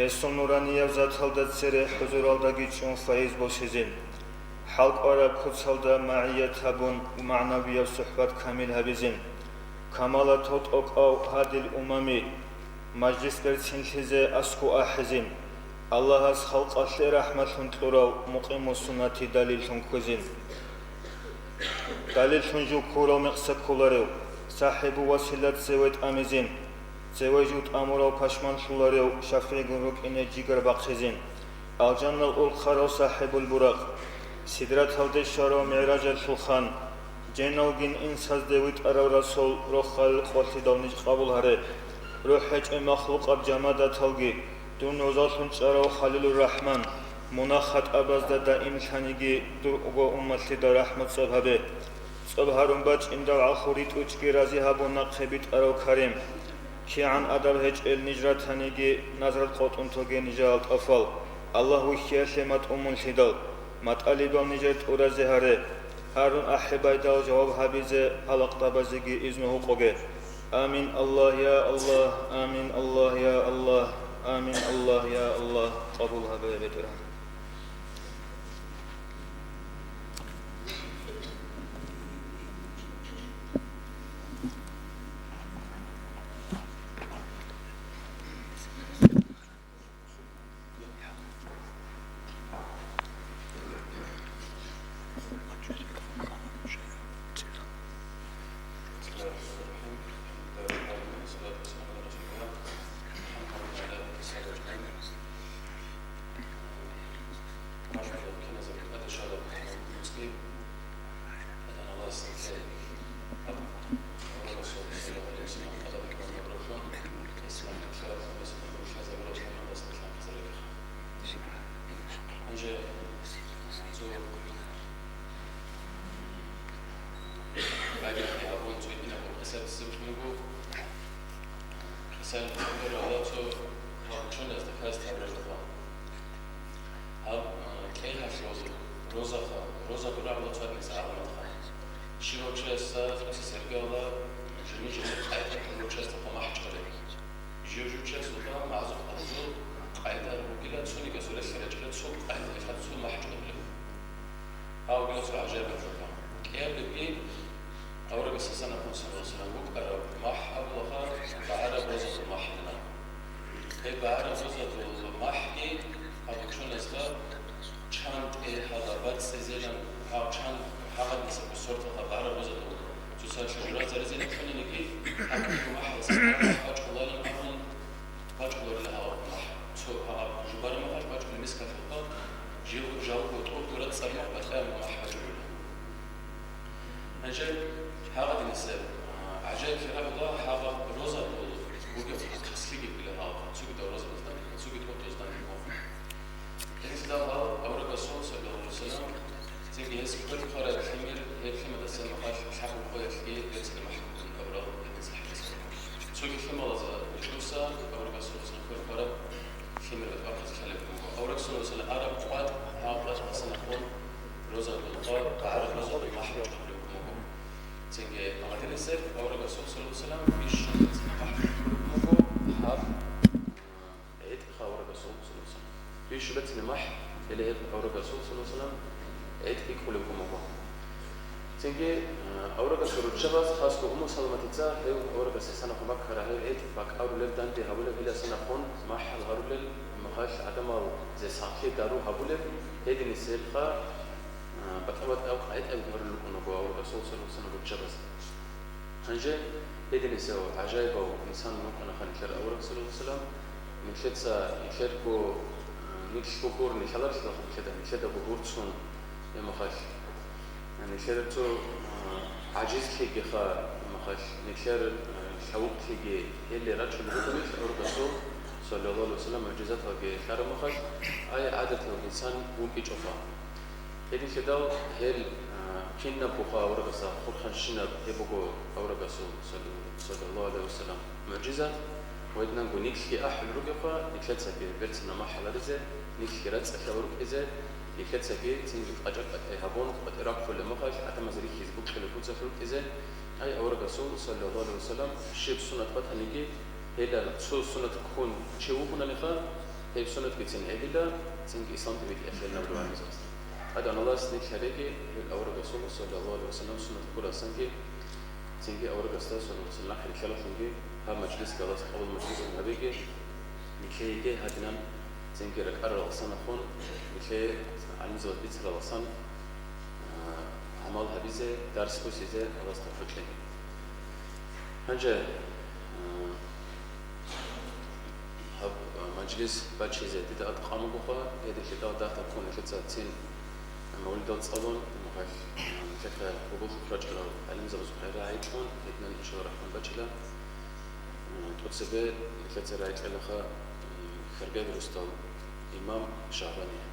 Esonuraniya zatalda tsere huzuraldagi çun faiz bosizin. Halk ara kutsalda ma'iyet habun ma'naviya suhbat kamil habizin. Kamala tot ok av hadil umami. Majlis bersin hize asku ahizin. Allah'as halk asli rahmatun turav muqimu sunnati dalil şunkuzin. Dalil şunju kurav miqsa kularev. Sahibu vasilat zevet amizin. Zevejut amurav paşman şularev şafigun ruk ine jigar baqizin. Al-Jannal ul kharav sahibul buraq. Sidrat halde şarav mi'rajal şulxan. Cenalgin insaz devit arav rasul roxal qolti davnij qabul hare. Ruhaj e makhluq ab jamadat halgi. Dun nozalun çarav Halilur Rahman. Munakhat abazda da imkanigi dur ugo ummatli da rahmat sabhabe. Sabharun baç indav akhurit uçki razi habu naqhebit arav karim. Ki an adav hec el nijratanigi nazrat qotun toge nijalt afal. Allahu hiyashemat umun shidal. Mat alibal nijat urazi hare. Harun ahibaydal jawab habize halaq tabazigi iznuhu qoge. Amin Allah ya Allah. Amin Allah ya Allah. Amin Allah ya Allah. Qabul habe betiran. كنا بخا ورقصة خلخن شنا يبغو ورقصو صلى الله عليه وسلم معجزة وإدنا نقول نيكشي أحل رقفة نكشت سكي برتنا ما حلا رزة نيكشي رأس أكبر إذا نكشت سكي تنجي أجر هبون قد إراق في المخاش حتى ما زريك يزبوك في الفوت سفرك إذا أي ورقصو صلى الله عليه وسلم شيب سنة قد هنيجي هيدا سو سنة تكون شوفنا لخا هي سنة كتير إبدا تنك إسلام تبيت أخيرنا بروان زوج هذا الله سنك هذيك الأول رسول صلى الله عليه وسلم سنة كل سنة تنك أول رسول صلى الله عليه وسلم آخر خلاص تنك ها مجلس كلاس أول مجلس النبي نكيجي هادنا تنك رك أرى الصن خون نكي علم زوج بيت الصن عمل هبيزة درس كوسيزة خلاص تفرق هنجا هب مجلس بچه زدی داد قانون بخوا هدی که داد تكون كتاتين مولد صالون مخاف كذا وبوخ رجل علم زوج خير عايشون هدنا نشور رحمن بچلا توتسبه كذا رايت لخا خرجة درستال إمام شعباني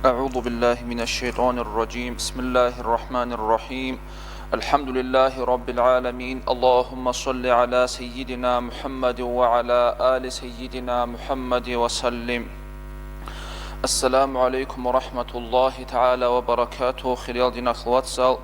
أعوذ بالله من الشيطان الرجيم بسم الله الرحمن الرحيم الحمد لله رب العالمين اللهم صل على سيدنا محمد وعلى آل سيدنا محمد وسلم السلام عليكم ورحمة الله تعالى وبركاته خلال دين أخواتسال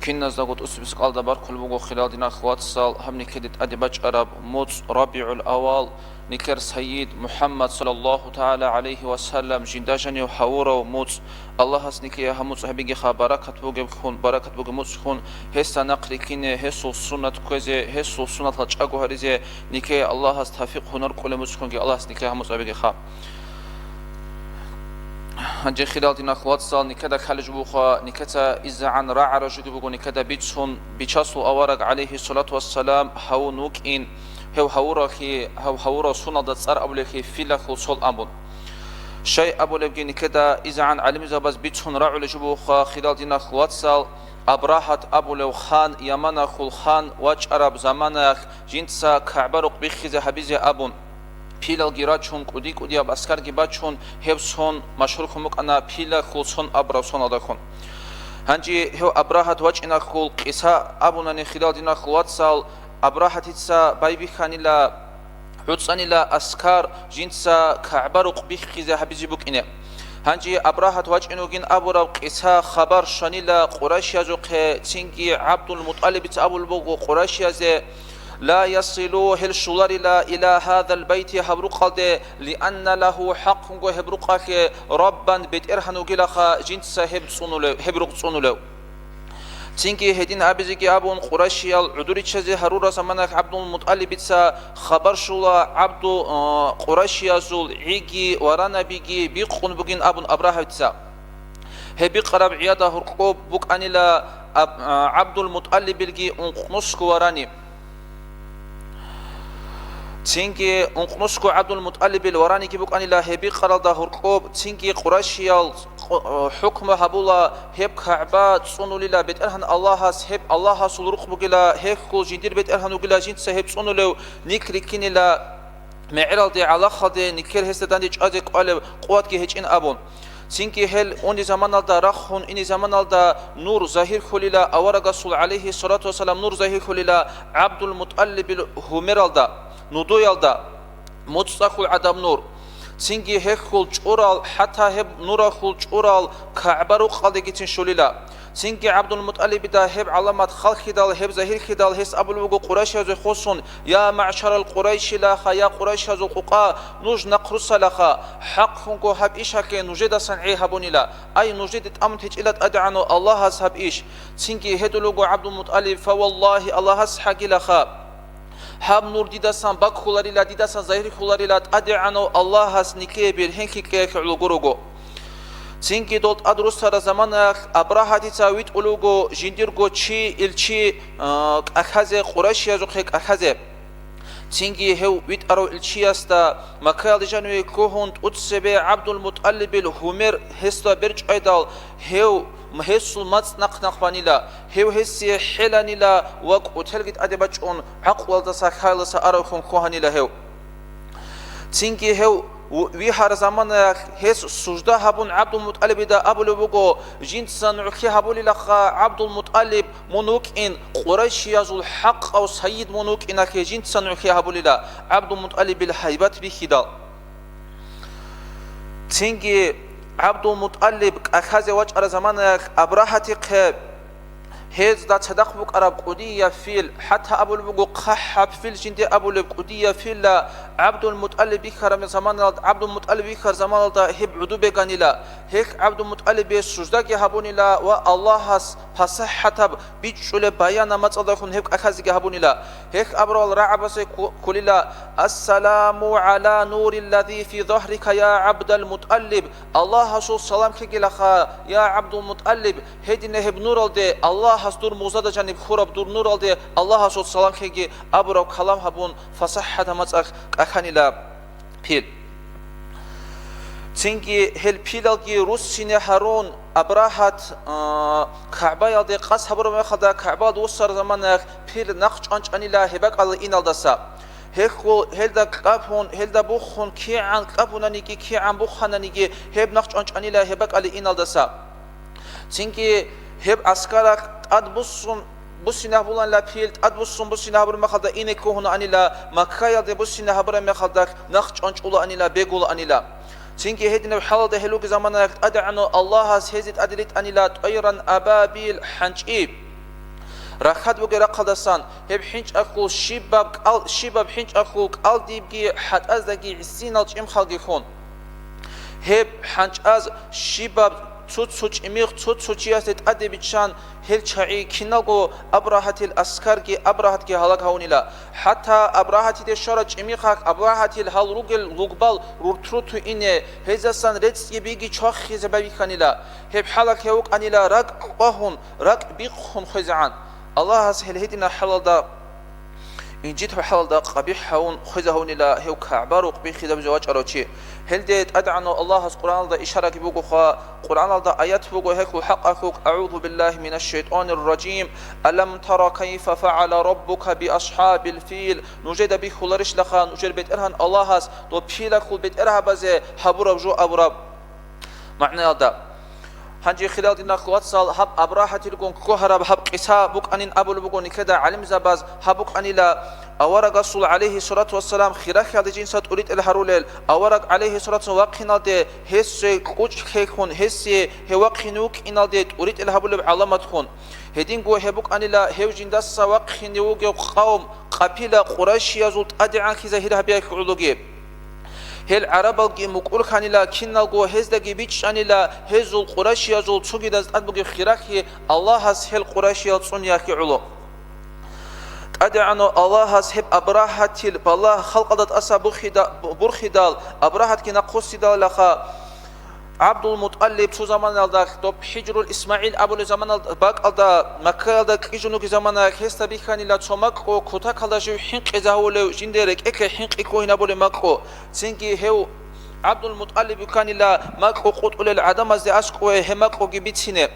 كنا زغوت أسبس قال دبر كل بقو خلال دين أخواتسال هم نكدت أدبج عرب موت ربيع الأول نكر سيد محمد صلى الله تعالى عليه وسلم جنداجني وحورا وموت الله هسنك يا هموت هبيجي خبركة بوجب خون بركة بوجب موت خون هسا نقل كينه هسو سنة كوزه هسو سنة لجأجو هرزه نكى الله هستحفق هنر كل موت خون الله هسنك يا هموت هبيجي خا هنجي خلال دين أخوات صال نكدا خلج بوخا نكتا إذا عن راع رجل بوجو نكدا بيتسون بيشاسو أورق عليه الصلاة والسلام هو نوك إن هو هورا سنة دصار أبو لكي فيلا خلصول أمون شيء أبو لكي نكدا إذا عن علم زباز بيتسون راع لجبوخا خلال دين أخوات صال أبراهت أبو لو خان يمانا خل خان واج عرب زمانك جنسا كعبرق بخيزة حبيزة أبون پیل گیراتشون کودی کودی اب اسکر گیباتشون هبسون مشهور خمک انا پیل خلصون ابراسون آدکن هنجی هو ابراهت واج اینا خل قصه ابونانی خلال دینا خلوات سال ابراهت ایتسا بایبی خانیلا حدسانیلا اسکر جنسا کعبرق بخیزه حبیزی بک اینه هنجی ابراهت واج اینوگین ابورا قصه خبر شانیلا قراشی ازو که تینگی عبد المطلب ت ابو البغ قراشی از لا يصلوا هل شولار إلى هذا البيت هبرق لأن له حق هبرقك ربا بيت إرهنو جلخا جنس هبرق صنولو تينكي هدين أبيزكي أبون قراشي العدوري تشازي هرورا زمانك عبد المطلب بيتسا خبر شولا عبد قراشي زول عيجي ورانا بيجي بيقون بقين أبون أبراها بيتسا هبي قرب عيادة هرقوب بك أنيلا عبد المطلب بيجي انقنصك وراني تينكي انقنصكو عبد المطلب الوراني كي بوك اني لا هبي قرال دا هرقوب تينكي قراشيال حكم هبولا هب كعبة صنو للا بيت ارهن الله هاس هب الله هاس الرقب قلا هيك كل جندير بيت ارهن قلا جند سهب صنو لو نكري كيني لا معرال دي علاقة دي نكر هستدان دي جازك قال قوات كي هيج ان ابون تينكي هل اوني زمان الدا رخون اني زمان الدا نور ظاهر خليلا اورا رسول عليه الصلاة والسلام نور ظاهر خليلا عبد المطلب الهميرال دا نودو يالدا متصاخل عدم نور سينجي هيخول جورال حتى هب نورا خول جورال كعبرو قالدگيتين شوليلا سينجي عبد المطلب دا هب علامات خلق دال هب ظاهر خدال هس ابو الوغو قريش از خوسون يا معشر القريش لا خيا قريش از ققا نوج نقرص لخا حقكم هب ايشك نوجد صنعي هبونيلا اي نوجد امن تجلت ادعنو الله حسب ايش سينجي هدلوغو عبد المطلب فوالله الله حق لخا هم نور دیدسان باک خولاری لا دیدسان ظاهری خولاری لا ادعنو الله هست نکه بیر هنکی که علوگروگو سینکی دولت ادرس سر زمان ابراهاتی تاویت علوگو جندیرگو چی الچی اخذ قراشی ازو خیک اخذ سینکی هو ویت ارو الچی استا مکال جنوی کوهند اتسبه عبد المطلب الهمر هستا برج ایدال هو مهسل مات نق بانيلا هو هسي حلانيلا وق وتلقيت ادبچون عقل دسا خالص ارخون خوهانيلا هو цинги хев вихар замана хес сужда хабун Абдул Муталиб да абулуго жинсан ухи хабулилаха Абдул Муталиб мунукин Quraysh yazul haq au sayyid munukina ke жинсан ухи хабулила Абдул Муталиб bil haybat bihidal цинги Абдул Муталиб ахазе вачара замана абрахати қ هز دا صدق بك عرب قدية فيل حتى أبو البقو قحب فيل جندي أبو الب قدية فيل عبد المطلب بكر من زمان عبد المطلب بكر زمان دا هب عدو بغانيلا هيك عبد المطلب سجدك يهبونيلا والله فصحة بيجول بيان مصدقون هيك أخذك يهبونيلا هيك أبرال رعبس كللا السلام على نور الذي في ظهرك يا عبد المطلب الله سو سلام كيلخا يا عبد المطلب هدينه هب نور دي الله dur muzada janib khurab dur nur alde Allah sot salam khegi abro kalam habun fasahata matsaq qakhanila pil cinki hel pilalgi russine harun abrahat Kaaba yalde qas habro me khada Kaaba dostar zamanak pil naqçançanila hebak al inaldasa hekul helda qafun helda bukhun ki'an qafunaniki ki'an bukhananiki heb naqçançanila hebak al inaldasa cinki hep askarak adbusun bu sinah bulan la pil adbusun bu sinah bur makhalda ine kohuna anila makkaya de bu sinah bur makhalda naqçanç ulu anila begul anila çünkü hedine halda heluk zamana ad'anu Allah hezit adilit anila tayran ababil hançib rahat bu gera qadasan hep hinç aqul shibab hinç aqul al dibgi hatazdagi isinal çim khalgi khon hep hançaz shibab Tut imir tut suçiyastet adebichan hel çai kinago abrahatil askargi abrahat ki halak haunila hatta abrahati de şaraç imir hak abrahatil hal rugel lugbal rurtrutu ine hezasan rets gibi gi çok khizabi kanila hep halak yok anila rak qahun rak bikhun khizan Allah hel hedina halalda İncit halda qabih haun khizahunila hew ka'baruq bi khizab zawaj arochi heldet ad'anu Allah Qur'an'da işaret gibi qoxa Qur'an'da ayat bu heku haqqaquk a'udhu billahi mineşşeytanirracim alam tara kayfa fa'ala rabbuka bi ashabil fil nujeda bi khularish laqa nujelbet erhan Allah has do pila khulbet erhabaze habura jo abrab ma'nada hanji khilal dinna qatsal hab abrahatil gon koharab hab qisa buk anin abul bugon keda alim zabaz habuk anila awaraga sul alayhi salatu wassalam khirakh yadi jinsat ulit el harulel awarag alayhi salatu waqinade hesse quch khekun hesse hewaqinuk inade ulit el habul alamat khun hedin go hebuk anila hewjindas sawaqinu ge qawm qapila quraish yazut ad'a khizahira biya khulugi hel arabalgi mukul khanila kinnalgo hezdagi bichanila hezul quraish yazul tsugidas adbugi khirakhi Allah has hel quraish yal tsunyaki ulu ad'anu Allah has hep abrahatil ballah khalqadat asabu burkhidal abrahat ki naqsidal laha Abdul Muttalib şu zamanlarda top Hicrul İsmail abul zamanlarda bak alda Mekke'de kijunu ki zamana hesta bi khanila çomak o kota kalaşı hinq ezahule jinderek eke hinq koyna bole makko çünkü hev Abdul Muttalib kanila makko qutul adam az aşk ve hemakko gibitsine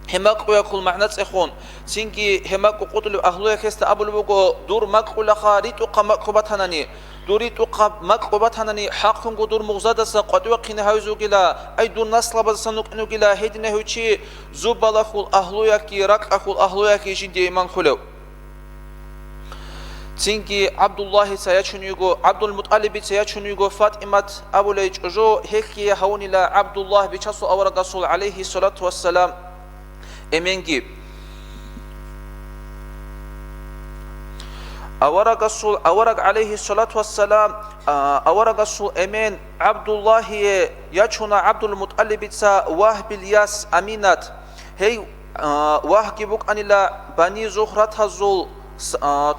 hemakko yakul ma'nat ekhun çünkü hemakko qutul ahlu hesta abul bugo dur makko la kharit o qamakko batanani دوريت أقاب مكوبتهنني حقهم قدور مغزادسا قد وقين هاوزو قلا أي دور نسل بزسنوك إنو قلا هيدنه هوچي زوبال أخول أهلو يكي رك أخول أهلو يكي جندي إيمان خلو تنكي عبد الله سيچنيغو عبد المطلب سيچنيغو فاطمة أبو ليج جو هيكي هوني لا عبد الله بيچاسو أورا رسول عليه الصلاة والسلام إمنجي أورق عليه الصلاة والسلام أورق الرسول أمين عبد الله يجونا عبد المطلب تسا وهب الياس أمينات هي وهب بوك أن لا بني زهرة هزول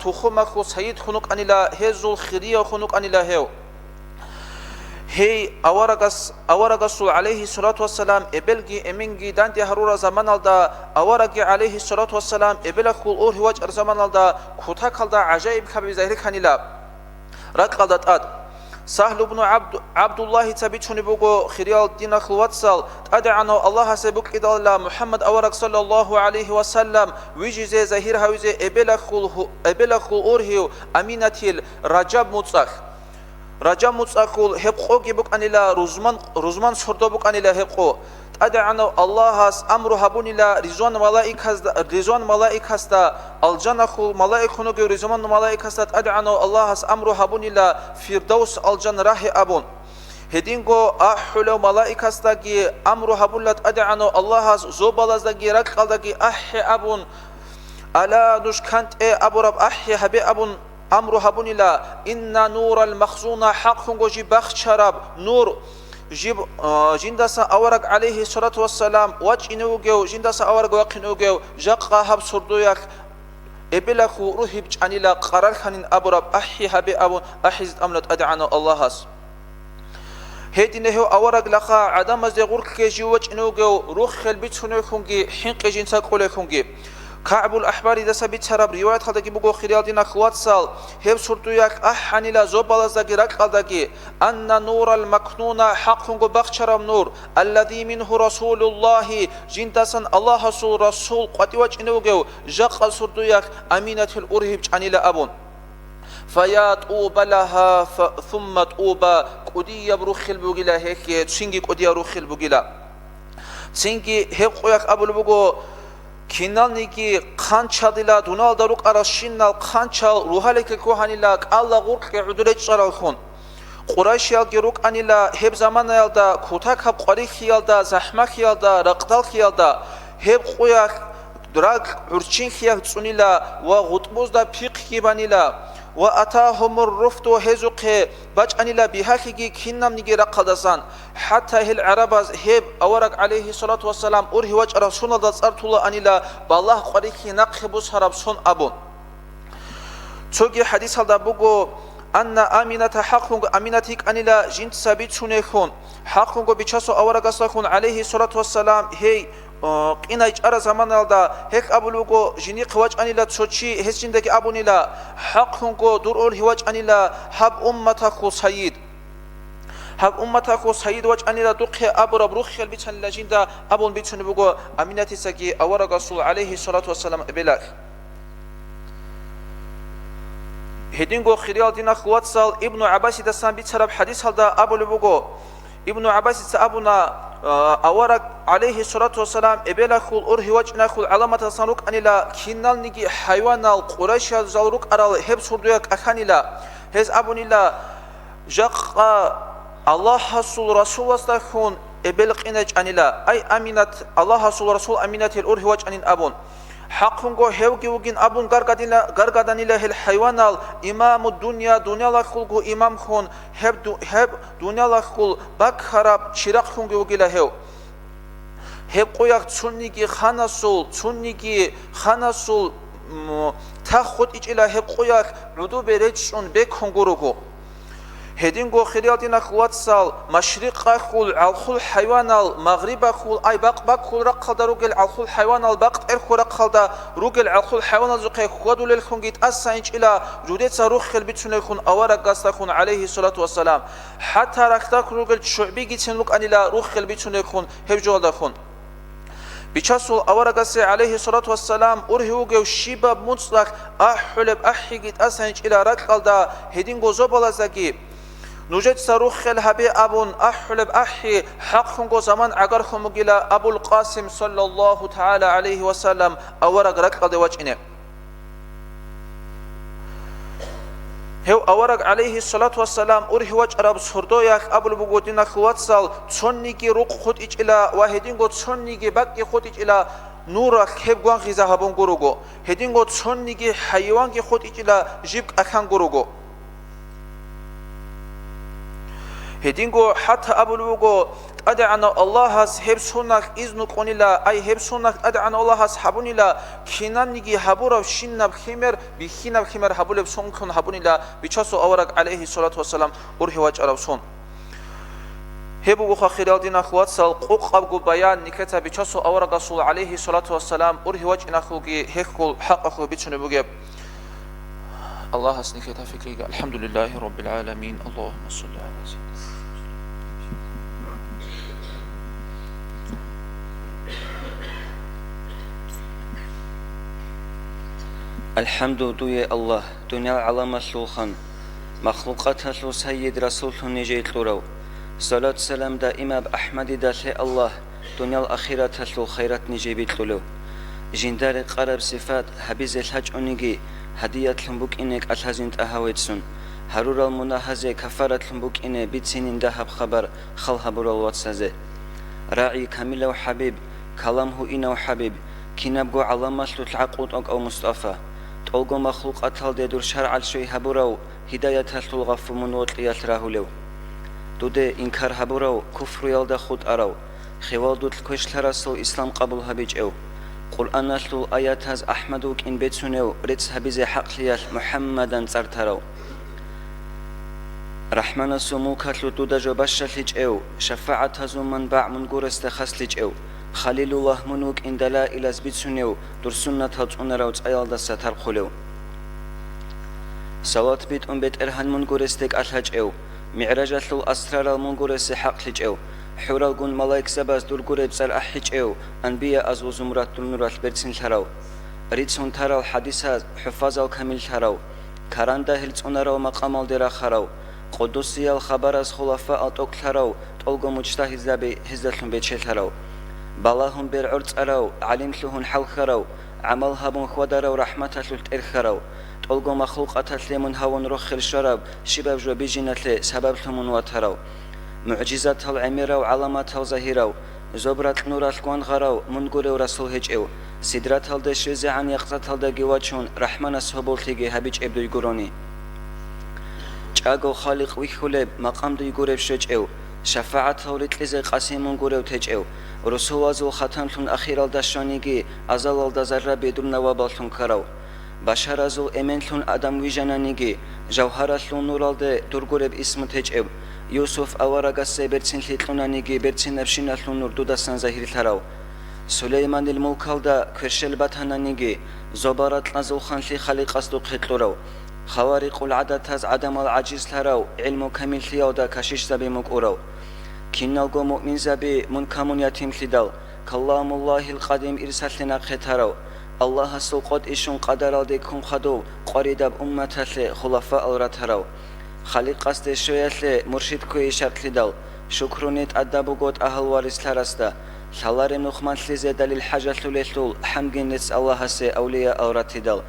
تخمك سيد خنوك أن لا هزول خرية خنوك أن لا هي أورق الرسول عليه الصلاة والسلام إبلغي إمينغي دانتي هرورا زمان الدا أورق عليه الصلاة والسلام إبلغ الأور هواج زمان الدا كتاك الدا عجائب كبير زهر خانيلا رقلدت آد سهل بن عبد الله تبيتشوني بوغو خريال دين خلواتسال أدعانو الله سبك إدال محمد أورق صلى الله عليه وسلم ويجي زهير هاوزي إبلغ الأور هيو أمينة الرجب متصخ Raja mutsakul hepqo gibukanila ruzman sordo bukanila hepqo tad'anu Allahas amru habunila rizwan malaikasta aljanakul malaikunu ge rizwan malaikasta tad'anu Allahas amru habunila firdaus aljan rahi abun hedingo ahulu malaikasta ge amru habulat tad'anu Allahas zobalazda ge raqalda ge ahhi abun ala nushkant aburab ahhi habi abun amru habunila inna nural makhzuna haqqun ji bakhsharab nur jib jindasa awarak alayhi salatu wassalam wajinugeu jindasa awarak waqinugeu jaqqa hab surduyak ebilahu ruhib anila qarar khanin aburab ahhi habi abun ahiz amlat ad'ana allahas hedineh awarak laqa adamaz de gurke jiwajinugeu ruh khalbitune khungi hinqe jinsa qole khungi Ka'bul ahbari da sabit sarab rivayet qaldagi bu khiriyadina khwatsal heb surtuyak ahhanila zobalazdagi raqaldagi anna nural maknuna haqqun bakhcharam nur alladhi minhu rasulullah jintasan Allah rasul qatiwach inugeu jaqa surtuyak aminatul urhib anila abun fayat ubalaha thumma tuba qudiya brukhil bugila heke singi qudiya rukhil bugila singi heb qoyak abul bugo Kinalniki qanchadila dunaldaruq arashinnal qanchal ruhaleke kohanila Allah gurqe udurech saralkhun Qurayshiyal geruq anila heb zamanayalda kutak hab qari khiyalda zahma khiyalda raqdal khiyalda heb qoyak drag urchin khiyal tsunila wa gutbuzda piq kibanila wa atahumur ruftu hezuqe baj'anila bihakigi kinnamnigi raqadasan hatta hil arabaz heb awarak alayhi salatu wassalam urhi waj rasulullah tsartullah anila ballah qariki naqhibus harab son abun çogi hadis halda bugo anna aminata haqqun aminatik anila jint sabit sunekhun haqqun bichaso awaragasakun alayhi salatu wassalam hey qinay ara zamanalda hek abulugo jini qwaj anila çochi hesindeki abunila haqqun durul hiwaj anila hab ummataku sayyid hab ummataku sayyid waj anila duqhe abrab rukhel bitan lajinda abun bitun bugo aminati saki awara rasul alayhi salatu wassalam belak hedingo khiriyal dina khwatsal ibn abbas da san bitsarab hadis halda abul bugo ibn abbas sa abuna awarak alayhi salatu wassalam ebelakhul urhi wajnakhul alamata sanuk anila kinnal nigi haywanal quraysh zalruk aral heb surduyak akhanila hez abunila jaqa Allah rasul rasulullah ebelqinaj anila ay aminat Allah rasul rasul aminatil urhi wajnin abun haqqungo hevgi ugin abun gargadanila hel haywanal imamud dunya dunyalakhulgu imam khun heb dunyalakhul bakharab chiraq khungi ugila heb qoyak tsunnigi khanasul takhut ichila heb qoyak udube rechun bek khungurugo hedingo khiriyadina khwatsal mashriqakhul alkhul haywanal maghribakhul ay baqbaqul raqadarugel alkhul haywanal baqt khuraqalda rugel alkhul haywanal zuqay khwadulel khungit asainch ila judetsa rukhel bitsunekhun awara gastakhun alayhi salatu wassalam hatta raktak rugel shu'bi gitsenluk anila rukhel bitsunekhun hebjoldakhun bichasul awara gase alayhi salatu wassalam urhiuge shibab mutlaq ahuleb ahigit asainch ila raqalda hedingo zobalazagi Nujet saruh khel habi abun ahuleb ahi haqqungo zaman agar khumugila abul qasim sallallahu ta'ala alayhi wa sallam awarag raqade wajine hew awarag alayhi salatu wassalam urhi waj arab surdoyak abul bugodina khwatsal tsonnigi ruq khut ichila wa hedingo tsonnigi bakki khut ichila nura khebgwan ghiza habun gurugo hedingo tsonnigi haywangi khut ichila jib akhan gurugo hedingo hatta abulugo ad'ana Allahas heb sunak iznu qonila ay heb sunak ad'ana Allahas habunila kinanigi habura shinnab khimer bi khinab khimer habuleb sonkun habunila bichaso awarak alayhi salatu wassalam urhi waj arab son hebu khiraldina khwatsal quqabgu bayan nikata bichaso awarak rasul alayhi salatu wassalam urhi waj inakhugi hekul haqqu bichune buge Allahas nikata fikriga alhamdulillahi rabbil alamin Allahumma salli ala sayyidina الحمد دوي الله دنيا علامة سوخان مخلوقات له سيد رسول نجي تلورو صلاة سلام دائما بأحمد داله الله دنيا الأخيرة له خيرات نجي بيتلولو جندار قرب صفات حبيز الحج أنيجي هدية لنبوك إنك أتهزنت أهويتسون هرور المناهزة كفارة لنبوك إنه بيتسين دهب خبر خلها برال واتسازه راعي كامل وحبيب كلامه إنه حبيب كنبقو علامة لتعقود أو مصطفى تلقو مخلوق أتال دور شرع الشي هبورو هداية الغف منوط ليتراه له دوده إنكار هبورو كفر يلدا خود أراو خوال دوت الكوش لرسول إسلام قبول هبيج أو قرآن لو آيات هز أحمدوك إن بيتسونيو ريتس هبيز حق ليال محمدا ترتراو رحمن سموك لو دودا جو بشلج أو شفاعة هزو منبع منقور استخصلج أو خليل الله منوك إن دلائل از بيتسونيو دور سنة هزون راوت أيال دا ستر خلو صلاة بيت بيت إرهان منقور استيق ألهج أو معراج لو أسرار المنقور استحق لج أو حورال قون ملايك سباز دور قريب سر أحيج أو أنبياء أزو زمرات دور نور البرسين تراو ريتسون تراو حديثة حفاظ الكامل تراو كاراندا هلتون راو مقام الدرا خراو قدوسي الخبر از خلفاء التوك تراو تلقو مجتهد زبي هزدلهم بيتشل تراو بلاهم برعرت أراو علمتلهن حل خراو عملها بن خودراو رحمة للتئر خراو تلقو مخلوقات لمن هون رخل شراب شباب جو بيجينة سبب لهم وتراو معجزات العميرة وعلامات الظاهرة زبرات نور الكون غراو منقول ورسول هجئو سدرات الدشيز عن يقظات الدقيواتشون رحمن السهبول تيجي هبيج ابدو يقروني جاقو خالق ويخولب مقام دو يقرب شجئو شفاعة ورتلزي قاسم منقول تجئو رسول وزو خاتنتون أخير الدشانيجي أزال الدزر بدون نوابالتون كراو بشر ازو امنتون ادم ویژنانیگی جوهرتون نورالده دورگورب اسم تجئو يوسف أورغاس برتين لتلونانيجي برتين نبشينتون نور دودسان ظاهر تراو سليمان الموكالدا كرشل باتهانانيجي زبارات نزل خانلي خليق أصدق خطلورو خوارق العادات هز عدم العجيز تراو علم كامل تياودا كشيش زبي مقورو كينالغو مؤمن زبي منكمون يتيم تدال كلام الله القديم إرسال لنا خطراو الله سوقات إشون قدر عليكم خدو قريدب أمته خلفاء الرتراو خالق قصد شوية مرشد كوي شرط دال شكرونيت أدبو قد أهل وارس لرستا شلار نخمان لزيدا للحاجة للثول حمقين لتس الله سي أولياء أورات دال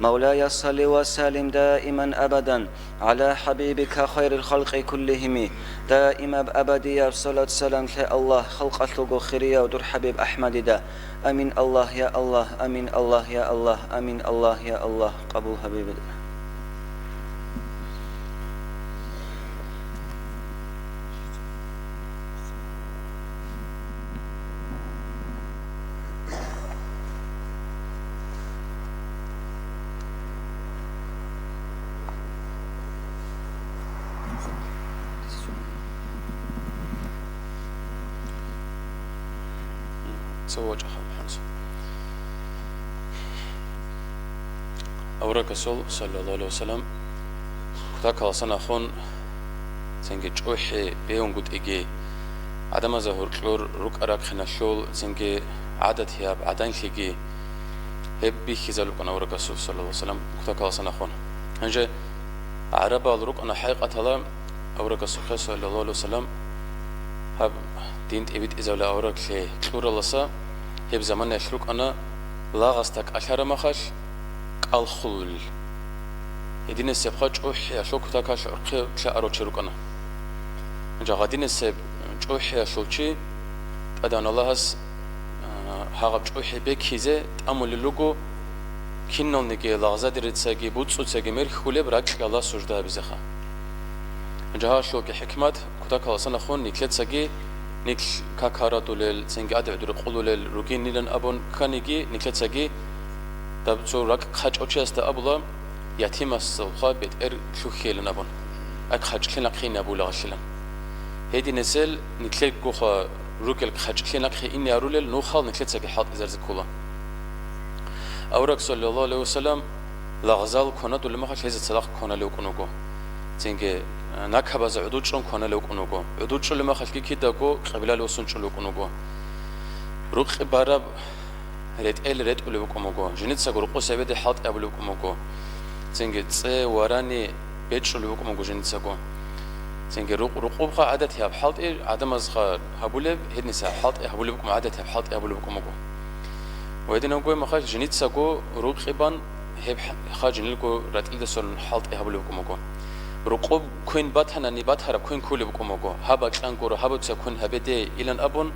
مولاي صلي وسلم دائما أبدا على حبيبك خير الخلق كلهم دائما أبدية صلاة سلام الله خلق أطلق خيرية ودر حبيب أحمد دا أمين الله يا الله أمين الله يا الله أمين الله يا الله قبول حبيب دا سووج أخذ حمص أورك الرسول صلى الله عليه وسلم كتاك لسنا خون زنجي جوحي بيون قد إجي عدم ظهور كلور رك أراك خنا شول زنجي عادت هياب عدين خيجي هب بيخزلوا كنا أورك الرسول صلى الله عليه وسلم كتاك لسنا خون هنجي عربة الرك أنا حقيقة هلا أورك الرسول صلى الله عليه وسلم هب دينت إبيت إذا ولا أورك لي كلور الله هب زمان يشرك أنا لا غستك أشهر مخش الخل يدين السبخة جوحي أشوك تاكاش أرقي كلا أروتشي ركنا جا غادين السب جوحي أشوكي أدان الله هس هاغب جوحي بك هزي تأمل اللوغو كنون نجي لغزة درتساقي بوتسو تساقي مير خولي براك الله سجدها بزخا جا هاشوك حكمت كتاك الله سنة خون نكلت ساقي نكل كاكاراتو ليل سنجي أدعو در قولو ليل روكين نيلن أبون كانيجي نكلت ساقي دابتو راك خاج أوتشي أستا أبولا يتيم السلخة بيت شوخي لنبون أك خاج كلنا قين أبو لغشلن هيدي نزل نتلقى جوخا روكل خاج كلنا قين إني أرولل نوخال نتلقى ساقي حاط إزارز كولا أورك صلى الله عليه وسلم لغزال كونا دول مخاش هزت صلاح كونا لو كونوكو تينجي نكبز عدود شون كونا لو كونوكو عدود شون لما خاش كي داكو قبيلة لو سون شون لو كونوكو روك بارب ريت أولو كوموكو جنيت ساقو رقو سبيد حاط أولو كوموكو تنجي تسي وراني ბეჭული უკმოგო ჟენიცაგო ზენგე რუყუბხა ადათი აბჰალტი ადამაზღა ჰაბულებ ჰედნისა ჰალტი ჰაბულებ უკმა ადათი აბჰალტი ჰაბულებ უკმოგო ვედინოგო მახა ჟენიცაგო რუყიბან ჰებ ხაჯნილგო რატილდესონ ჰალტი ჰაბულებ უკმოგო რუყუბ ქუენ ბათანანი ბათარა ქუენ ქულებ უკმოგო ჰაბა ჭანგორო ჰაბოცა ქუენ ჰაბედე ილან აბონ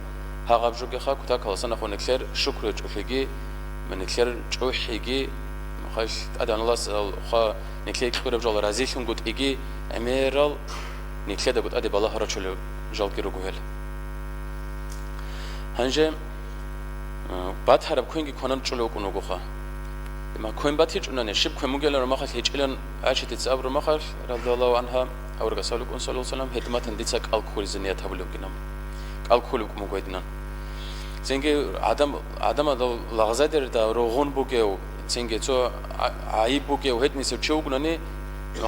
ჰაღაბჟუგე ხა ქუთა ქალსანა ხონექლერ შუქრე ჭუხიგი მენექლერ ჭუხიგი ხაშ ადანლას ხა ნექლე ყურებ ჯალა რაზიხუნ გუტ იგი ემერალ ნექლე და გუტ ადი ბალა ჰარაჩოლე ჟალკი როგოელ ჰანჯე ბათარა ქუენგი ქონან ჭულე უკუნოგო ხა მა ქუენ ბათი ჭუნანე შიბ ქუენ მუგელა რომ ხალ ჰეჭილან აჩეთი წაბ რომ ხალ რადალაუ ანჰა აურგა სალუკუნ სალალალამ ჰედმათან დიცა კალკული ზენია თაბლოგინამ კალკული უკმოგედინან ზენგე ადამა ლაღზადერ და როგონ ბუგეუ ზენგე ცო აი ბუგეუ ჰედნისე ჩუგნანი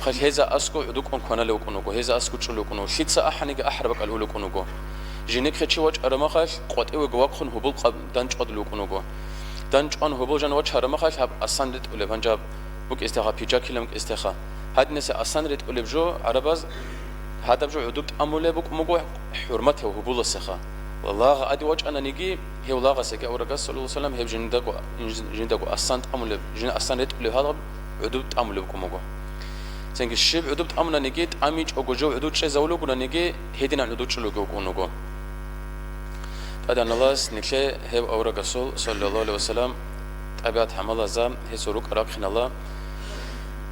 ხალ ჰეზა ასკო უდუკონ ქონალე უკუნოგო ჰეზა ასკო ჭულე უკუნო ხიცა აჰანიგა აჰრაბა კალულ უკუნოგო ჟინეკ ხეჩი ვაჭარა ხალ ყოტევე გვაქხონ ჰუბულ დანჭოდლ უკუნოგო დანჭონ ჰუბულ ჟან ვაჭარა ხალ ასანდეთ ულე ბანჯა ბუკესტეხა ფიჯაკილემ კესტეხა ჰადნესე ასანდეთ ულე ბჟო არაბაზ ჰადაბჟო უდუკ ამულე უკმოგო ჰურმათე ჰუბულასეხა والله ادي وجهنا نيجي هي والله غسك اورغا صلى الله عليه وسلم هي جندقو اسانت امول جن اسانت له هذا عدود امول بكمغو سنگ شيب عدود امنا نيجي اميج اوجو عدود شزاولو كنا نيجي هيدنا عدود شلوغو كونغو تادان الله نيكله هي اورغا صلى الله عليه وسلم طبيعت حمل زم هي سروق راخن الله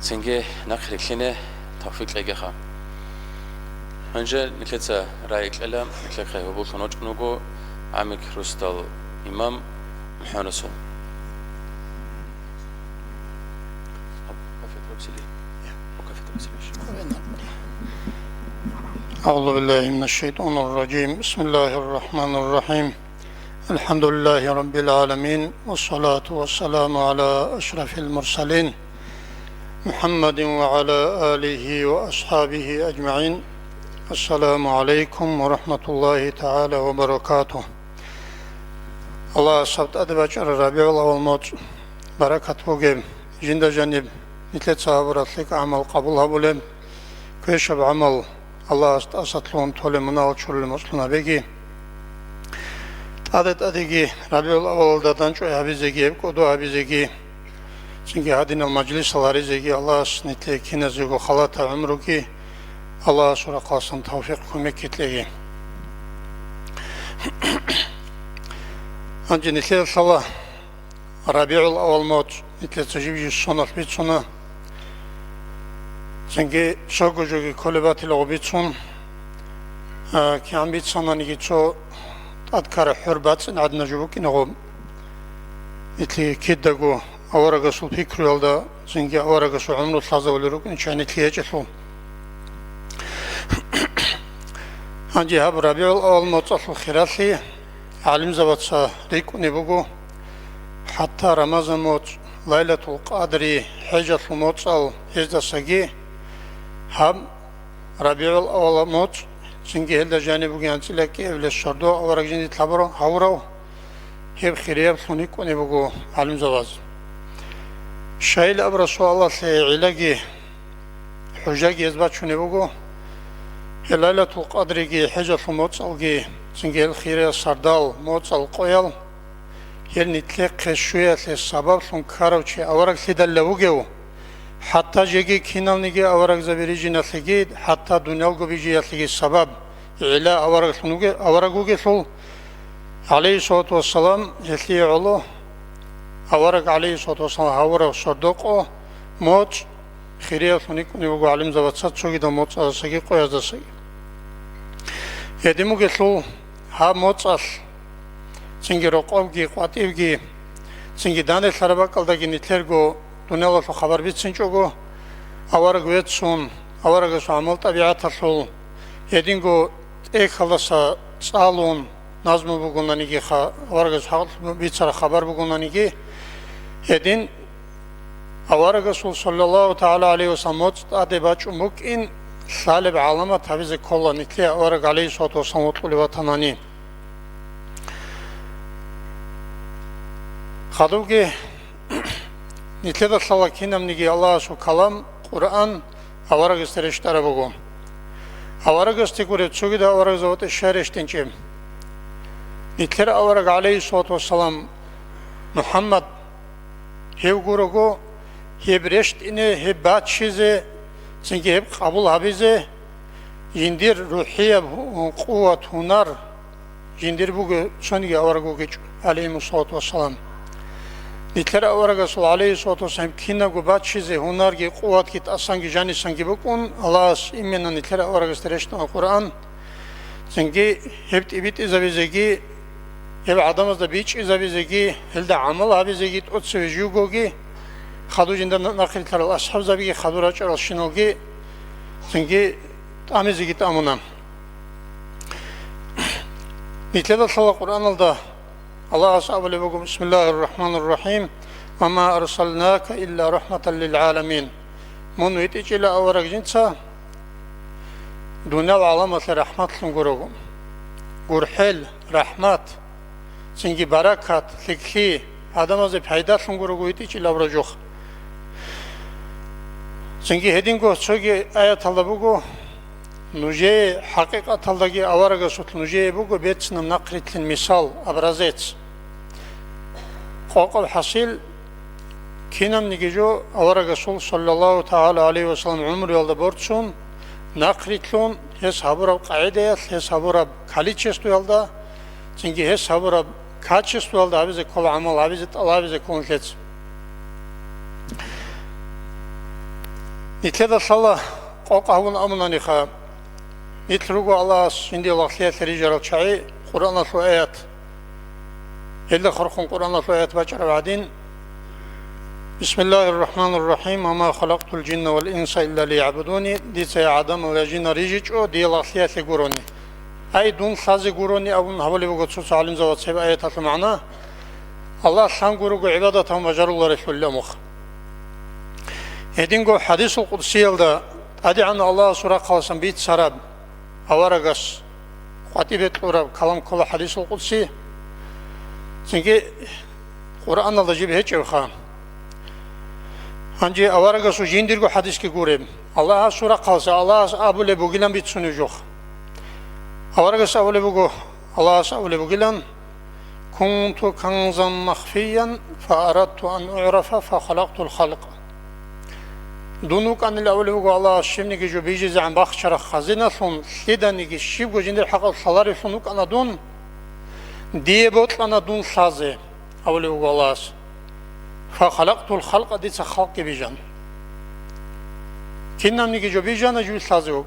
سنگ نخركلنه توفيق لغخا هنجا نكلتا رايك الا نكلك خي هبول خنوج نوغو عمك رستال امام محانسو أعوذ بالله من الشيطان الرجيم بسم الله الرحمن الرحيم الحمد لله رب العالمين والصلاة والسلام على أشرف المرسلين محمد وعلى آله وأصحابه أجمعين السلام عليكم ورحمة الله تعالى وبركاته الله سبت أدباجر ربيع والموت بركة وجيم جند جانب مثل صابرت لك عمل قبولها بولم كيشب عمل الله أستطلون تولي منال شرل مسلنا بيجي عدد أديجي ربيع الأول دادان شوي هبيزيجي بكودو هبيزيجي çünkü hadin المجلس الله رزيجي الله سنتلي كنزيجو خلاطة عمركي Allah sonra kalsın tevfik kömek etleyi. Ancak nitle sala Rabiul Avval mod nitle tecrübeci sonat bitsona. Çünkü çok ucugi kolebatıyla o bitson ki an bitsona nigi ço adkara hürbatın adına cubuk ine o nitle kiddago avaraga sul fikri yolda çünkü avaraga sul umru taza oluruk niçe nitleye çeşo. Anji hab Rabiul Avval motsal khirasi alim zavatsa rikuni bugu hatta Ramazan mot Laylatul Qadri Hicjatul motsal hezdasagi hab Rabiul Avval mot çünkü elde jani bugu antilaki evle şardo avarak jindi tabaro havro hep khiriyab sunikuni bugu alim zavaz Şayl ab Rasulullah ilagi hujjagi ezbat şuni bugu Laylatul Qadri'gi Hicjatul moçalgi çünkü el khire sardal moçal qoyal yer nitle qeşuyatli sabab son karavçi avarak sidallavugeu hatta jegi kinalnigi avarak zabirijinatligi hatta dunyal gobijiyatligi sabab ila avarak sunuge avaraguge sol aleyhissalatu vesselam yetli olu avarak aleyhissalatu vesselam havara sordoko moç khire sunik nivugu alim zavatsat çogi da moç asagi qoyazdasagi Yedimu geslu ha motsal çünkü roqovgi qativgi çünkü dane sarabaqaldagi nitlergo dunyaga so xabar bitsin çogo avara gvetsun avara so amal tabiatasol yedingo ek xalasa salon nazmu bugunanigi avara so bitsara xabar bugunanigi yedin avara rasul sallallahu taala aleyhi ve sellem adebaç mukin Salib alama tabize kolla nikle olarak aleyhissalatu vesselam otlu vatanani. Xadugi nikle da salakinem nigi Allah su kalam Kur'an аварагас терештара бугу. Аварагас тикуре цугида аварагас вот шарештенче. Нитлер авараг алейхиссалату вассалам Мухаммад хевгурого хебрешт ине хебат шизе синги хеб кабул хабизе индир рухия куват хунар индир бугу сонги аварагу геч алейхиссалату вассалам. Нитлер аварагас алейхиссалату вассалам кинагу бат шизе хунарги куват кит асанги жани санги букун Аллах именно нитлер аварагас терештан Кур'ан синги хебт ибит изавизеги Ev adamızda biç izabizegi, elde amal abizegi, ot sevjugogi, xadu jinden nakiltar al ashab zabigi xadu raçar al şinolgi, çünkü amizegi tamunam. Nitleda sallallahu Kur'an alda Allah ashabı lebukum Bismillahirrahmanirrahim. Ve ma arsalnaka illa rahmatan lil alamin. Munu itiçile avarak jinsa dünya ve alamatla rahmatlın gurugum. Gurhel, rahmat. Çünkü barakat, likhi, adamazı paydaşın gurugu iti ki lavra yok. Çünkü hedingo çoğu ayet alda bugu, nuje hakikat aldaki avaraga sut nuje bugu betsinem nakritlin misal, abrazet. Qoqal hasil, kinam nigejo avaraga sul sallallahu ta'ala aleyhi ve sellem umru yolda borçsun, nakritlun, hesabura qaideyat, hesabura kaliçestu yolda, çünkü hesabura kачество алда абизе кол амал абизе абизе конкет нитледа сала қоқавун амунаниха нитлругу Аллах инди лахлиятлери жаралчай Кур'ан аслу аят елде хорхун Кур'ан аслу аят бачара вадин Bismillahirrahmanirrahim ama halaqtul jinna wal insa illa liya'buduni dice adam ve jinna rijico diye lafiyatli guruni ay dun sazi guruni abun havali bu gotsu salim zavat sebe ayet atlı mana Allah san gurugu ibadatan vajarullah resullamuk edingo hadisul kudsiyelda adi an Allah sura kalsan bit sarab avaragas qatibet urab kalam kola hadisul kudsi çünkü Kur'an'da jibi hiç evha Hangi avaragas o jindirgo hadis ki gurem Allah'a sura kalsa Allah abule bugilan bit sunu yok avaragas abule bugu Allah abule bugilan kuntu kanzan makhfiyan fa aradtu an u'rafa fa khalaqtul khalq Dunuk an abule bugu Allah şimdi ki jo bijiz an bakhshara khazina sun lidani ki shib go jindir haqal salari sunuk anadun diye bot anadun saze abule bugu Allah فخلقت الخلق دي خلق بيجان كنا نيجي جو بيجان جو سازوك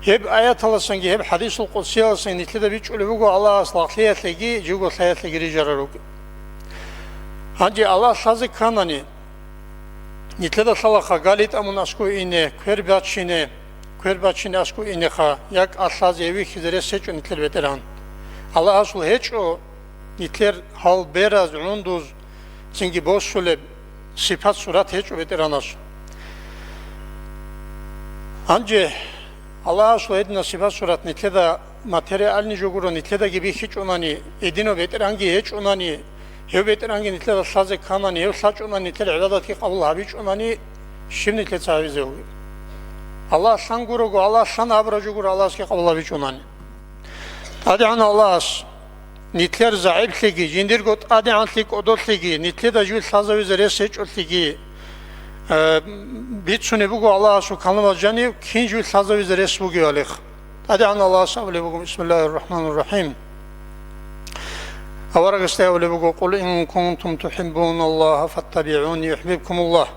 هب آيات الله سنجي هب حديث القدسي الله سنجي تلدا بيجول بيجو الله أصلاحيات لجي جو أصلاحيات لجي رجاروك هنجي الله سازك كانني نتلدا صلاح قالت أمون أسكو إني كرباتشيني أسكو إني خا يك أصلاح يوي خزرة سيجو نتلر بتران الله أصل هيجو نتلر حال براز عندوز Çünkü boş şöyle sıfat surat hiç veteranız. Ancak Allah'a söylediğinde sıfat surat nitleda materyalini joguru nitleda gibi hiç onani edino veterangi hiç onani hev veterangi nitleda sazı kanani hev saç onani nitleda ibadet ki kabul abi hiç onani şimdi nitleda sahibize oluyor. Allah san gurugu Allah san abra joguru Allah ki kabul abi hiç onani. Hadi an Allah Nitler zayıfligi, jindirgot adi antlik odotligi, nitle da jül saza üzere seç otligi. Bit şunu bugu Allah'a su kanılmaz cani, kin jül saza üzere bugu alik. Adi an Allah'a savle bugu, Bismillahirrahmanirrahim. Avarak istayavle bugu, Kul in kuntum tuhibbun Allah'a fattabi'uni yuhbibkumullah.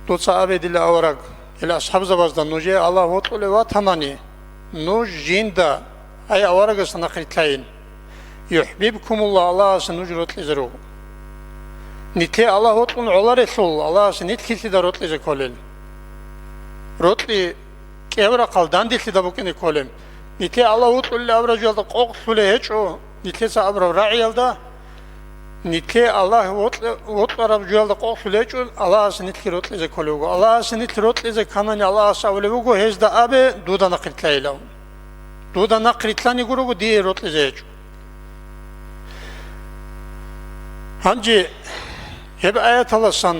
Dutsa abedile avarak, ila ashab zabazdan, nuje Allah votule vatanani, nuj jinda, ay avarak istana kritlayin. Yuhbibkumullah Allah'a nuj rotlizeru. Nitle Allah otlun olar esul Allah'a nitkilti da rotlize kolel. Rotli kevra kaldan dilti da bukini kolem. Nitle Allah otlun avracı yolda qoqsule hiç o. Nitle sa abra ra'i yolda. Nitle Allah otlar avracı yolda qoqsule hiç o. Allah'a nitki rotlize kolegu. Allah'a nitki rotlize kanani Allah'a savlevugu hezda abe duda nakritlayla. Duda nakritlani gurugu diye rotlize hiç. Hangi hep ayet alasan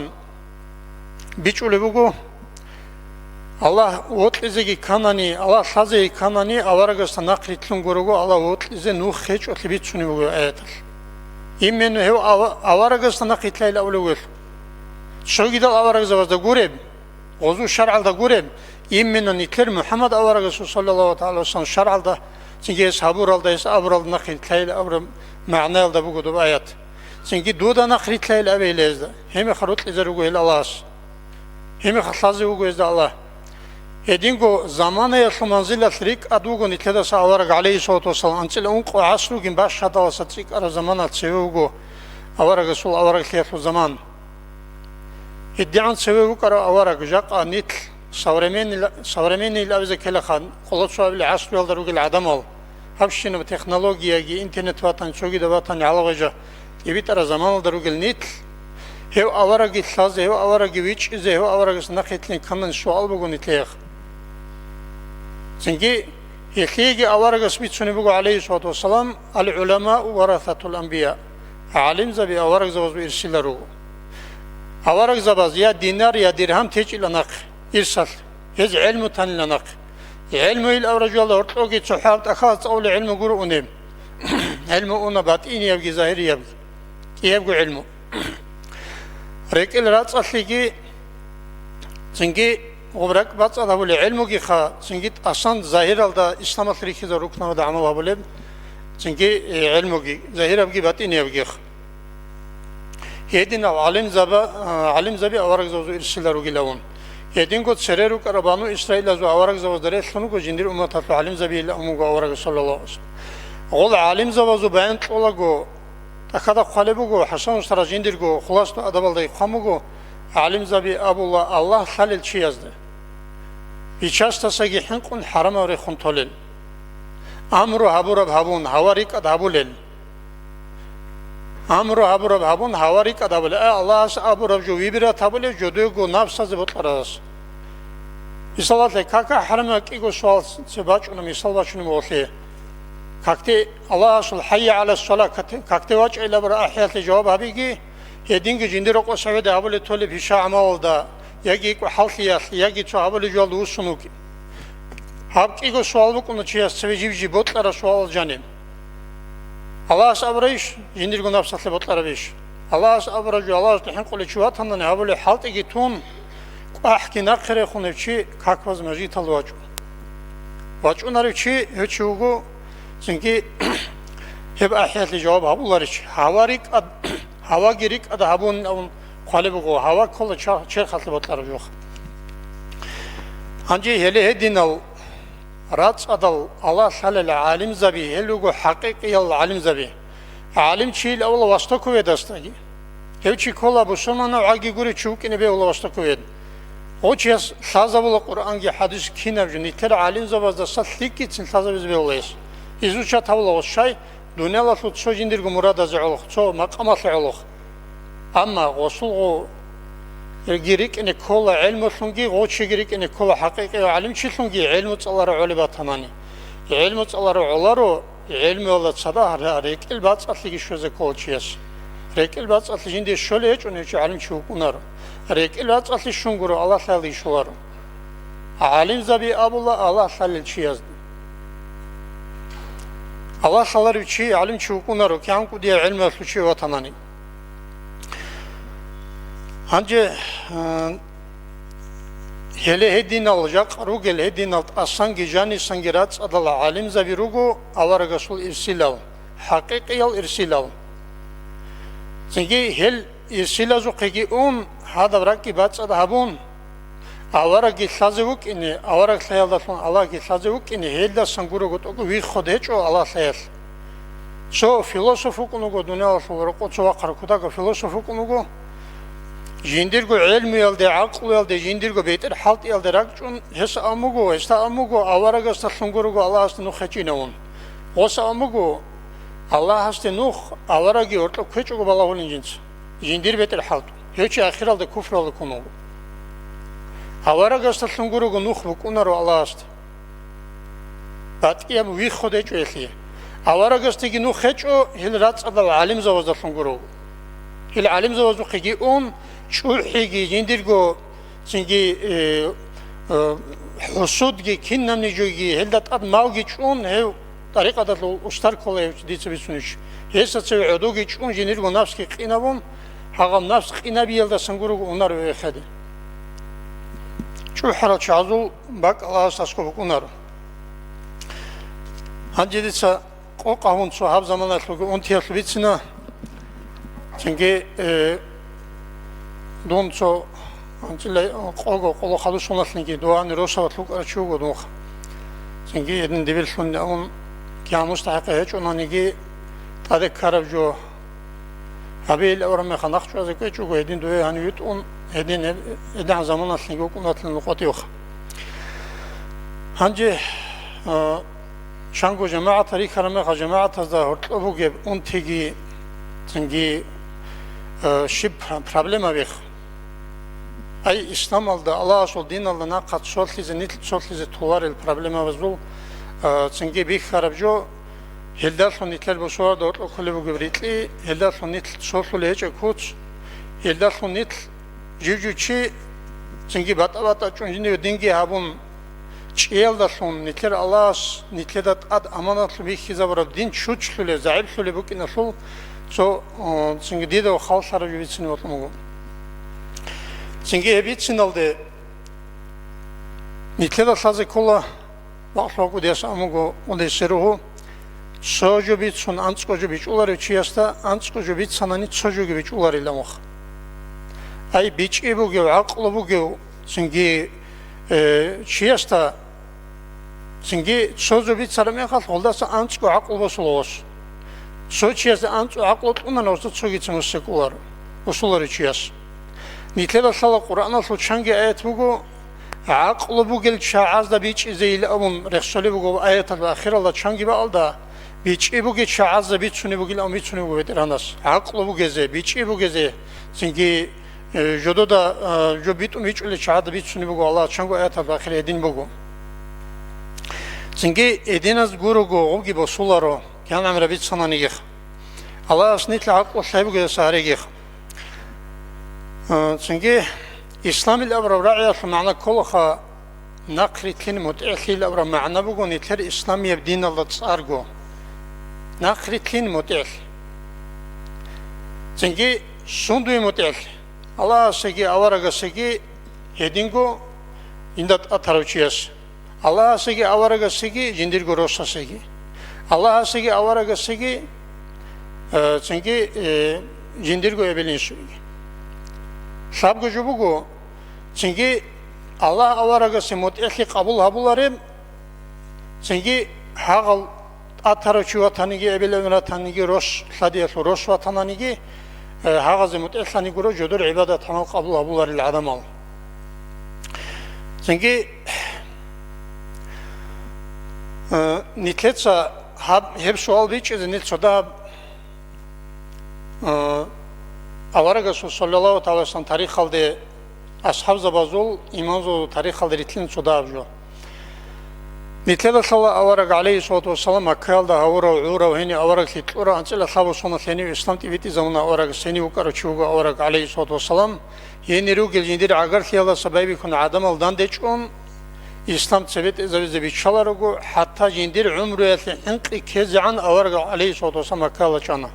biç ulevugu Allah otlizegi kanani, Allah sazegi kanani, avaragasta nakritlun gurugu, Allah otlize nuh heç otlibitsuni bugu ayatal. İmmenu hev avaragasta nakritlayla avlugul. Şogidal avaragza vazda gureb, ozu şar'alda gureb, İmmenu nitler Muhammed avaragası sallallahu aleyhi ve sellem şar'alda, çünkü sabur es avralda nakritlayla avram ma'nalda bugu ayat. Çünkü duda nakritlayla avelezda, hemi kharutlize rugu hel Allah'as. Hemi khaslazi rugu ezda Allah. Edingo zamana yaşlı manzila trik adugo nitleda sa avarak aleyhissalatu vesselam ançile unqo asrugin başhada vasa trik ara zamana tsevugo avarak Resul avarak yaşlı zaman iddian tsevugo kara avarak jaqa nitl savremeni ila bize kelekhan qolat suabili asru yaldarugil adam ol hapşini bu teknolojiyagi internet vatan çogi da vatan alavaja evit ara zaman aldarugil nitl hev avarak itlaz hev avarak viç ize hev avarak naketlin kanan sual bugo nitleyek çünkü yekigi avaragas bitsuni bugu aleyhissalatu vesselam al ulema varathatul anbiya alim zabi avarak zavaz bir irsilaru avarak zavaz ya dinar ya dirham teç ilanak irsal hez ilmu tanilanak ilmu il avraju Allah ortogi tsuhalt akhaz awli ilmu guru unem ilmu una batini yabgi zahiri yabgi ilmu rekil rat asligi çünkü obrak bats adabule ilmu ki kha çünkü asan zahir alda İslam asliki da rukna da amal abule çünkü ilmu ki zahir abgi batini abgi yedin alim zabi avarak zavu irsilaru gilavun yedin ko sereru karabanu İsrail zavu avarak zavu dare sunu ko jindir ummat hatlu alim zabi illa umugo avarak sallallahu aleyhi ve sellem ol alim zavu bayan olago takada khalebugo hasan ustara jindirgo khulasnu adabalday khamugo alim zabi abullah Allah halil çi yazdı İçastasa gihin haram avre khuntolel amru haburab habun havarik adabulel amru haburab habun havarik adabulel Allah aburab jo vibira tabule jodugo nafsa zibotlaras İsalat kaka haram ki go sual sebaç onu misal başını olsa kakte Allah asul hayya ala salat kakte vaç ila bra ahyat cevap abi ki yedingi jindir o sevde abule tole hisha amalda yagi ko halkiyas yagi ço abule joldu usunu ki habki go sual bu konu çiyas sevecici botlara sual canim Allah sabrayış jindir go nafsatlı botlara beş Allah sabraju Allah tihin quli çuvatandan abule halt ki tun ahki nakre khunevçi kakvaz majit alvaç vaç onarıçı heçugo çünkü hep ahyatlı cevap habular iç hava girik adı habun khalebugo hava kolu çer hatlı botları yok anci hele hedin al rat adal Allah sallallahu alim zabi helugo hakiki yal alim zabi alim çil avla vasta kuvvedastagi hevçi kola bu sonuna agi guri çukine be avla vasta kuvved o çes sazabul Kur'an ki hadis kinavjun iter alim zabazda satlik için sazabiz be olayız izuça tavla o şey dünyala tut sojindirgo murada zalux ço maqama zalux ama gosul o girik ine kola ilmu sungi o çigirik ine kola hakiki alim çisungi ilmu tsallara uliba tamani ilmu tsallara ularo ilmu ola sabah rekil bat atligi şöze kolçiyas rekil bat atliginde şöyle hiç onu alim çukunar rekil bat atli şunguru Allah salli şular alim zabi abullah Allah salli çiyaz Allah sallar üçü alim çukunar kan ku diye ilmu suçu vatanani Hangi hele hedin alacak, rugel hedin alt asan gecani sangirat adala alim zabi rugu avara gasul irsilav, hakiki yal irsilav. Çünkü hel irsilazu kegi hada bırak ki batsa da habun avara ki sazevuk ini avara sayalda son Allah ki sazevuk ini hel da sanguru got oku vi khodeç o Allah sayal. So filosofu kunugo dünya olarak o çoğu karkuda filosofu kunugo jindirgo ilmi yalde akıl yalde jindirgo beter halt yalde rakçun hesa amugo avaraga sanguru Allah astı nuh keçineun. Osa amugo Allah astı nuh avaragi orta keçugo bala olun cins. Jindir beter halt. Hiç ahiralde kufralı konu. Avaraga sanguru nuh bu kunaro Allah astı. Batki am vi khodeç ehli. Avaraga stigi nuh keço hilrat adal alim zavaz sanguru. Hil alim zavaz qigi çuhigi jindirgo çünkü حسودگی کین نمیجوگی هلدت اد ماوگی چون هیو طریقه دل استار کوله دیت بیسونش هست چه عدوگی چون جنیر گو نفس کی قینابون هاگم نفس قینا بیلده سنگورو اونار ویخده چو حرا چازو باک الله استاسکو بکنارو هنجی دیسا قاهون سو هب زمان اتلوگو اون تیاسو بیتسینا چنگه دون سو انجلي قولو خالو سوناسنيكي دوان روسا تلوك ارچوغو دوخ چنگه يدن دبل شون اون كياموس تحقه هيچ اونانيكي تادك كارب جو هبيل اورم خناخ چو ازكو چوغو يدن دوي هنيوت اون يدن زمان اسنيكو كوناتلن لقوتيوخ هنجي شانگو جماعة تاريخ رمخ جماعة تزدهر تلوبوغي اون تيجي چنگه شب problema بيخ أي إسلام الله الله أصل دين الله ناقد صوت لزه نيت صوت لزه توار البروبلما وزول تنجي بيخ خرب جو هلدار لو نيتلر بسوار دور لو كله بجبريتلي هلدار لو نيت صوت لو لهج كوتش هلدار لو نيت جوجو شيء تنجي باتا چونجي دينجي هابون چيل دارون نيتلر الله نيتلر اد أمانات لو بيخ زبر دين شوتش لو زعيب لو بوكي نسول so çünkü diye de o halklara bir bitsin otumu. Çünkü bitsin aldı. Nitleda sazı kolla bakla diyas amugo onde seruhu soju bitsun antskoju bit uları çiyasta antskoju bit sanani soju gibi uları ilamak. Ay biç ebu gibi aklı bu gibi çünkü çiyasta çünkü soju bit saramaya kalk oldasa antsko aklı bosulos. Soçiyası antsu aklot ondan olsa çogitimiz sekular. Usulları çiyas. Nitleda sala Kur'an'a soçangi ayet bugu aklı bu gel şaazda biç izeyli amun resuli bugu ayet-el ahir Allah çangi be alda biç bu gel şaazda biç suni bu gel am biç suni bu veteranas. Aklı bu geze biç bu geze çünkü jodo da jo bit biç öyle şaazda biç suni bugu Allah çangi ayet-el ahir edin bugu. Çünkü edinaz gurugu o gibi usulları كان عمره بيت صنانيخ الله أصنيت العقل وصاحبه كده سهريخ تنجي إسلام الأمر راعي معنى كلها نقري كلمة إخي الأمر معنى بقول نتر إسلام يبدين الله تصارجو نقري كلمة إخي تنجي سندوي متإخ الله سجى أورجا سجى هدينجو إندات أتروشياس الله سجى أورجا سجى جندير روسا سجى Allah segi avaraga segi çünkü jindirgo ebelin sugi. Sabgo jubugo çünkü Allah avaraga semot ehli kabul habularım çünkü hagal ataraçı vatanıgi ebelen vatanıgi ros sadiyası ros vatanıgi hagal semot ehli guru jodur ibadet hanal kabul habularıyla adam al. Çünkü nitletsa hep sual biçiz nit soda avaraga sallallahu aleyhi ve sellem tarih halde ashab zabazul imamzo tarih halde ritlin soda avjo nitleda sallallahu avaraga aleyhi ve sellem akkalda avra ura heni avaraga litura ansela sabu sona seni İslam tiviti zamana avaraga seni ukara chuga avaraga aleyhi ve sellem yeni rugel jindir agar khiyala sababi kun adam aldan deçon İslam sebet ezavizde bir çalarogu hatta jindir umriyetli inqi kezan avarga aleyhissalatu vesselam kalachana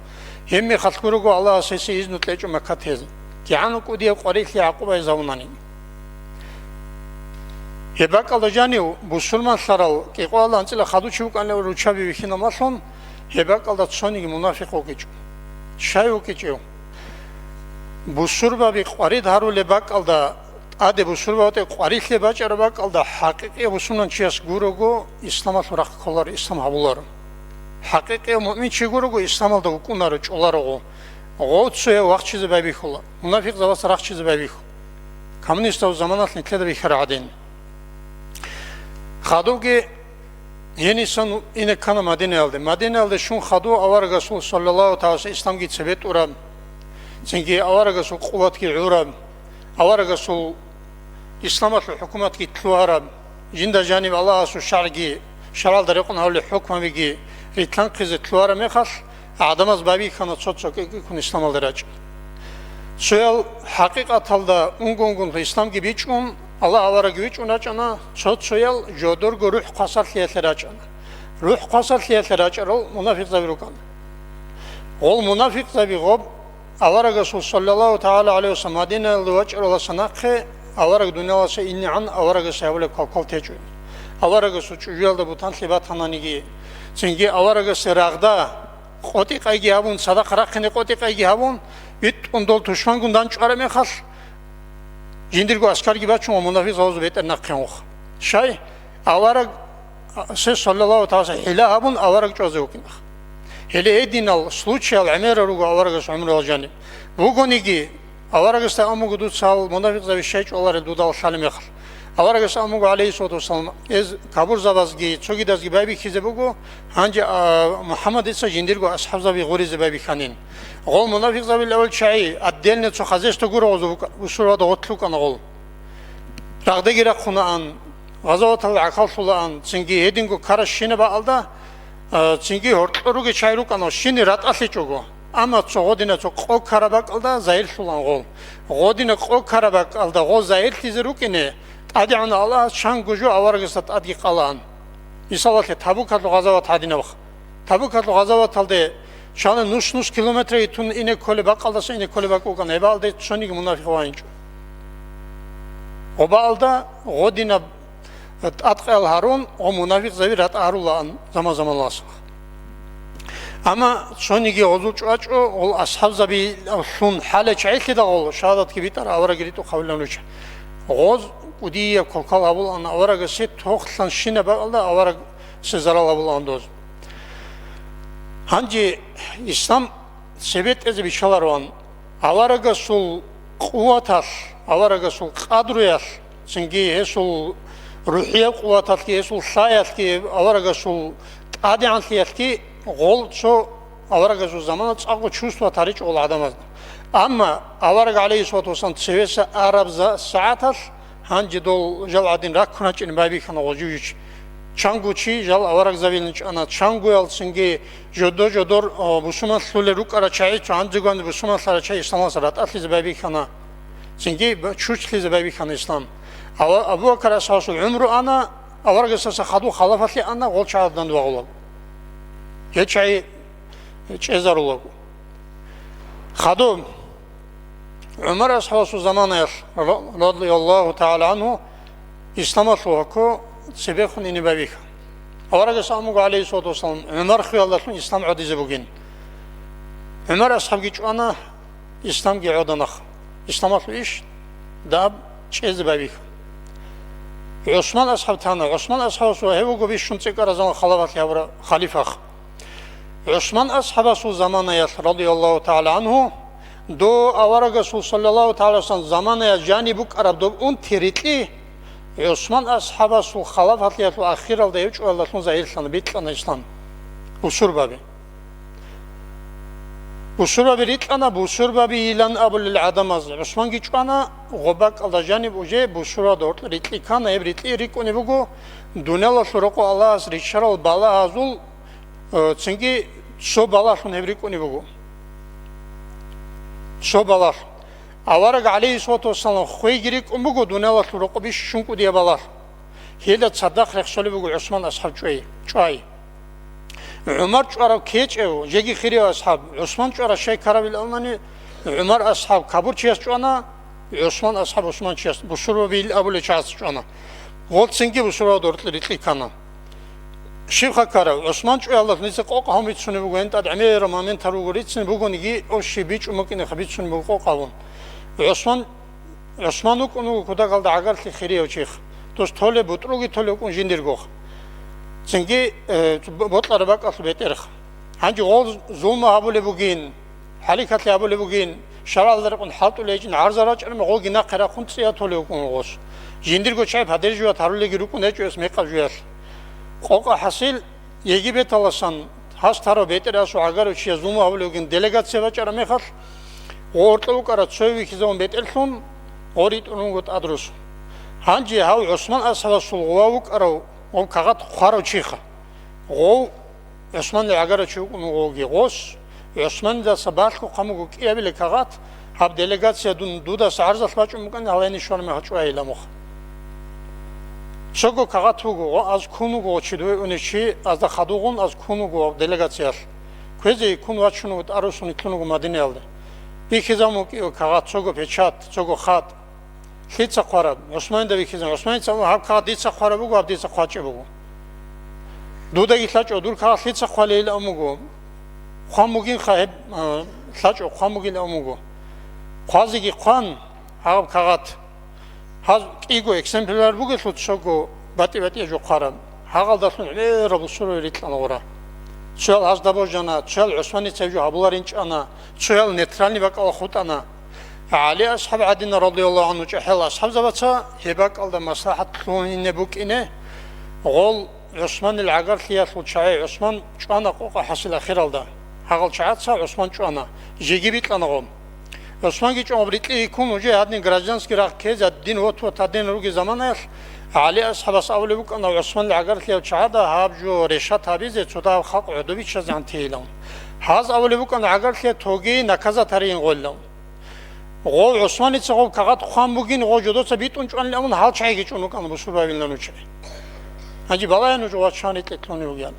hemmi khalkurugu Allah sesi iznutleçu makatez yani ku diye qarikli aquba zavunani hebak alajani bu sulman saral ki qala antila khadu chuk anla ruchabi vikina mason hebak alda tsoni munafiq okichu shay okichu bu surba bi qarid haru lebak alda Ade bu survate qarikle bacar bak alda hakiki bu sunan çiyas gurugu İslam'a sorak kollar İslam habular. Hakiki mümin çi gurugu İslam alda hukunları çoları o. O tsuya vakt çizi babi kolla. Munafik zavas rak çizi babi. Komünist o zamanat nitlede bir kharadin. Khadu ki yeni san ine kana Madine aldı. Madine aldı şun khadu avar Resul sallallahu aleyhi ve sellem İslam git sebet uram. Çünkü avar Resul kuvvet ki uram. Avar Resul İslamat hükümet ki tluara jinda janib Allah su şargi şaral darikun havli hükmü bigi ritlan kızı tluara mekhas adamaz babi kana çok kun İslam aldıracak. Soyal hakikat halda ungungun İslam gibi çun Allah avaragiviç unaçana çotsoyal jodor ruh qasar liyeteraçana. Ruh qasar liyeterachal munafik zavirukan. Ol munafik zavigob avaraga sallallahu taala aleyhi ve sellem Madine alvaçrola sanaqe avaraga dunyalasa inni an avaraga savle kokol tecu. Avaraga suçuyalda butan libat hananigi. Çünkü avaraga seragda qoti qaygi havun sadaqaraqini qoti qaygi havun bit ondol tuşman gundan çıkarame khas. Jindirgo askar gibi açma munafik zavzu beter naqqiyoq. Shay avarag se sallallahu taala ila havun avarag çozuqin. Hele edinal случай амера руга аварагас умрал жани. Бугониги аварагас амугу ду сал munafik завишайч олар дудал шалмех. Аварагас амугу алейхиссалату вассалам ez kabur zavazgi çogidazgi babi khize bugu hanji Muhammad isa jindirgo ashab zavi goriz babi khanin. Gol munafik zavi lawal chai addelne ço khazesh to guro usura da otluk an gol. Ragda gira khunaan gazawat al aqal sulan çünkü edingo karashine ba alda çünkü hortluruge çayruk ano şini rat asıçogo ama çoğodine çok o karabak alda zahir sulan gol godine o karabak alda o zahir tizerukine adi ana Allah şan gücü avargısat adi qalan misalatı tabukatlı gazavat hadine bak tabukatlı gazavat aldı şanı nus kilometre tun ine kole bak aldasa ine kole bak okan ebalde şonig munafik vayınç o balda godine Atqal Harun o munafik zavirat arulan zaman las. Ama sonigi ozuç aç o ashab zabi sun hale çayli da ol şahadat gibi tar avara girito qavlanuç. Oz udiye kolkal abul an avara gese toqsan şine balda avara sezaral abul andoz. Hangi İslam sebet ez bir şeyler var. Avara gasul quvatas avara gasul qadruyas çünkü hesul ruhiye kuvvetli sul sayat ki avaraga sul adiyan ki gol so avaraga sul zaman çaqo çustva tarih ol adamaz. Ama avaraga aleyhissalatu vesselam sevese Arabza saatas hangi dol jaladin rakuna için babi kana ojuç. Çanguçi jal avaraga zavilin ana çangu alsıngi jodor Müslüman sule rukara çayı çanjıgan Müslüman sara çayı İslam sarat atliz babi kana. Çünkü çuçliz babi kana İslam. Abu Bakr ashasu umru ana avargasa khadu khalafati ana gol çağdan dua olab. Geçay çezar olab. Khadu Ömer ashasu zamana radiyallahu ta'ala anhu İslam'a soğuku sebekun inibabik. Avargasa amugu aleyhissalatu vesselam Ömer khiyallatun İslam adize bugün. Ömer ashab giç ana İslam gi odanaq. İslam'a iş dab çezbabik. Osman ashab tana Osman ashab su hevugo bir şunçe karazan xalavat yavra xalifah. Osman ashab su zamanaya radiyallahu ta'ala anhu do avaraga su sallallahu ta'ala san zamanaya janibuk arab do un tiritli Osman ashab su xalafat yatu akhir alda üç Allah'ın zahirsanı bitlana İslam. Usur babi. Usur babi ritlana busur babi ilan abul adamaz. Osman giçana gobak alda janib uje busura dort ritli kana evritli rik oni bugu dunela surako Allah az risharal bala azul çünkü so bala sun evrik oni bugu. So bala. Avarag aleyhissalatu vesselam khoy girik bugu dunela surako biş şunku diye balar. Hela sadak reksoli bugu Osman ashab çay. Ömer çara keç ev jegi khiri ashab Osman çara şey karabil alnani Ömer ashab kabur çiyas çana Osman ashab Osman çiyas bu suru bil abul ças çana gol sinki bu suru dortli ritli kana Şifha kara Osman çu Allah nise qoq hamit sunu bu genta amir mamen taru goritsin bu gonigi o şibiç umakine khabit sunu bu qoqavun Osmanuk onu kuda kaldı agar ki khiri o çix tos tole butrugi tole kun jindirgoq çünkü botlara bak asıl beter. Hangi o zulma habule bugün, halikatli habule bugün, şaralları kun haltul için arzaraç ama o gina kara kun siyat oluyor kun os. Jindirgo çay paderjuya tarule girukun ne çöz mekajuyas. Qoqa hasil yegibet alasan has taro beter asu agar uçya zulma habule bugün delegat sevaç ara mekal. Ortalık ara çövi kizon betelsun orit unungut adrus. Hangi hav Osman ashab sulgavuk ara o kagat xaro çixa. O Osman da agara çuk o gos. Osman da sabah ko qamu ki abile kagat hab delegatsiya duda sarzat baçum kan haleni şonu me haçu aylamox. Цого кагатуго аз кунуго чидуе уничи аз да хадугун аз кунуго делегация. Квези кунвачунут арусуни кунуго мадинелде. Бихизаму кио кагатуго печат, цого хат. Хица қараб. Осман да бихизам. Осман цамо хаб кагат дица қарабуго хаб дица қачебуго. Дудаги лачо дур кагат хица қалил амуго. Хамугин хаб лачо хамугин амуго. Қазиги қан хаб кагат. Haz ego exemplar bu geçut şogo bati jo qaram. Hagaldasun rabu suru ritlan ora. Çöl az da bojana, çöl Osmani sevju habular inç ana, çöl netralni bak al khutana. Ali ashab adin radiyallahu anhu çahel ashab zabatsa hebak alda maslahat tlunine buk ine. Gol Osman el-Agar khiyat çay Osman çana qoqa hasil akhir alda. Hagal çatsa Osman çana. Jegibit lanagom. Osman geç obritli ikun hoca adın grazjanski rakez adın ot adın rugi zamana Ali ashabas avle buk ana Osman el-Agar khiyat çada habjo reshat habize çoda xalq udubi çazan teylan. Haz avle buk ana Agar khiyat togi nakaza tarin gollam. Gol Osman iço kagat xan bugin gojodosa bit unçan lamun hal çay geç onu kan bu subabilan uçay. Hacı balayan ucu vaçanit etlonu yani.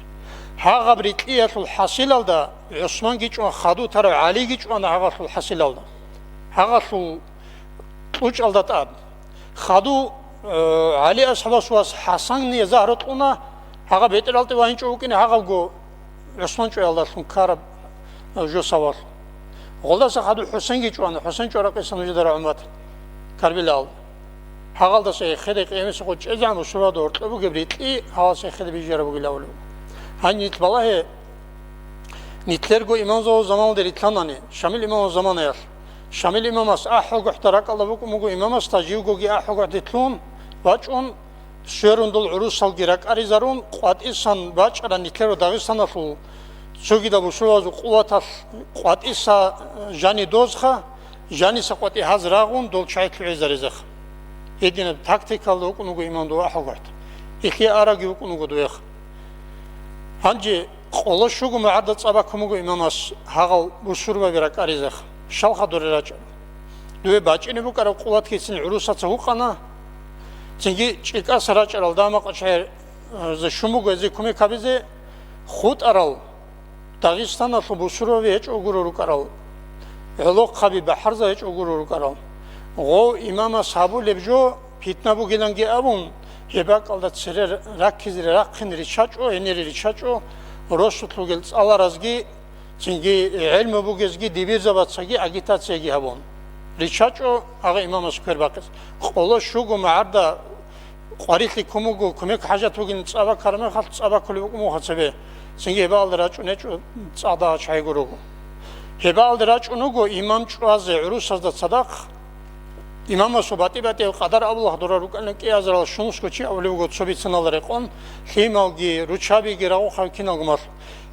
Ha gabritliyatul hasil alda Osman geç o xadu tar Ali geç ona hagatul hasil alda. Hagatul uç alda tab. Xadu Ali ashabas was Hasan ni zahrat ona haga betel alta vayn çokine haga go Osman ço alda sun karab jo savar. Golda sa xadu Husayn geç ona Husayn ço raqesan ucu dar umat. Karbila alda. Hagalda sa xede qiyamesi qoç ezan usura dort bu gebritli hava sa xede bir jara bu gilavlu. Hanit vallahi nitler go imam o zaman der itlanani Şamil imam o zaman ayar. Şamil imam as ahog ihtarak Allah bu mugo imam as tajiu go gi ahog ditlun vaçun şerundul urusal girak arizarun qat isan vaçara nitler o Dağıstan afu çogida bu şovazu quvatas qat isa jani dozxa jani saqati hazragun dol çaytlu izarizax. Edine taktikal do mugo imam do ahog. İki ara gi mugo do Hangi qola şugu maada tsaba kumugo imamas hagal busurba birak arizakh shalkha doreraç due baçini bu kara qulat kesin urusatsa huqana çünkü çika saraç aralda maqşer za şumugo ze kumi kabize khut aral Dağıstan'a busuro ve hiç ogururu karal Elok qabi baharza hiç ogururu karal o imama sahabu lebjo fitna bu gelengi abun Hebak alda tsere rakkizire rakkin riçaço eneri riçaço rosutlu gelts alarazgi çünkü ilmi bu gezgi dibir zabatsagi agitasyagi habon riçaço aga imam square bakız qola şugu maarda qarikli kumugu kumek hajat bugin tsaba karma khat tsaba kuluk mu hasabe çünkü heba alda raço ne tsada çay gurugu heba alda raço nugo imam çuaz urusazda sadak İmam sobati bate qadar Allah dorar kan ki azral şunus koçi avlu got sobit sanalar qon himalgi ruçabi girago xalkin algmar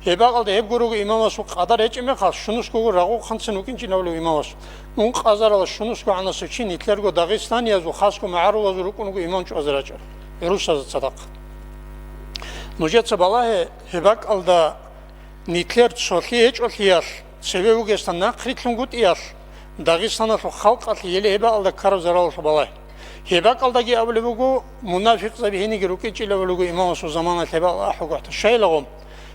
heba qalda hep gurugu imam so qadar eçme xal şunus ko rago xansin ukin cinavlu imam un qazar şunus ko anası çin itler go Dağıstan yazu xas ko ma'ru wazru ko imam çu azraçar rusaz sadaq Nujet sabalahe heba qalda nitler çoxi eç oxiyar sebebu gestan naqritlun gut iyar Dağıstan'a halk atı yeli heba alda karab zaral balay. Heba kaldaki avlugu münafık zabihini giruki çile avlugu imam o zamana heba ahugat. Şeylagom.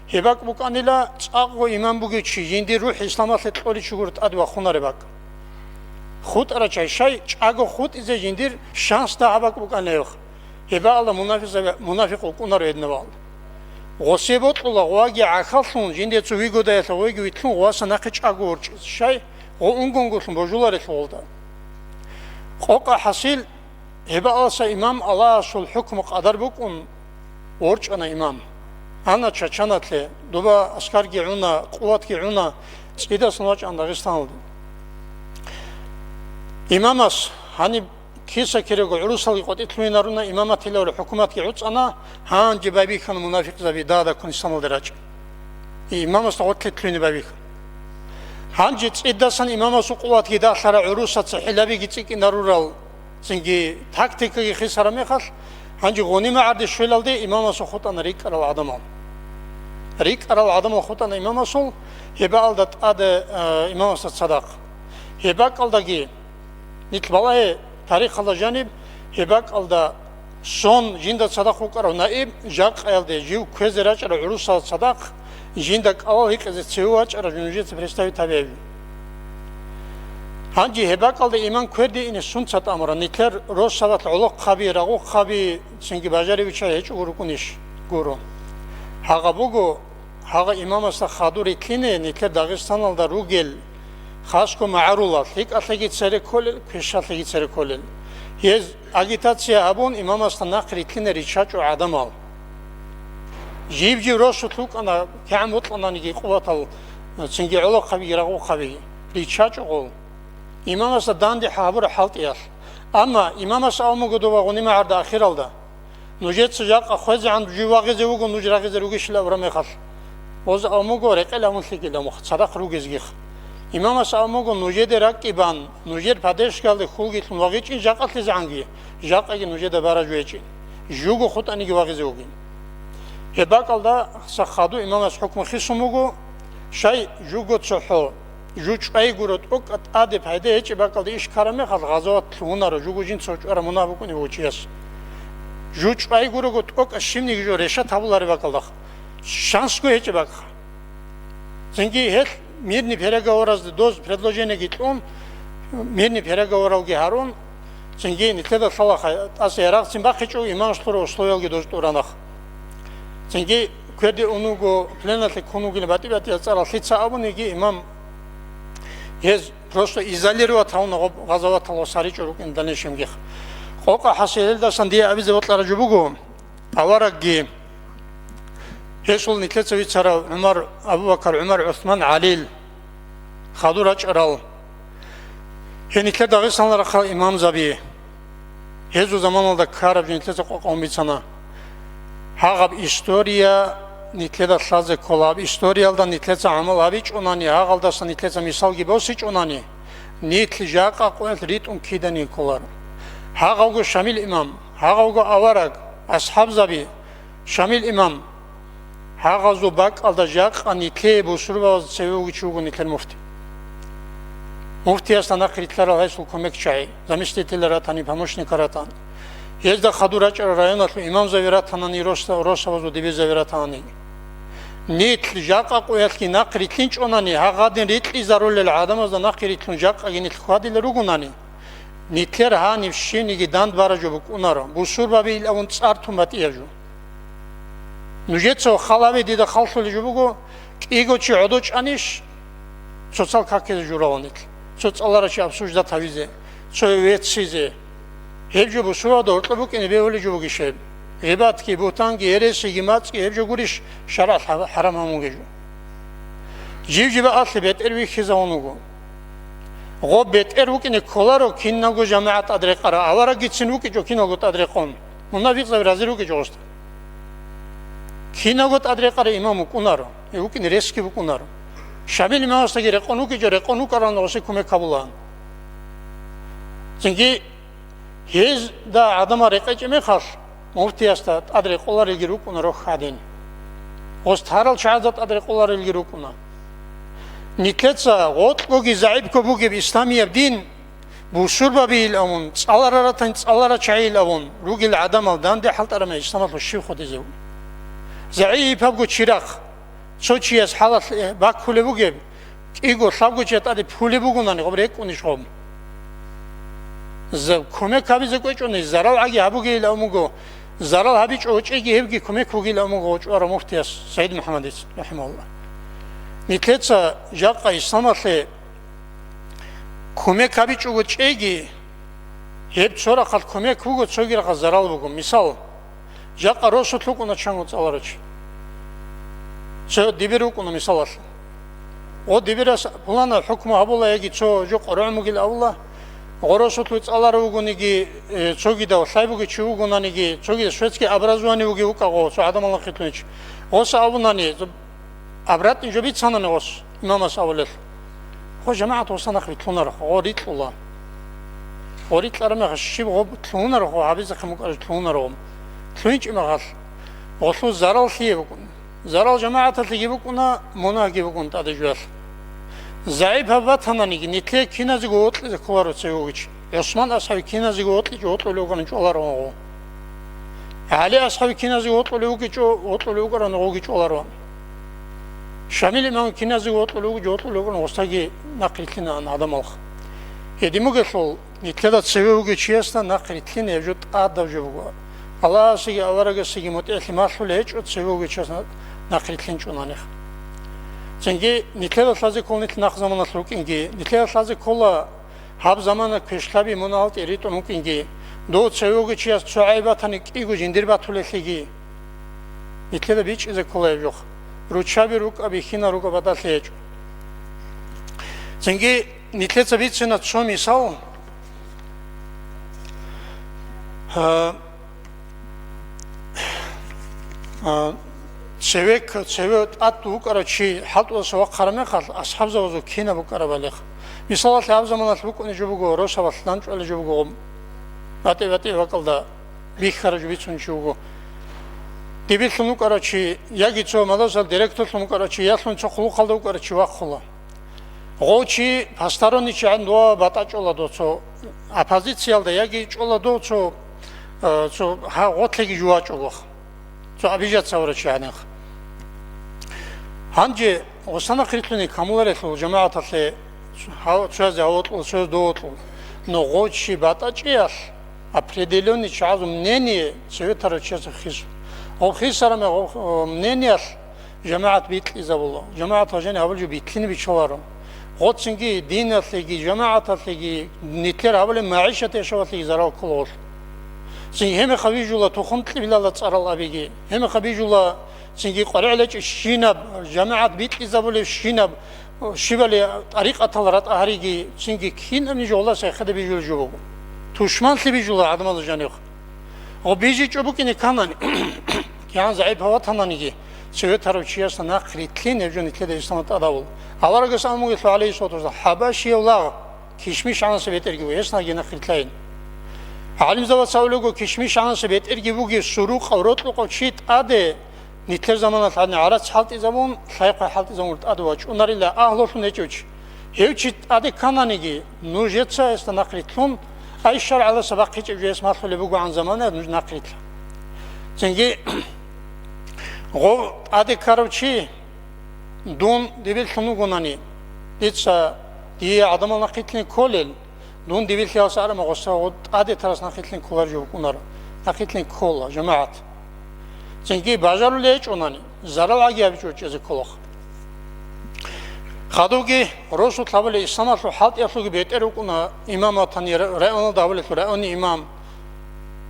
Heba bu kanila çaqo imam bu geçi yindi ruh İslam'a tetqoli çugurt adva xunar bak. Xut araçay şey çaqo xut ize yindir şans da abak bu kanayıq. Heba alda münafık okunar edne bal. Gosebot ula wagi akhalsun yindi çuvigo da yatawigi vitlun wasana qıçaqo urç. Şey o ungongusun bojular oldu. Qoqa hasil heba alsa imam Allah sul hukmu qadar bukun orç ana imam. Ana çaçanatle duba askar giuna quvat giuna çida sunaç Dağıstan oldu. İmamas hani kisa kirego urusal qotitluin aruna imamat ile hukumat giuts ana han cibabi kan münafık zabi da Kurdistan oldıraç. İmamas qotitluin babi Hangi iddasan imama su quvat gidahlara urusat hilabi gitsik inarural çünkü taktikki xisara mekhal hangi goni maardi şölaldi imama su khutan rik aral adamam rik aral adamam khutan imama su heba aldat adı imama su sadak heba kaldagi nit vallahi tarih alda janib heba kalda сон жинда садақ უკარავ ნაი ჟაყელდე ჟივ ქვეზე რაჭრა ურუსა სადақ ჟინდა ყავა იყეზე ცევა ჭრა ჟუნჯეც პრესტავითავები Hangi hebakal da iman kverdi ine sunçat amra nitler roz sadat olok khabi ragu khabi çünkü bajari bicha hiç urukunish guru haga bugu haga imam asa khadur ikine nitler Dağıstan alda rugel khasko ma'rulat hik atlagi tsere kolel peshatlagi tsere kolel yez agitatsiya abun imam asa naqri ikine richachu adam al jivji rosutluk ana kamut anani quvatal çünkü olok khabi ragu khabi richachu ol İmam asa dandi habur halt yer. Ama imam asa almugu dova guni ma'arda akhir alda. Nujet sıcak akhuzi an juvağı zevugu nujrağı zevugu şilavra mekhal. Oz almugu reqel amun şekilde muht. Sadaq rugezgih. İmam asa almugu nujede rakiban. Nujer padeş geldi khul gitun vağı için jaqatli zangi. Jaqagi nujede baraju için. Jugu khut ani givağı zevugu. Hebakalda sakhadu imam asa hukmu khisumugu şey jugu tsuhu. Juç ay gurut ok ade payda hiç bakaldı iş karame khal gazawat lunaro jugujin soçara munabukuni uçiyas Juç ay gurut ok şimdi gidiyor reşat tabuları bakaldı şans ko hiç bak çünkü her mirni переговорazdı doz предложение gitlon mirni переговоралги harun çünkü nitleda salах asyarak simbak hiç o iman storo stoyalgi doz oranах çünkü köde onu go plenatli konugini batibati yatsara hitsa abunigi imam Yes, просто изолировать он газовать лосарич урукин данешим гих. Qoqa hasildasan diye abize otlara jubugu. Avaragi. Hesul nikletsevi çara Ömer Abu Bakar Ömer Osman Alil. Khaduraç aral. Henikle Dağıstanlara kal İmam Zabi. Hezu zaman oldu karab nikletse qoqa ombitsana. Hagab historia nitleda saze kolab historialda nitleza amal abiç onani hagaldasa nitleza misal gibi osiç onani nitli jaqa qoyat rit kidani kolar hagavgo Şamil imam hagavgo avarak ashab zabi Şamil imam hagazu bak alda jaqa nitle bu surva sevugi çugu nitlen mufti muftiyastan akritler aleysul komek çay zamistetiler atani pamoshnik aratan Yezda Khaduraç rayonatlı imam zaviratani Rosavazu dibi zaviratani Nitl jaqa qoyatki naqritlinch onani hagadin ritli zarulel adamazda naqritlun jaqa ginitl khadil rugunani nitler hani shinigi dand barajubuk unaro bu surbabi il avun tsartumat yerju nujetso khalavi dida khalsul jubugo igochi odoch anish sotsal kakez juravonit sotsalara chi absujda tavize sovetsize Hevcu bu surada ortlabuk ene beoli jubugi sheb Ebat ki butan ki eresi gimat ki hevcu gurish şarat haram amugeju. Jivjibe atli bet ervi khiza onugu. Go bet ervu ki ne kolaro kinnagu jamaat adreqara avara gitsin ki jo kinagut adreqon. Munna viqza raziru ki josta. Kinagut adreqara imamu kunaro. Evu ki ne reski bu kunaro. Şamil imamasta ki reqonu ki jo reqonu karan osi kume kabulan. Çünkü hez da adama reqeceme khas. Muftiyasta adre qolar ilgiri ukuna rohadin. Ostharal şahadat adre qolar ilgiri ukuna. Nikletsa gotlogi zaib kobu gibi İslamiye din bu surba bil amun salararatan salara çayil avun rugil adam aldan de halt arama İslam'ı şif khodezu. Zaib habgo çirak soçiyas halat bak kule bu gibi ego sabgo çet ade pule bugunani qobrek unishom. Kome kabize koçoni zaral agi habu gel amugo zaral habiç oçegi hevgi kome kugil amugo oçara muftiyas Said Muhammed rahimahullah Nikletsa jaqa İslam'ı kome kabiç oçegi hep sonra kal kome kugo çogira zaral bugu misal jaqa rosutluk ona çangut alarıç so dibiru ona misal o dibiras bulana hukmu habulaya gitso jo qoramugil Allah Горосутлуц аларугуники цогида сайбуги чугунаники цогида шведский образованиуги укаго со адамала хитлунич ос авунани обратно жобит санане ос имамас авлел хо жамаат осана хитлунар горитлула горитларама шиб го тлунар го хабиза хмук тлунар го тлунич имагал осу зарал хиебукун зарал жамаат хиебукуна мона гибукун тадежуар Zaib vatanani nitle kinazi gotli kolaro sevogich. Osman asavi kinazi gotli jotlo logan çolar o. ალი ასხავი კინაზე ოტოლი უკრან ოგიჭოლარვა შამილი მან კინაზე ოტოლი უკრან ოსტაგი ნაყრითლინა ადამალხ ედიმოგესულ ნიტლედა ცევე უგიჩიასთან ნაყრითლინ ევჟოთ ადავჟებუა ალასიგი ალარაგასიგი მოტეხი მასული ეჭო ცევე უგიჩიასთან ნაყრითლინ ჭუნანეხ ზენგი ნიტლედა საზე კოლნით ნახზამანას ლუკინგი ნიტლედა საზე კოლა ჰაბ ზამანა ქეშლაბი მონალტი რიტონ უკინგი დო ცევე უგიჩიას ცაიბათანი კიგუ ჟინდირბათულეხიგი ნიტლედა ბიჭიზე კოლა ევჟოხ რუჩაბი რუკაბი ხინა რუკაბადალე ეჭო ზენგი ნიტლეცა ბიჩენა ჩომი საუ ცევე ატუ უკარაჩი ჰალტუასა ვაყარამე ხალ ასხაბზავაზო ქინა ვუკარაბალეხ მისალათ აბზამანას ვუკუნი ჯუბუგო როსავას ლანჭველი ჯუბუგო ატევატი ვაკალდა მიხარაჯ ვიცუნ ჯუბუგო დიბილხუნ უკარაჩი იაგიცო მადოსალ დირექტორხუნ უკარაჩი იახუნ ჩოხლუ ხალდა უკარაჩი ვახულა ღოჩი პასტარონიჩი ანდო ბატაჭოლა დოცო აპოზიციალდა იაგი ჭოლა დოცო ცო ჰა ღოთლეგი ჯუაჭოლო ცო აბიჯაცავრაჩი ანახ 한지 오사나 크리트니 카물레서 자마아타세 하우츠아자 오틀 소도틀 노고치 바타치야스 определённый час мнение советара часа хис охисараме мнениях жамаат бит изавуло жамаат ажани авлжу битлини бичоларо гоцинги динаслиги жамаатаслиги нитлер авле маишат яшаваслиги зарал колор син хеме хавижула тухунтли билала царалабиги хеме хавижула سنجي قرعلج الشيناب جماعة بيت إزابول الشيناب شبالي طريقة طلرات أهريجي سنجي كين أمني جولا سيخد بيجول جوبو توشمان سي بيجولا عدم الله جانيخ وبيجي جوبو كيني كاناني كيان زعيب هوا تنانيجي سويت هاروشياس ناقري تلين يجون يتلد إسلامات أداول أوارغس أمو يطلع عليه صوت وزا حباشي الله كيشميش عنا سبيت إرجو يسنا جي ناقري تلين عالم زوات ساولوغو كيشميش عنا سبيت إرجو بوغي سروق أو روتلوغو شيت آده نيتلر زمانات عن عرض حالتي زمان خايقة حالتي زمان أدواج ونريلا أهلوش نجوج هيوشيت أدي كانانيجي نوجيتسا استناقريتلون أي شرع على سباقيت جيس مارخو لبوغو عن زمانه ناقريتلا زنجي غو أدي كاروشي دون ديبيل خنوغو ناني ديتسا دي عدم ناقريتلين كولل دون ديبيل خياس عرم غصة أدي ترس ناقريتلين كولار جو ونرا ناقريتلين كولا جماعات زنگی بازارو لیچ اونانی زرال آگی ابی چوچ از کلوخ خدوگی رسول الله اسلام رو حالت یافوگی بهتر کنه امام اتانی رأیون داوله رأیون امام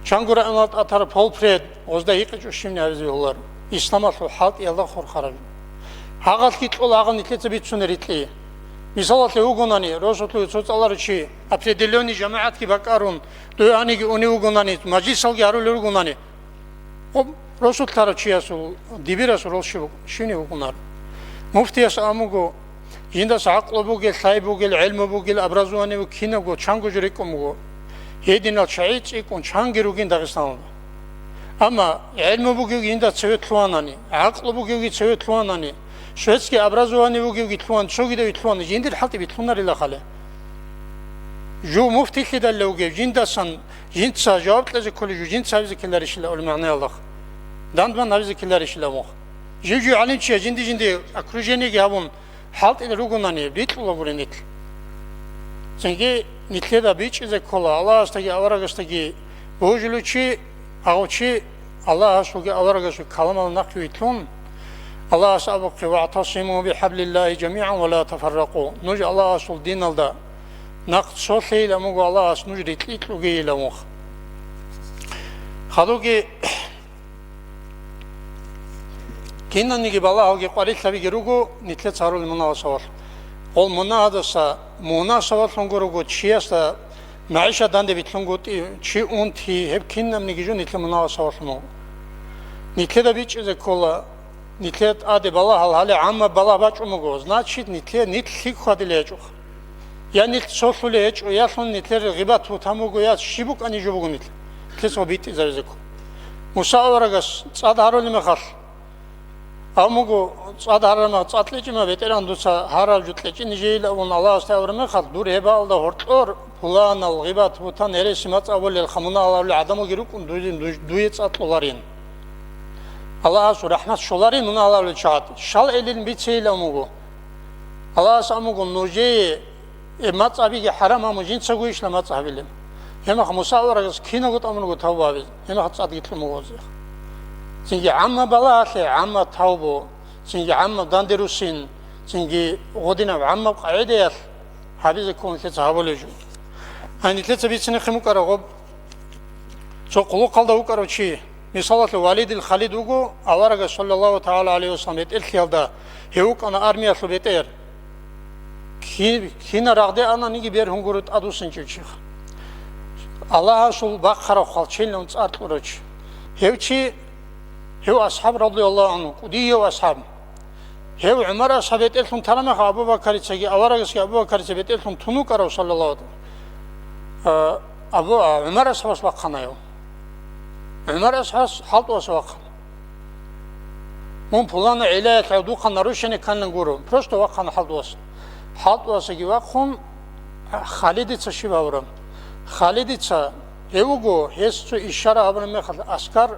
چانگو رأیون اتار پول فرد ازده یک چوشیم نیازی olur اسلام رو حالت یالله خور خراب هاگال کیت ol ağın itletse bitsun eritli misalat ugonani رسول الله soçalar çi определённый جماعت ki bakarun doyani ki oni ugonani majlisal ki arul ugonani رسول الله چیاسو دیبیراس رولشو شینی بکنار مفتیاس آموگو جنداس عقل بوگل ثای بوگل علم بوگل ابرازوانی و کینگو چانگو جریکومگو هیدینال شعیت ایکون چانگی روگین داغستان اما علم بوگل جندا سویتلوانانی عقل بوگل سویتلوانانی شویتسکی ابرازوانی بوگل تلوان شوگی دوی تلوان جندر حالتی بیتلوناری لاخاله جو مفتی خدال لوگه جنداسان جندسا جواب لازم کلی جو جندسا بیزی کلارش لا علمانی الله داندمان نبزی کلارش لا مخ جو علم چیه جندی اکروژنی گابون حالت ایل روگونانی بیت لوگوری نیت سنگی نیتلی دا بیچ از کلا الله استگی آوارگستگی بوجلو چی آوچی الله استگی آوارگستگی کلام نقیتون الله استابق واعتصموا بحبل الله جميعا ولا تفرقوا نوج الله استل دين الدا نقد صوتي لمو الله است نوج ريتليت لوگي لمخ خدوگی كينانيجي بالله هوجي قاريت لبي جروجو نتلت صاروا المناصور قول مناصور مناصور لونجروجو تشياستا معيشة داندي بيتلونجو تشي أنتي هب كينام نيجيجو نتل مناصور مو نتلت بيتش إذا كولا نتلت آدي بالله هالحالة عامة بالله باش أمجو значит نتلت نتلك خادي ليجوخ يا نتل صوفو ليجو يا شون نتلت غيبات وتاموجو يا شيبوك أني جوبوجو نتل نتلت صوبيت إذا رزقو مساورة جس صاد هارو لمخال Амугу цадарма цатлечима ветерандуса харавжутлечи нижейла он Аллах ставрме хал дур ебалда хортор пулан алгибат бутан эресимат авлел хамуна алавл адаму гирукун дует цатлоларин Аллах су рахмат шоларин уна алавл чат шал элин бицейла мугу Аллах самугу нужей мацабиги харама мужин цагуишла мацабилем Ема хамусаврагас киногут амугу тавбаби ема цадгитлу мугозе Çünkü amma balaatle amma tavbo, çünkü amma danderusin, çünkü godina amma qaideyat, habize konuşet sahabolucu. Hani tletse bitsin khimu karagob, so qulu qalda u karochi, misalatlı validil Khalid ugu, avaraga sallallahu taala aleyhi ve sellem et elkhiyalda, hevuk ana armiya subeter, kina ragde ana nigi ber hungurut adusin çuçik. Allah'a sul bakkara khalçelne uns artkuroch. Hevçi هو أصحاب رضي الله عنه وديه وأصحاب هو عمر أصحاب يتلهم ترى أبو بكر تسجي أورجس أبو بكر يتلهم تنوك رسول الله أبو عمر أصحاب سبقنا يوم عمر أصحاب حلط وسبق من فلان علاج عدو خنا روشني كان نقوله برست وقنا حلط وسجي وقهم خالد تشيب أورم خالد تش هو هست إشارة أبو مخل أسكار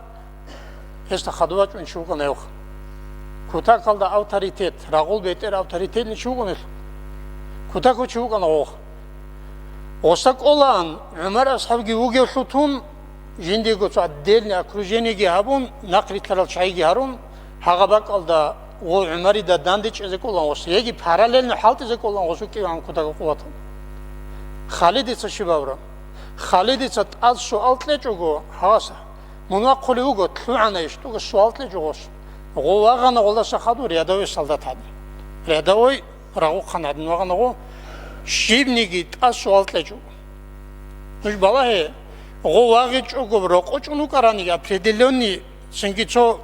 Este xadovat un şuğun yok. Kuta kalda autoritet, rağul beter autoritetin şuğun yok. Kuta ko şuğun yok. Osak olan Ömer ashab gi uge şutun jindi go çaddelni akrujeni gi habun naqritlar çay gi harun hagabak alda o Ömer'i de dandiç ezek olan olsa yegi paralelni halt ezek olan olsa ki an kuta kuvat. Khalid ise şibavra. Khalid ise az şu altle çogo hasa. Муна қолуго тлуана иштуго суалтле жогос. Говагана голаса хаду рядовой солдат хад. Рядовой рагу ханадын вагана го шибниги та суалтле жог. Уж балахе говаги чого роко чуну карани определённый сингичо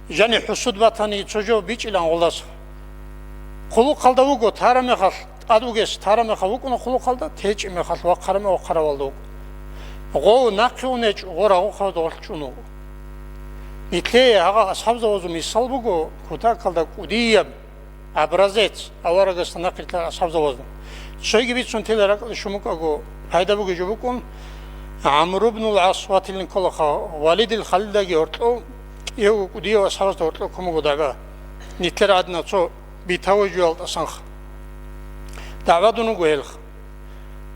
жани хусуд ватани чожо бичилан голас. Қолу қалдауго тараме хал адугес тараме хавукуно қолу қалда течиме хал вақараме оқаравалду. Го нақиунеч горагу хадолчуну ите ага асхабзавозу мисал буго кута калда кудиям образец аварагас нақита асхабзавозу шойги бичун телерак шумукаго пайда буго жубукун Амр ибн ал-Ас ватилин колха валидил Халидаги орто ев кудио асхабзавозу орто кумуго дага нитлер адна цо битавожу алтасанх давадуну гоелх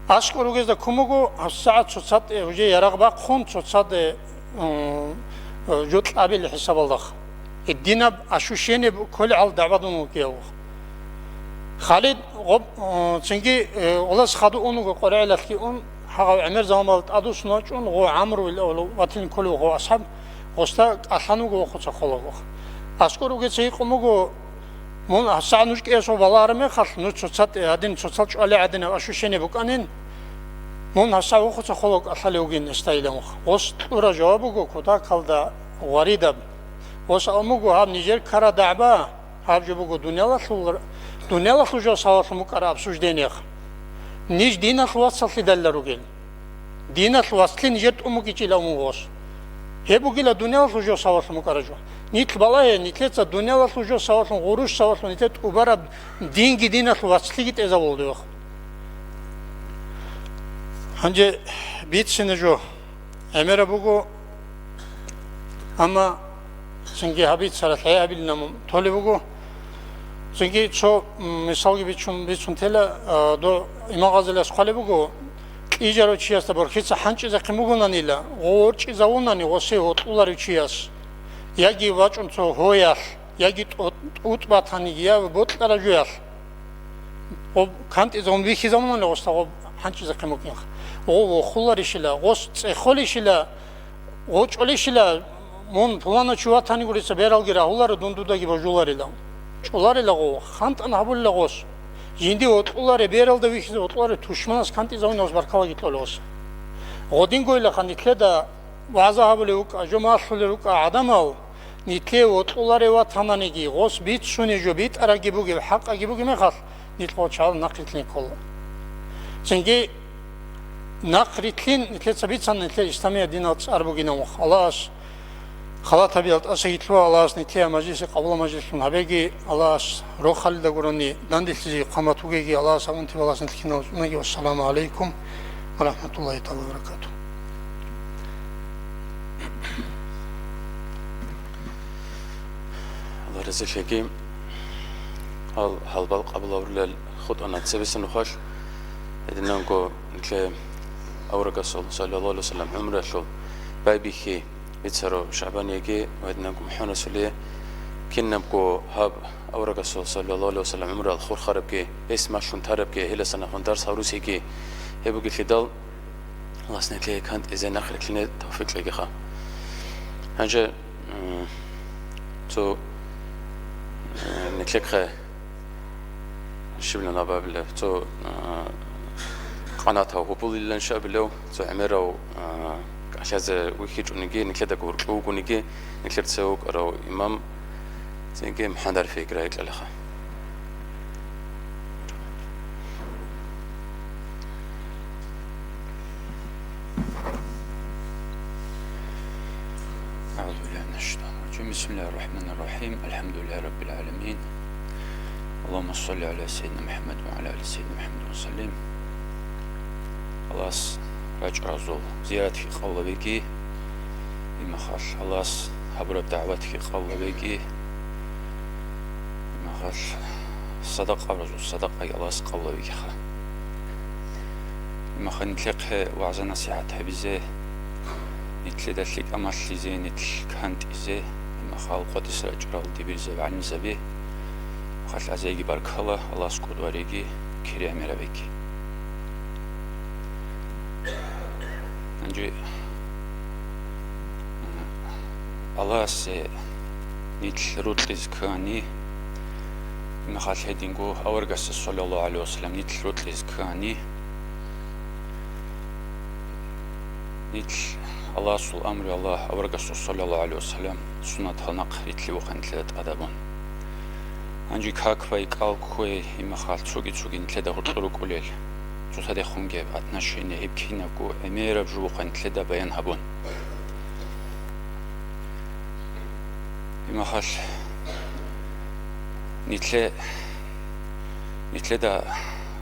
Ашкоругез да кумуго саат соцат уже ярагба хон соцат жут абил хисабалдах الدين أشوشيني كل على دعوة كيو خالد غب سنجي ولاس خدو أنو قرأ لكي أن حق عمر زمالت أدو سناج أن غو عمر واتين كله غو أصحاب غستا أحنو غو خد سخلا غو أشكرو كي كموغو من سانوش كيسو بالارمي خال نو تشات أدين تشات على أدين أشوشيني بكانين من هسا خد سخلا أحلوجين استايلهم غست ورا جوابو كودا كالدا واريدا وس أموغو هم نيجر كرا دعبا هم جبوغو دنيا لخلو سواسو مكراب سوش دينيخ نيج دينا خلوصل في دلروغين دينا خلوصل نيجر أموغي تيلا أموغوس هبوغي لا دنيا لخلو سواسو مكراجو نيت بالاه نيتلت دنيا لخلو سواسو غروش سواسو نيتلت أوبارا دينغي دينا خلوصل كيت إذا بولدوخ هنجي بيت سنجو أمير بوغو أما Çünkü habit sarat haya bilnamum tole bugu çünkü ço misal gibi biçun tele do imagazela skale bugu ijaro çiyasta bor hiç hançı zakmugunanila orçi zavunani ose otlar çiyas yagi vaçun ço hoyar yagi utbatani ya botlara juyar o kant izon bir zaman ne osta o hançı zakmugun o xullar işila os xol işila o çolişila Mon plana çuvatani gurisa beralgira uları dundudagi bojularilam. Çularila xant anhabulla gos. Jindi otulare beralda vixi otulare tuşmanas kanti zavnos barkala gitlolos. Godingoyla xanitle da vazahabuluk ajumasuluk adamav nitle otulare vatananigi gos bit sunijo bit aragibu gibi haqqa gibi gibi xal nitlo çal naqritlin kol. Çünkü naqritlin nitle sabitsan nitle İslamiye dinat arbugina Allah خلا طبيعت أسيتلو الله سنتيا مجلس قبل مجلس هبيجي الله روح خالد قروني دندلتي قامتوجي الله سبحانه الله سنتكنا والسلام عليكم ورحمة الله تعالى وبركاته. الله رزق شيكي هل بالق قبل أورل خد أنا تسبس نخش إذا نقول نكلم أورق صلى الله عليه وسلم عمره شو بايبيكي يتسرو شعبان يجي وإذا نقول محنا سليه كنا بقو هاب أورق صلى الله عليه وسلم عمره الخور خرب كي اسمه شون ترب كي هلا سنة خون درس هروسي كي يبقى خدال الله سنتلي كانت إذا نخرج لنا توفيق لقى خا هنجا تو نتلقى شبنا نبابله تو قناته وقبول الله إن شاء الله تو عمره عشان ويكيج ونجي نكلدا كورك ونجي نكلد سوق أو إمام زينجي محندر في قراءة الأخا. أعوذ بالله من الشيطان الرجيم. بسم الله الرحمن الرحيم. الحمد لله رب العالمين. اللهم صل على سيدنا محمد وعلى آل سيدنا محمد وسلم. الله راجع زول زيارة في قول بيجي المخال الله حبر الدعوات في قول بيجي المخال صدقة رجل صدقة الله قول بيجي خا المخال نتلقى وعظ نصيحة بزه نتلقى دلك أمر لزه نتلقى كانت إزه المخال قدس راجع دي بزه بعلم زبيه مخال عزيزي بارك الله سكود وريجي كريم ربيكي أنجي الله سي نيتل روت رزقاني مخال هدينغو أورغس صلى الله عليه وسلم نيتل روت رزقاني نيتل الله سول أمر الله أورغس صلى الله عليه وسلم سنة هنق نيتل وخن تلت أدبون أنجي كاكوي كالكوي مخال تسوغي نتلت هرطلو كوليل زوده خونگه اتناشینه هیپکینه کو امیر بجو خنتله دا بیان هبون ایمخال نیتله دا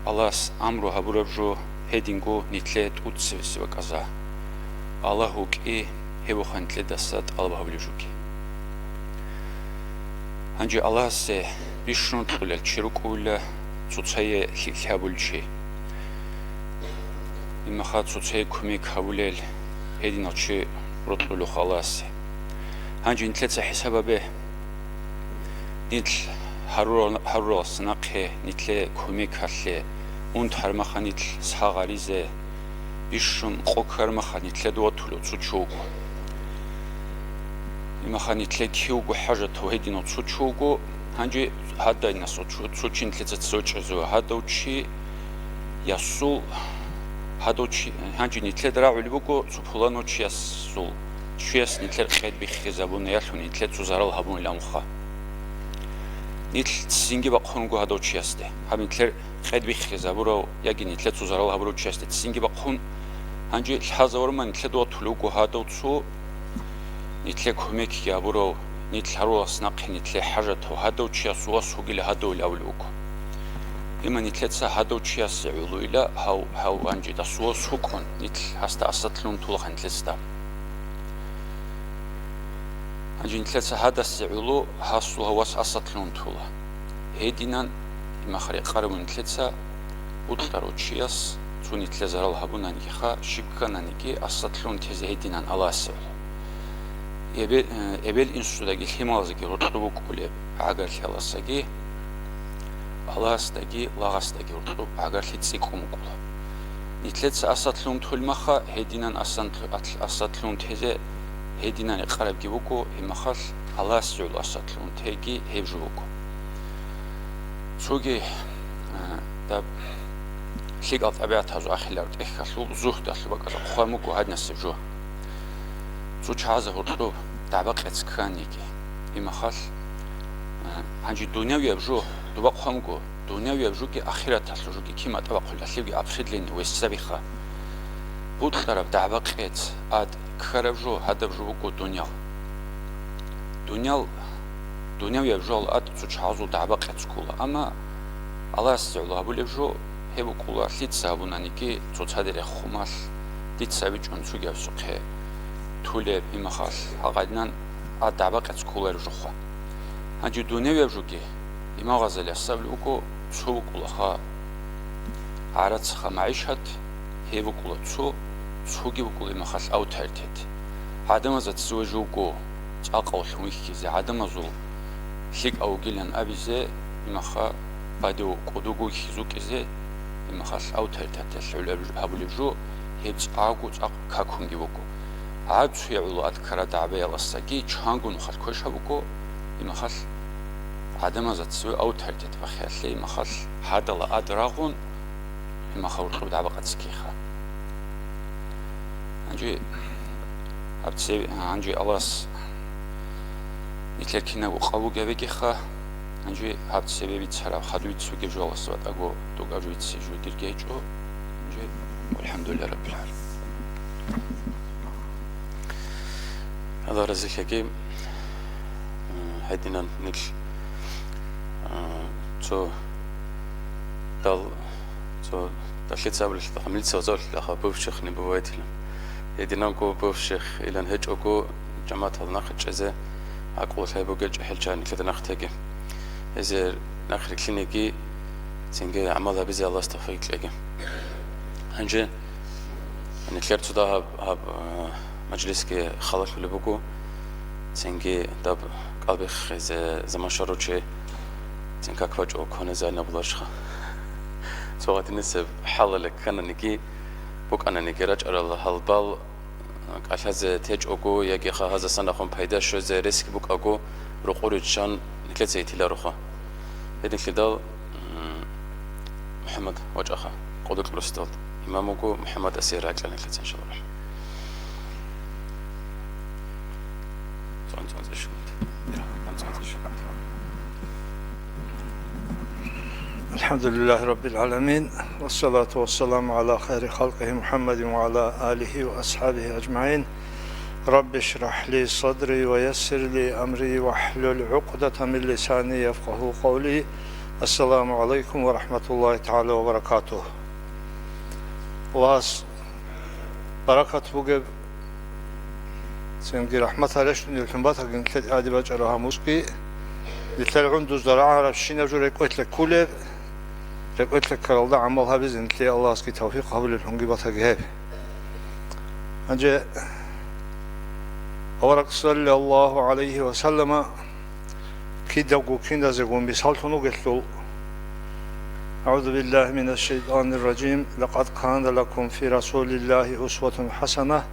الله امرو هبور بجو هدینگو نیتله توتسویس و کازا الله هوکی هبو خنتله دست الله هبلیجوکی هنجی الله سه بیشتر طول چیروکول توتای خیابولچی إما صوتي كمي كابوليل هيدي ناتشي رطلو خلاص هنجي نتلت حسابه به نتل هرول سناقه نتل كمي كارلي أنت هرمخا نتل ساغاريزه بيشون قوكر مخا نتل دوتلو تشوكو إما نتل كيوغو حاجة تو هيدي ناتشو تشوكو هنجي هذا الناس تشوكين نتل تسوچزو هذا وشي يسول هادوچی هنچی نیتل درا ولیبوکو سپولانو چیاس سول چیاس نیتل خیلی بخیزابون نیالون نیتل توزارال هبون لامخا نیتل سینگی با خونگو هادوچیاس ده هم نیتل خیلی بخیزابورو یکی نیتل توزارال هبورو چیاس ده سینگی با خون هنچی حزارم نیتل دو طلوعو هادوچو نیتل کمک یابورو نیتل هرو اسناق نیتل حاجت هادوچیاس واسوگیل هادول اولوکو إما نتلتسا هادو تشياس يعولو إلا هاو أنجي دا سوس هكون نتل هستا أسطلون طولخ نتلتستا أنجي نتلتسا هادا سيعولو هاسو هواس أسطلون طولا هيدينان إما خريق قارو نتلتسا ودلتارو تشياس تو نتلزار الهابونا نيخا شبكانا نيكي أسطلون تيزي هيدينان الله سيعولو إبل إنسو داقي الحمالزاقي رطلوبو كولي عاقر خلاساقي الله استجي لا استجي ورطب عقل تسيكم كله نتلت أسطلون تلمخا هدينا أسطلون تهزي هدينا يقرب جيبوكو همخال الله سجول أسطلون تهجي هبجوكو سوجي دب شيء قط أبيات هذا أخيلار تأخلو زهد أخلو بقى خاموكو هاد نسجوا سوچ هذا ورطب دعبق أتكانيكي همخال هنجي الدنيا ويبجو دوبق خامگو دنیا ویبجو که آخرت هستو جو که کیم اتباق خلاصی که ابخید لین وستبیخا بود طرف دعوت اد کاربجو هدبجو کو دنیا دنيا يجول أت تشعزو دعبة قتكولا أما الله يسعى أبو لجو هبو كولا ليت سابون أنيكي تصادر خمال ليت سابج أنسو جالسوقه تولي بمخال هقدنا أدعبة قتكولا رجوخا هنجي دنيا يجوكي إما غزل يسابلوكو تسو كولا خا عرض خا معيشة هبو كولا تسوجي بكل مخال أو ترتد عدم زت سوجوكو أقل ويكيز عدم زول شيك أو جيلان أبيزه إمخا بدو قدوجو يخزوك إزه إمخا أو ترتد الحول هبولجو هيج أعقو كاكونجي بكو عاد شيء علو أذكر دعبة الأساقي شانقون خال كوش هبكو إمخا عدم زت سو أو ترتد بخيال إمخا هذا لا أدراغون إمخا ورقب دعبة قد سكيخا عنجي ألاس نتلكينا وقابو جابكي خا عنجي هبت سببي تسرع خدوي تسوق جو الله سوات أقو توقعوا يتسجوا درجيجو عنجي والحمد لله رب العالمين. هذا رزق حكيم هدينا نكل تو دلت سابل عملت سوزول لخا بوفشخ نبواتي يدينانكو بوفشخ إلى نهج أكو جماعة الناخد جزء أقول هاي بوجج حلجان كذا ناختجي إذا ناخد كلينيكي تنجي عملها بزي الله استفيق لقي هنجي أنا كلرت ده هب مجلس كي خلق اللي بوجو تنجي دب قلبي إذا زمان شرط شيء تنكا كوج أو كونه زي نبلاشخا سوات النسب حل لك كان نجي بوك أنا نجي رج على هالبال قال هذا تيج أكو يجي خا هذا سنة خم بيدا شو زي ريسك بوك أكو رقوريشان نكلت زي تلا رخا هذا كده محمد وجه خا قدوك الأستاذ إمام أكو محمد أسير أكل نكلت إن شاء الله. الحمد لله رب العالمين والصلاة والسلام على خير خلقه محمد وعلى آله وأصحابه أجمعين. رب اشرح لي صدري ويسر لي أمري واحلل عقدة من لساني يفقه قولي. السلام عليكم ورحمة الله تعالى وبركاته. واس بركة بوجب سنجي رحمة عليش نيلكن باتا جنتلت عادي بجرها موسكي يتلعون دوز درعا رشينا جو ريكوت لك كله ريكوت لك كرالدا عملها بزن تلي الله اسكي توفيق قبل الحنجي باتا جهاب أنجي أورك صلى الله عليه وسلم كيدا وكيدا زغون بسالتونو قتلو أعوذ بالله من الشيطان الرجيم. لقد كان لكم في رسول الله أسوة حسنة.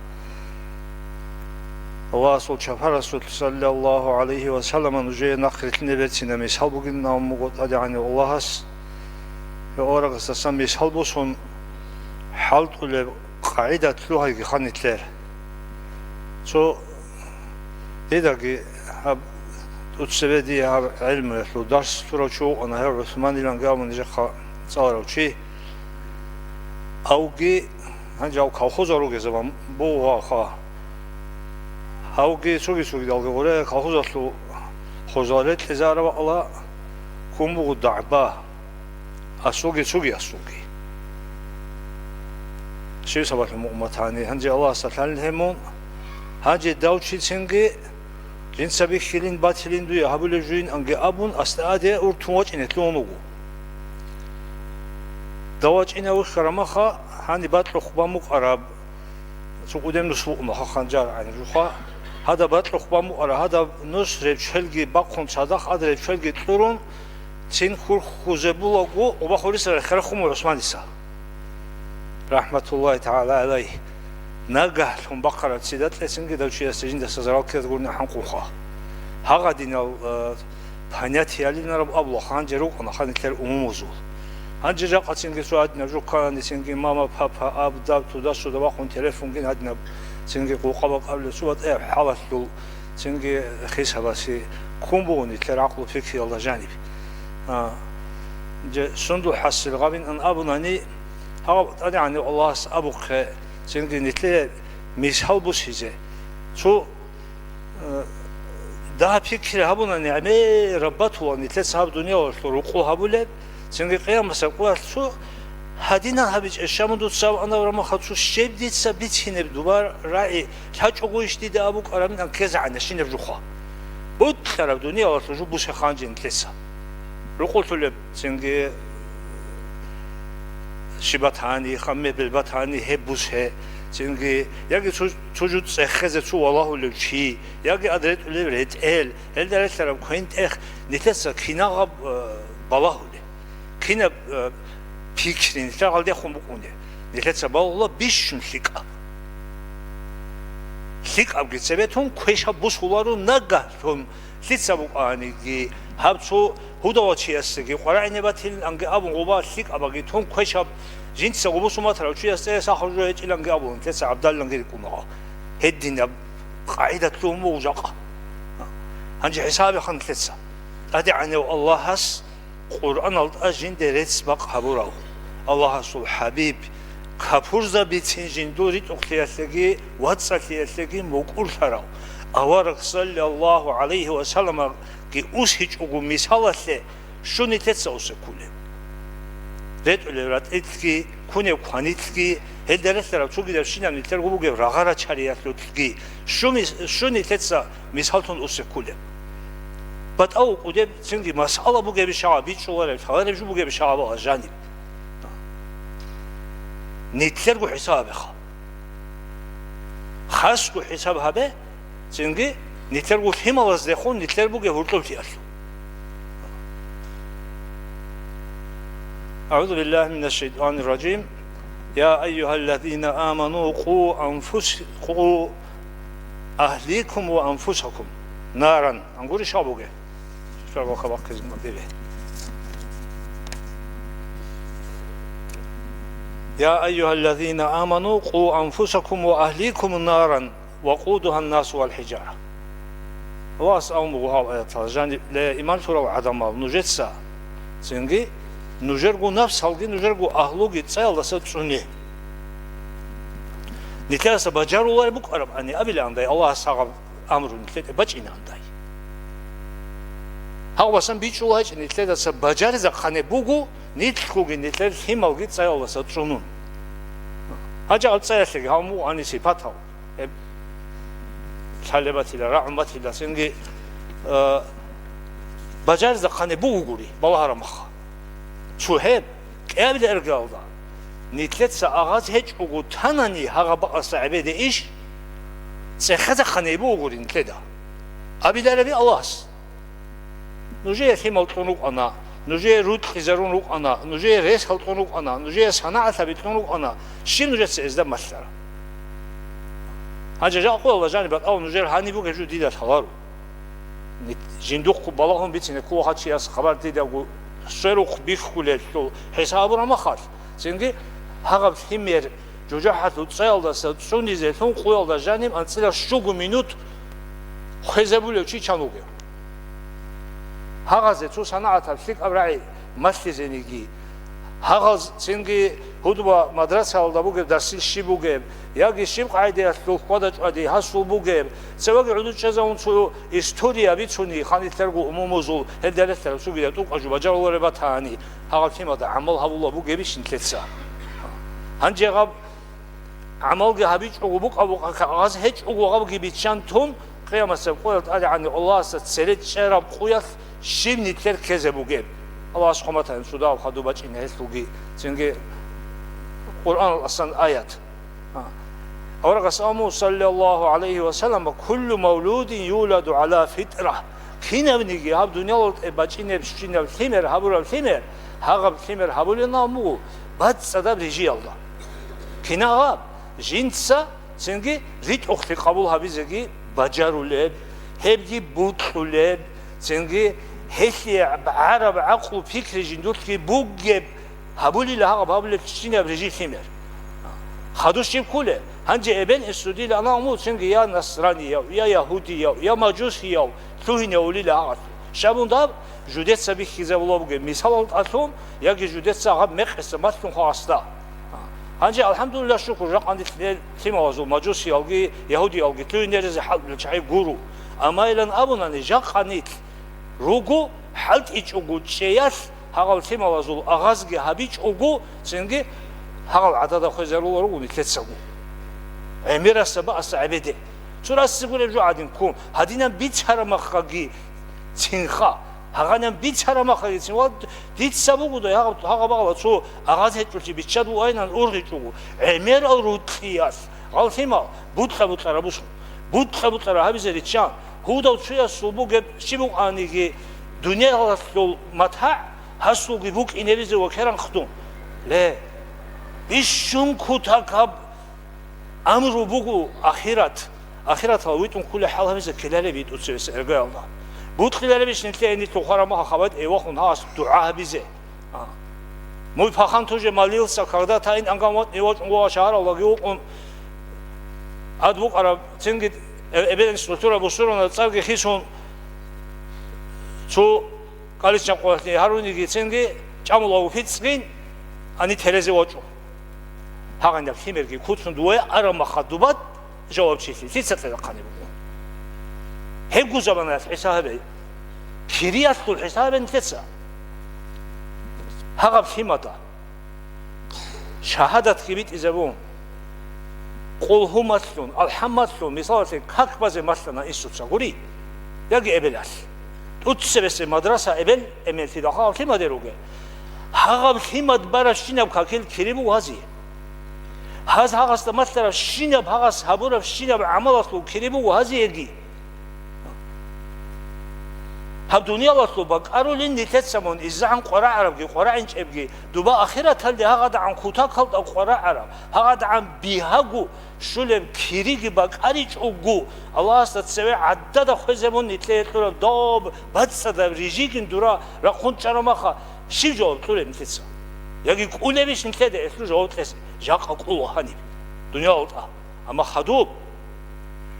الله صلى الله عليه وسلم نجي نقرت نبتنا مثال بقول نام مقول يعني الله هس يورق استسم مثال بسون حالت ولا قاعدة لها يخانتلر شو إذا هب تسبدي هب علم لو درس تروشوا أنا هو عثمان لانجا من جخا صاروا شيء أوجي هنجاو كوخوزارو جزمان بوها خا هاوجي سوي دالجي ولا كوخوزاتلو خوزالت إزارة الله كومبو دعبا أسوقي شيء سبب المؤمتاني هنجي الله سبحانه لهمون هنجي داوتشي تنجي جن سبيك خلين باتلين دويا هبل جوين أنجي أبون أستعادة أرتموج إن تلونو دواج إن وخرمخا هني باتلو خبامو قرب سو قدام نسوق مخا خنجر عن جوخا هذا باتلو خبامو قرب هذا نص رجلجي باقون صدق هذا رجلجي تلون تين خور خوزبولو وبخوري سر خرخم عثمان إسا رحمة الله تعالى عليه نجح هم بقرة سيدات لسنجي دوشي استجين دستزرال كده قلنا حنقوخا هذا دينا بحنيات يالي نرب أبو خان جروق أنا خان كتير أموموزول هنجي جاق سنجي سواد نجوك كان سنجي ماما بابا أب داب توداس ودواقون تلفون جين هدنا سنجي قوقا قبل سواد حالة لو سنجي خيسها بس كومبوني كتير عقل فكري الله جانب سندو حسب غابين أن أبو ناني هذا يعني الله أبوك سنجي نتلي مثال بسيزه شو ده فكر هبونا نعمة ربطه نتلس هب دنيا ورقو هبولب سنجي قيام سقوات شو هدينا هبيج الشام دو تصاب أنا ورما خدشو شيب دي ثبت هنا بدوبار رأي حاج أقويش دي ده أبوك أرامين أن كذا عنا شين الرخاء بود طرف دنيا ورشو بوش خانجين تلسا رقو طلب سنجي شباتهاني خمي بالباتهاني هبوش هي سنجي ياجي توجد سخزة شو والله لو شيء ياجي أدريت ولا ريت هل درت ترى كنت نتلسا كنا غب بالله له كنا فكرين ترى ده خم بكونه نتلسا بالله بيشون ثقة قد سبتهم كويش هبوسولارو نجاتهم ثيتسا بقاني جي هبسو هودا وشياسكي قرأي نباتين أنجي أبو غبار ثقة بقيتهم كويش هب جنسا غبوسو ما ترى وشياسكي ساخرجوا هيك إلى أبو نتلسا عبد الله نجي يكونوا هدينا قاعدة لهم وجاقة هنجي حسابي خن نتلسا أدعني الله هس قرآن الأجن درس بق حبورو الله سو حبيب كابورزا بيتين جندوريت أختياتلقي واتساتياتلقي موكول ثراو أوارق صلى الله عليه وسلم كي أسهج أقو مثالة شو نتتسا أسكولي ريت أوليرات إتلقي كوني وقانيتلقي هل درس لرا توقي درشينا نتلقو بوغي رغارة چارياتلقي شو نتتسا مثالتون أسكولي بات أو قدب سنجي مسألة بوغي بشعب بيتشوالي فغارب شو بوغي بشعب أجانب نتلقو حسابها خاصو حسابها به سنجي نتلقو فيما وزدخون نتلقو جهورتو تياسو أعوذ بالله من الشيطان الرجيم يا أيها الذين آمنوا قوا أهليكم وأنفسكم نارا أنقول شابوجي شابو خباك زمان بيه يا أيها الذين آمنوا قوا أنفسكم وأهليكم نارا وقودها الناس والحجارة واس أمغوها آيات جانب لإيمان سورة وعدم نجتسا سنجي نجرغو نفس هلغي نجرغو أهلوغي تسايل دسا تسوني نتلاسا بجارو الله بك أرب أني أبي لأنداي الله ساقب أمر نتلت بجين أنداي هاو بسان بيچو هاج نتلاسا بجار زخاني بوغو نتلقوغي نتلت هيمالغي تسايل دسا تسونون هاجا ألتسايل هاو مو أني سيباتاو 살레바티라 라움바티라 생게 바자르자 칸에 부구리 발하라마ха 추헤 깨비데 에르가우다 니틀렛사 아가즈 헤치고 타나니 하가바사 아베데 이시 세카자 칸에 부구리 니틀레다 아비다라비 알라스 누제 히말토누 아나 누제 루트 히자루누 아나 누제 레스할토누 아나 누제 사나아타 비토누 아나 신누제스 에즈다 마스타라 هذا جاء قول الله جانب أو نجار هاني بوجه جو ديدا ثوارو جندوق بالهم بيتنا كوا هاد شيء خبر ديدا و سرق بيخولة شو حسابنا ما خاص سنجي هذا همير جوجحات وتصيل ده سوني زيتون قول الله جانب أنصلا شو مينوت خزبولة شيء شانوجه هذا زيتو صناعة تفسير أبراي مثل زنيجي هذا سنجي هدوء مدرسة على بوجه درسي شيء بوجه ياجي شيء قاعدة تلقادت عادي هاسو بوجه سواء عدود شزاون سو إستوريا بيتوني خاني ترجو أمومزول هالدرس ترسو بيدا توق أجوبة جالو ربطاني هذا كلمة ده عمل هبولا بوجه بيشين تلسا هنجي غاب عمل جهبيج أو غاز هيج أو غاب جبيتشان توم قيام السبقات على عن الله ستسرد شراب قياس شيء نتر كذا بوجه الله سبحانه وتعالى سودا وخدوا بتش إنه سلوجي سنجي القرآن أصلا آيات أورق سامو صلى الله عليه وسلم كل مولود يولد على فطرة كنا بنيجي هاب دنيا بتشينه بتشينه ثمر هابور ثمر هاغب ثمر هابور نامو بعد صدق رجي الله كنا هاب جنسا سنجي ريت أختي قبول هابيزجي بجارولد هبجي بوتولد سنجي هسي عرب عقل فكر جندوتكي بوجب هابولي لهاغب هابولي تشينه برجي ثمر خدوش يب كله هنجي ابن السودي لأنا أموت سنجي يا نصراني يا يهودي يا مجوسي يا توهين يولي لهاغب شابون داب جودت سبي خيزة الله بوجه مثال أتوم يجي جودت ساعة مخص ماتون خاصة هنجي الحمد لله شكر رق عندي ثيم وازو مجوسي يلقي يهودي يلقي توهين يرز حال لشعيب جورو ამაილან აბუნანი ჟაყანით როგუ ჰალტ იჭუგუ ჭეას ჰაღალ თემალაზულ აღაზგი ჰაბიჭუგუ ცენგი ჰაღალ ადადა ხეზერულო როგუნი თეცაგუ ემერასაბა ასაბედე ცურას სიგურებ ჟო ადინ კუ ჰადინან ბიჩარა მახაგი ცინხა ჰაღანან ბიჩარა მახაგი ცინვა დიცაბუგუ და ჰაღა ბაღლა ცუ აღაზეთჭი ბიჩადუ აინან ურღიჭუგუ ემერალ რუტიას ღალ თემალ ბუთხა ბუშ ბუთხა ჰაბიზერი ჩან ჰუდავ ცუიას სუბუგე შიბუყანიგი დუნიალასულ მათა ჰასუგი ბუკინერიზე ვაქერან ხდუ ლე ბიშუმ ქუთაკაბ ამრუ ბუგუ ახირათა ვიტუნ ქულე ჰალავიზე ქელალები იტუცეს ერგალდა ბუთხილერები შინტლენი თუხარამა ხავად ევახუნ ჰას დუააბიზე მოი ფახანთოჟე მალილსა ქარდა თაინ ანგამოთ ევაჭუნგო შაარალაგი უყუნ ადბუყარა ცენგი ებენ სტრუქტურა ბუსურონა წარგი ხისუნ ცუ კალიშა ყოლი ჰარუნიგი ცენგი ჭამულა უფიცგინ ანი თერეზე ვაჭუ ჰაღანდა ხიმერგი ქუთუნ დუე არამა ხადუბად ჟავაბჩისი ციცაწერა ყანებუ ჰეგუზაბანას ესაჰაბე ქირიასტულ ესაჰაბენ თეცა ჰაღაბ ხიმატა შაჰადათ ხიბიტ იზებუ ყულჰუმასლუნ ალჰამასლუნ მისალსე ქაკბაზე მასლანა ისუცაგური დაგი ებელას ტუცსებესე მადრასა ებელ ემელთი და ხალხი მადერუგე ჰაღაბ ხიმატ ბარა შინაბ ქაკილ ქირიბუ ვაზი ჰაზ ჰაღას და მასლარა შინაბ ჰაღას ჰაბურა შინაბ ამალასლუ ქირიბუ ვაზი ეგი ჰაბ დუნიალასლუ ბა კაროლინ ნითეცამონ იზან ყარა არაბგი ყარა ინჭებგი დუბა ახირათალდი ჰაღა და ან ხუთა ქალდა ყარა არაბ ჰაღა და ან ბიჰაგუ შულებ ქირიგი ბა კარიჭუგუ ალლაჰს და ცევე ადდა და ხეზემონ ნითლეთურა დობ ბაცა და რიჟიგინ დურა რა ხუნჭარომახა შიჯო ტურე ნითეცა яги кулевиш нитеде эсру жовтес жаqa куло хани дуня олта ама хадуб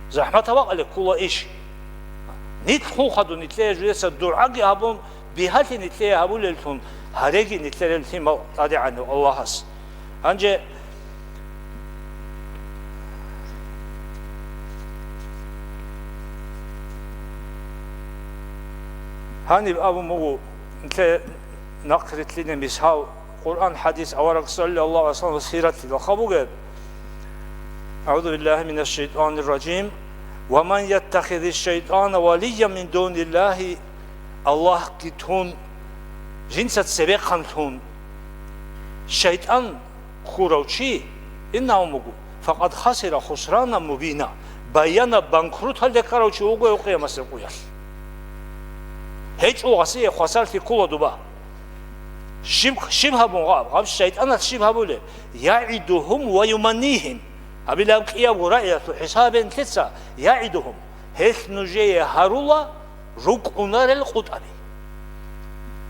захмата вақале куло иш нит ху хаду нитле жуеса дураги абун бихати нитле абулелтун хареги нитлерен тима тадиану аллахас анже hani abu mugu нитле нақритлине мисал قرآن حديث أورق صلى الله عليه وسلم سيرتي وخبوغ أعوذ بالله من الشيطان الرجيم ومن يتخذ الشيطان وليا من دون الله الله كتون جنسة سبقا تون شيطان خوروشي إنه مغو فقد خسر خسرانا مبينا بيانا بانكروت هل دكاروشي وغو يقيا مسيقويا هيج وغسي خسارتي كولا دوبا شبهبون غاب الشيطان شبهبوله يعدهم ويمنيهم أبلا قيا ورأي حساب تسا يعدهم هيث نجي هارولا ركونار القطبي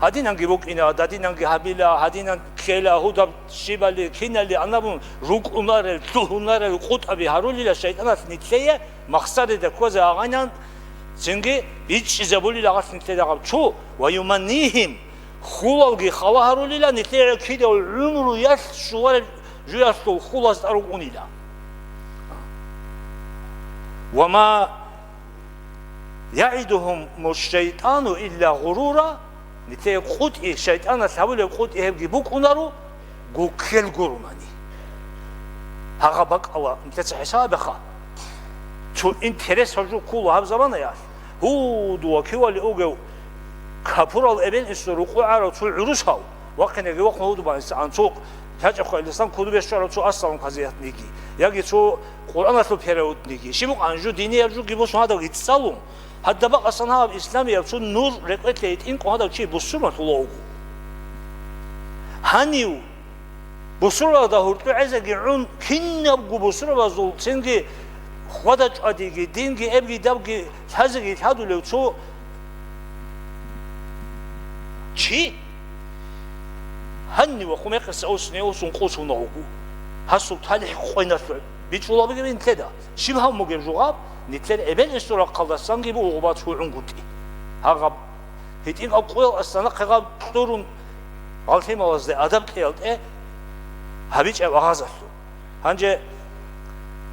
هادين انجي بوكينا هادين انجي هابيلا هادين كيلا هودا شيبالي كينالي انابون ركونار التهونار القطبي هارولي الشيطان نتليه مقصد دكوزا اغانان زنجي بيتش زبولي لاغاس نتليه غاب شو ويمنيهم خولالغي خواهروليلا نتليه كيدا العمر ياس شوار جياسو خلاص ارغونيلا وما يعدهم الشيطان الا غرورا نتليه قوت الشيطان سابول قوت يهبغي بوكونارو غوكل غورماني هاغا باك الله نتليه حسابخا تو انترس هجو كولو هاب زمانه يا هو دو كيوالي اوغو كابورال ابن اسرقو عرو تو عروساو وقنه وقن هودو بانس انچوق تاج خالصان كودو بشارو تو اصلا قضيات نيجي ياغي تو قران تو период نيجي شيمو انجو ديني يرجو گيبو سودا گيتسالون حتى بقى اصلا اسلامي تو نور ريكليت ان قودا چي بوسوما تلوغو هانيو بوسورا دا هورتو عزگي عون كينبگو بوسورا بازول سنگي خدا چاديگي دينگي ابگي دبگي حزگي حدولو تو چی؟ هنی و خمه قصه اوسنی اوسون قوسون نوگو هستو تالیح خوینات بیچولا بگیرین تدا شبه هم مگیر جواب نتلر ابل استورا قلدستان gibi oğubat hu'un guti هاغب هیتین اقوال اصلا قیقاب دورون altayım avazda adam kıyaldı habiç ev ağazatlı hance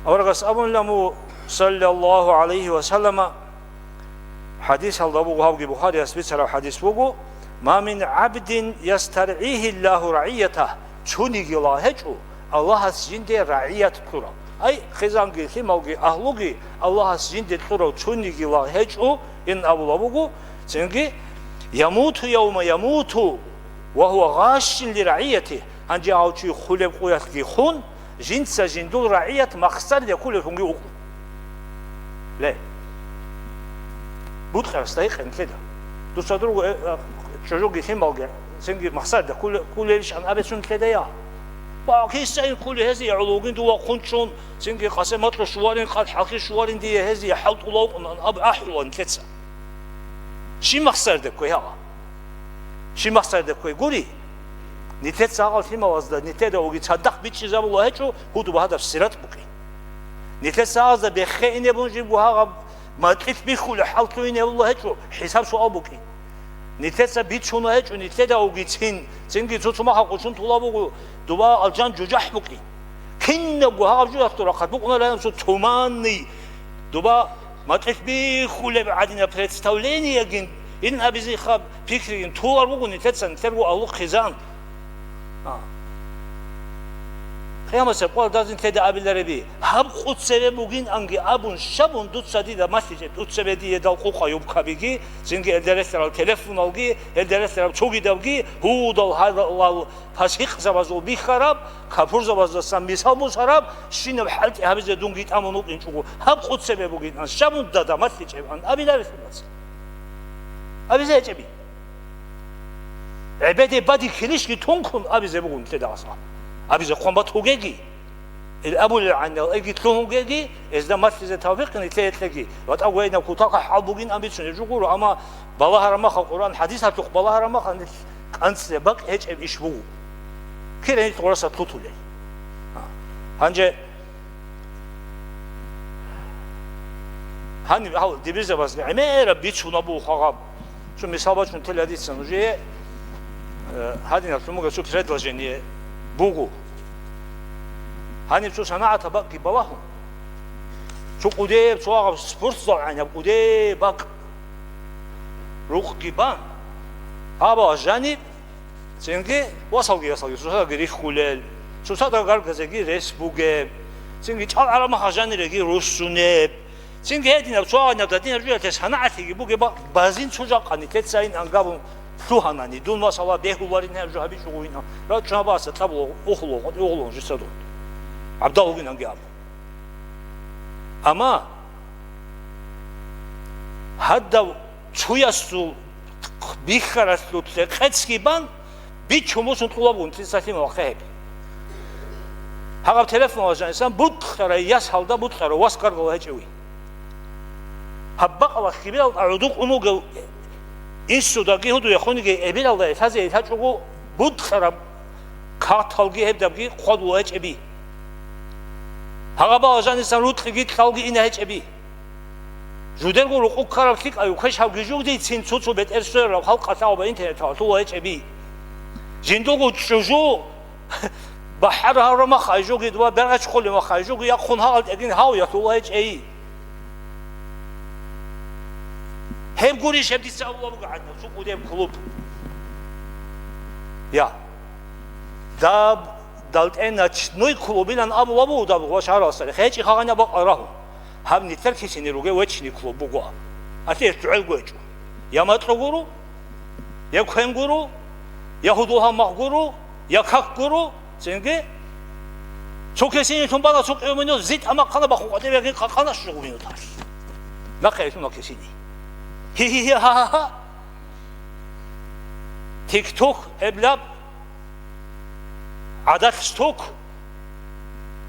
avragas abunlamu sallallahu aleyhi ve sellem حديث الله بوجو هاوجي بخاري أسبيت حديث بوجو ما من عبد يسترعيه الله رعيته شوني جلا هجو الله سجند رعية كرة أي خزانجي خيموجي أهلوجي الله سجند كرة شوني جلا هجو إن أبو بوجو سنجي يموت يوم يموت وهو غاش لرعيته أنجي أوتشي خلب قويت خون جنس جندول رعية مقصد يقول لكم يوم لا بود خرستايق إن كده تصدروا شجوجي خيموجي سنجي مقصد كل إيش أنا أبسون كده يا باقي سين كل هذه علوقين دوا خنشون سنجي قسمات الشوارين قد حقي شوارين دي هذه حلط الله أن أب أحوان كده شي مقصد كويها شي مقصد كوي قولي نتيت ساقل فيما وزد نتيت أوجي تصدق بيتشي زاب الله هيشو هو دو بهذا السيرات بكي نتيت ساقل بخين يبونجي بوها ما تلف بيخول حلطوين الله هيشو حساب سؤال بكي نتيت سبيتشون هيشو نتيت أوجي تين تينجي تسمع حقوشون طلابو دوبا الجان جوجح بكي كنا بوها جو أفترا قد بقنا لا نسو توماني دوبا ما تلف بيخول بعدين بريتستوليني يجين إن أبيزي خاب فكرين توار بقول نتسن تربو الله خزان خيام سبقال دازين تدا أبي الربي هب خود سببوجين أنجي أبون شبون دوت سديدا مسجد دوت سبدي يدال قوقا يبقى بيجي زنجي الدرس على التلفون أوجي الدرس على شوقي دوجي هو دال هذا الله فسيخ زبازو بيخرب كفور زباز سام بيسامو خراب شين بحالتي هبز دونجي تامونو إنشوا هب خود سببوجين أن شبون دادا مسجد أن أبي الربي أبيزه أجبي عبادة بدي كليش كتونكم أبيزه بقول كده أصلا أبيزه قوم بتوجي الأبو اللي عنا أجي تلوم جي إذا ما في توفيق نتلاقي تلاقي وتأوينا كتاق حابوجين أبيزه يجوكوا أما بالله رمخ القرآن حديث هتوق بالله رمخ أنت سبق هيج إيش بقول كده نتورث تطولي هنجي هني هاو دبيزه بس عميرة بيتشون أبو خراب شو مثال شون تلادي سنوجي هذه نفسه شو كريد لجنيه بوجو هني شو صناعة باقي بواهم شو قديم شو عارف سبورت يعني قديم باق روح جبان أبا جانب سنجي وصل شو هذا غريخ خلال شو هذا غرق زي ريس بوجب سنجي تعال على ما خجاني رجي روسونب سنجي هذه نفسه نبتدي نرجع تصنع تيجي بوجب بازين شو جاك أني تتساين أنقابهم فلوهاناني دون ما صلا بيهولارين هرجع هبي شو قوينا لا تشابه ستابلو أخلو جسدون عبد الله قلنا نجاب أما هذا شو يسول بيخرسلو تكتسكي بان بيتشوموسون طلابون تسافين وقاهب هذا تلفون وجان إنسان بتخرج يسهل ده بتخرج واسكر ولا هجوي هبق الله خبير أعودوك أموج إنسو دقيه هدو يخوني جي أبيل الله هذا يتحجو بتخرج كاتالجي هبدا بقي خد ولا هجبي هذا بقى وجان إنسان روت خجيت خالجي إنه هجبي جودن قولوا قو كارب كيك أيو كش هاو جيجو دي تين توتو بيت إرسل لو خلق أتاو بإنترنت هاتو هجبي جندوقو تشجو بحر هذا ما خايجو جدوا برغش كل ما خايجو يأخون هذا أجين هاو يطلع هيج أي هم قولي شبدي سأول بقعدنا سوق قدام كلوب يا داب دالت أنا نوي كلوبين أن أبو داب واش عراسة خيج خاغنا بقراه هم نتركي سنيروجي وجهني كلوب بقوا أتير تعال وجهه يا ما تقولوا يا كهنجورو يا هدوها مغورو يا كاكورو 생게 좋게신이 돈 받아 좋게면요 짓 아마 가나 받고 어디에 가나 쓰고요 다 나케신 나케신이 히히하하하 TikTok 에블랍 아닥 스톡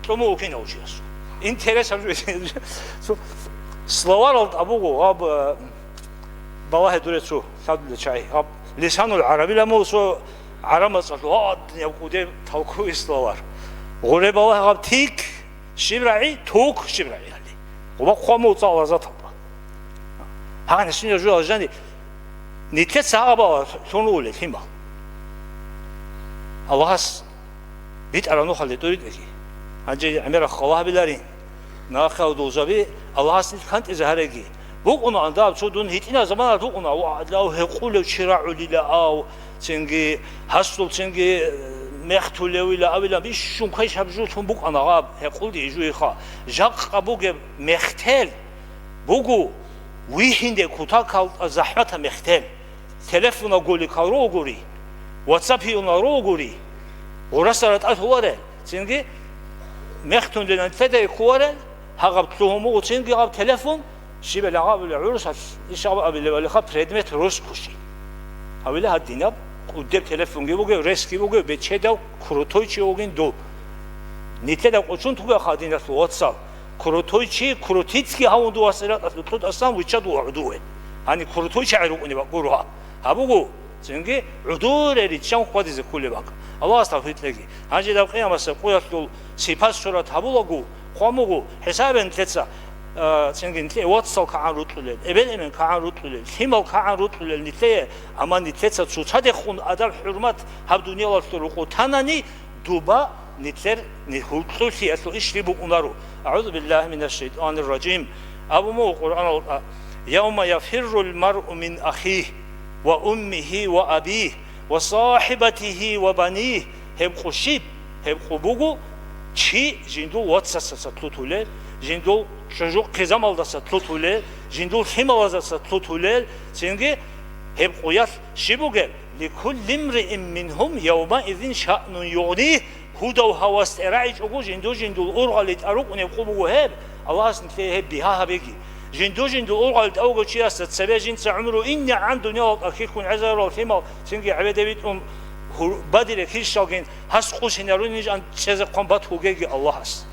좀 오케이 나오시었어 인터넷 아주 словарал абуго аб балахе дуретсу садле чай аб лисанул араби ламусу عرمز الواد يقودي توكو إسلوار غريب الله قاب تيك شبرعي توك شبرعي هالي وما قاموا تعالى زاتبا هذا نسميه جو أجاني نتكت سعابا شنو اللي فيما الله هس بيت على نوخ اللي تريد إكي هنجي عمير خلاه بلارين ناخذ دوزابي الله هس نتكنت إذا هرجي بوقنا عندها بسودون هيتنا زمان بوقنا لو هيقولوا شراع ولا أو تنجي حصل تنجي مختول ولا أولا بيش شون كيش هبجوتهم بوقنا غاب هيقول دي يجوا يخا جاق أبوك مختل بوقو ويهندي كوتاكال زحمة مختل تلفون أقولي كارو أقولي واتساب هي أقولي أقولي ورسالة أثوره تنجي مختون لنا تدا يكورن هغبتلهم وتنجي غاب تلفون شي بلا غاب العروس يشغب أبي ولا خاب بريدمت روس كوشي أبي هادينا قدام تلفون جيبوجي ريسكي بوجي بتشدا كروتويتشي وجين دو نتدا قشون تبغى خادينا في واتساب كروتويتشي كروتيتسكي هون دو واسرات أصلا أصلا ويتشدوا عدوه هني كروتويتشي عروقني بقولها أبوجو تنجي عدول اللي تشان قادز كل باق الله استغفر لك هنجي لو قيام السقوط يقول سيباس شرط هبولغو قاموغو حسابن تتسا تنجي نتي واتساب كعان روتلل إبلمن كعان روتلل ثيمال كعان روتلل نتي أما نتيتسا تشاد خون أدب حرمات هب دنيا والسلوكو تناني دوبا نتر نهوتلسي أصل إشربوا أنارو أعوذ بالله من الشيطان الرجيم أبو مو القرآن يوم يفر المرء من أخيه وأمه وأبيه وصاحبته وبنيه هم خشيب هم خبوغو چی جندو واتسا ستلوتوله جندو شجو قزامال دا ستلوتوله جندو خيمال دا ستلوتوله سنگي هم قويات شبوغل لكل امرئ منهم يومئذ شأن يغنيه هدو هواست ارائج اگو جندو الارغالت اروق ونبقو هب الله سنتليه هب بها هبگي جندو الارغالت اوگو چي است سبه جنس عمرو إني عن دنيا اخيكون عزر والخيمال سنگي عبده بيتون بدر كيشاگين هست خوش نرونيج ان چیز قنبات هوگي الله هست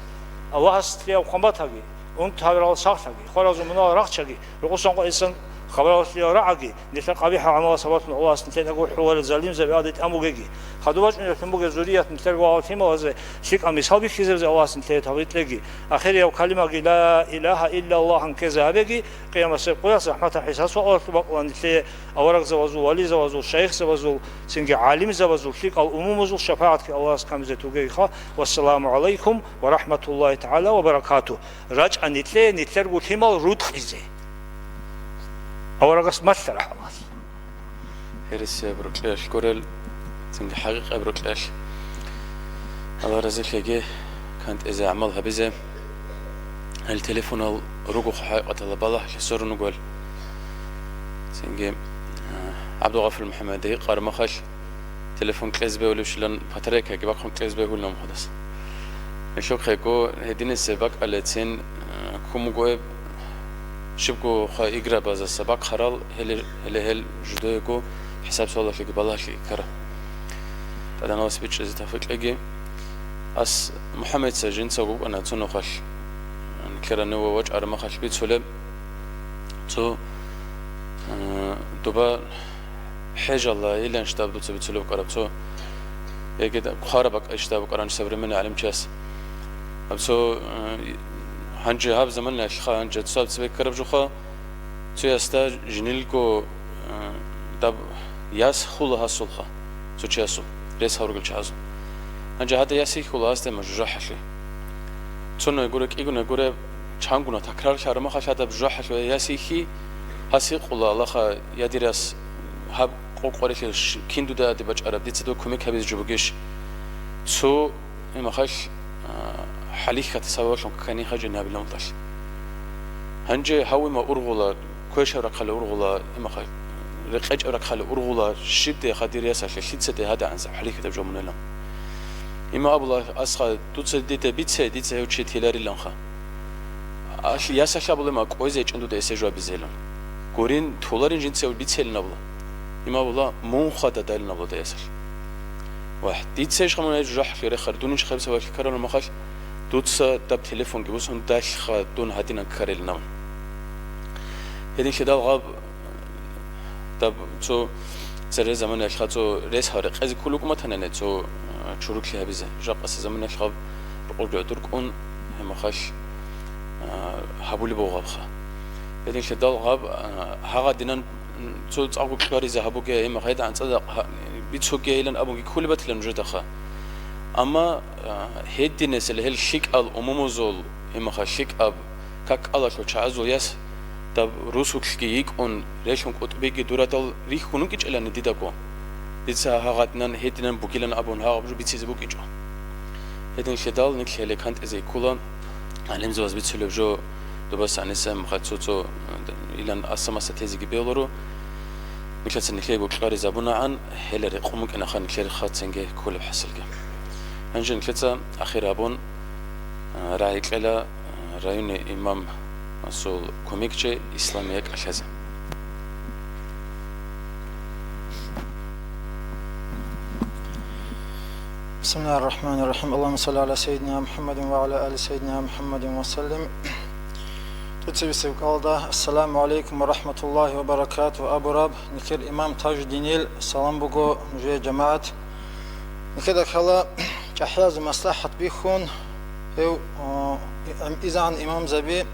الله هست ليه قنبات هاگي اون تاورال ساخت هاگي خلاص منا راخچاگي رقصان قيسن خبرات ليه راعگي نتا قبيح عمل صبات الله هست نتا نقول حوار الظالم زبيادت اموگي خدوباش من تموگ زوريات نتا قواتيم واز شيك امثال بخيزر الله هست نتا تابيت لگي اخر يو كلمه لا اله الا الله ان كذابگي قيام سقياس رحمت حساس واطبق نتا اورق زوازو ولي زوازو شيخ زوازو سنگ عالم زوازو شيك الامم زو شفاعت الله هست كمزتوگي خا والسلام عليكم ورحمه الله تعالى وبركاته رجع نتا نترغو تيمال رودخيزه أورقس مثل حماس. هرس بروكلاش كورل تنج حقيقة بروكلاش. الله رزق لقيه كانت إذا عملها بزه التليفون الرجوع حقيقة الله بالله يسر نقول تنج عبد الغفور المحمدي قار مخش تليفون كليزبه ولا شلون فترة كي بقى كليزبه ولا محدث. الشوك خيكو هدين السباق على تين كم جواب شبكو خا إجرا باز السباق خرال هل جدويكو حساب سؤال لك بالله شيء كره. هذا ناس بيتش إذا تفك لقي أس محمد سجين سوق أنا تونو خش كره نو وجه أرما خش بيت سلب تو دوبا حاجة الله إلا نشتاب دوت بيت سلب كره تو يجد خاربك اشتاب كره نسبر من علم جاس أبسو هنجي هاب زمان الخا هنجي تصاب تسبك كرب جوخا تو يستا جنيلكو دب ياس خلها صلخا تو تشاسو ريس هورغل تشازو هنجي هذا ياسي خلها است مجرحشي تونو يقولك يقولنا يقول چانگونا تكرار شارما خاش هذا بجرحش ياسي خي هاسي خلا الله خا يديرس هاب قوقوريش كيندو دا دبچ عرب ديت دو كوميك هبيز جوبگش سو ما خاش حليخ تسوى شون كاني خرج النبي لهم طاش هنجي هاوي ما أرغلا كويش أورق خل أرغلا إما خل رقج أورق خل أرغلا شدة خدير ياسا شد سده هذا عن حليخ تبجو من لهم إما أبو الله أسخا توت ديت بيت هو شيء تلاري لهم خا أش ياسا شابله ما كويس يجندو ده سجوا بزيلهم كورين تولارين جنس أو بيت هل نبلا إما أبو الله مون خد دال نبلا ده ياسر واحد ديت سج خمون يجرح في رخر دونيش خمسة واحد كرر ما خش دوتسا دب تليفون جبوس هم داش خدون هادينا كاريل نام هذي شدال غاب دب تو سر زمان الخاتو رئيس هارق از كلكم تنانه تو شروك لها بزه جاب قص زمان الخاب بقول جدور كون هم خش هبولي بوغاب خا هذي شدال غاب هذا دينا تو تعقوب كاري ذهبوا جاي هم خيد عن صدق بيتشو جاي لان أبوي كل بتلن جدا خا أما هيدي الناس اللي هي الشيك الأمم زول إما خشيك أب كك الله شو تعزو ياس და რუსულში იქონ რეშონ კოტბეგი დურატალ რიხუნუ კიჭელანი დიდაკო იცა ჰაღატნან ჰედნან ბუკილან აბონ ჰაღაბჟუ ბიციზე ბუკიჭო ჰედენ შედალ ნიქელე კანტეზე კულან ალემზვას ბიცილევჟო დობასანესემ ხაცოცო ილან ასამასა თეზიგი ბელორო მიხაცენ ნიქლეგო ყარი ზაბუნაან ჰელერე ყუმკენა ხან ნიქლერ ხაცენგე კოლებ ჰასილგე ანჟენ ქეცა ახირაბონ რაიყელა რაიონი იმამ ასულ კომიკჩე ისლამია კაშაზე بسم الله الرحمن الرحيم اللهم صل على سيدنا محمد وعلى آل سيدنا محمد وسلم تتسبسب قالدا السلام عليكم ورحمة الله وبركاته أبو رب نكر إمام تاج دينيل سلام بقو مجي جماعة نكدا خلا جحياز مصلحة بيخون هو إذا عن إمام زبي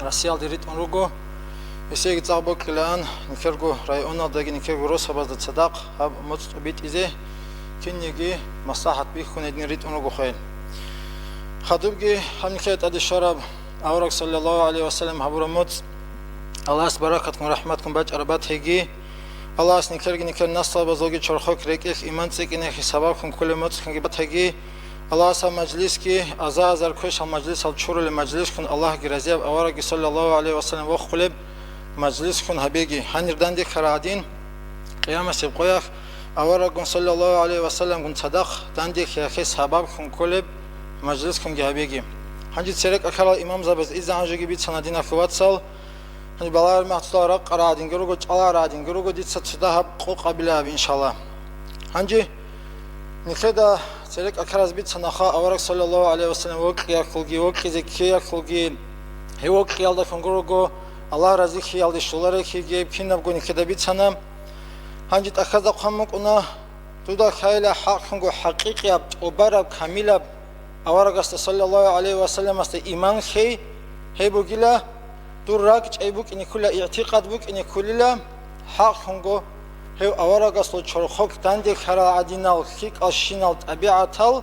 رسيال ديريت أنرغو يسيق تعبوك الآن نكرغو رايونا داقي نكرغو روسا بازد صداق هاب متطبيت إذي كنيجي مصلحة بيخون إدن ريت أنرغو خيل خطوبجي همكيت أدي الشراب أورك صلى الله عليه وسلم هبورا موت الله بركاتكم ورحمتكم باج أربات هيجي الله نكرغي نكر نصلا بزوجي شرخوك ريكيخ إيمان تسيك إنه حسابكم كل موت كنجي بات هيجي الله سا مجلس کی ازازر کوش هم مجلس ال چورل مجلس کن الله گرزیب اورا صلی الله علیه و سلم و خلب مجلس کن هبیگی هنردن دی خرادین قیام سب قیاخ اورا صلی الله علیه و سلم کن صدق دندی خیخ سبب کن کلب مجلس کن هبیگی هنجی سرک اکرال امام زبز ایزانجی بیت سندین اخوات سال هنی بالار محتوى قرادین گروگو چالا رادین گروگو دیت صدا هب قو قبلا ان شاء الله هنجی نخدا سرك أكراز بيت سنخا أورك صلى الله عليه وسلم وقيا خلقي وقي زكيا خلقي هي وقي يالدا فنقرقو الله رزق يالدا شلارك يجيب كنا بقول نخدا بيت سنام هنجت أخذ قمك أنا تودا خيلا حق خنقو حقيقي أبت وبرب كاملة أورك صلى الله عليه وسلم است إيمان خي هي بقيلا دور راكج أي بق إن كل اعتقاد بق إن كللا حق خنقو هو أورا قصلو چرخوك دندي خرا عدينال خيك الشينال طبيعتال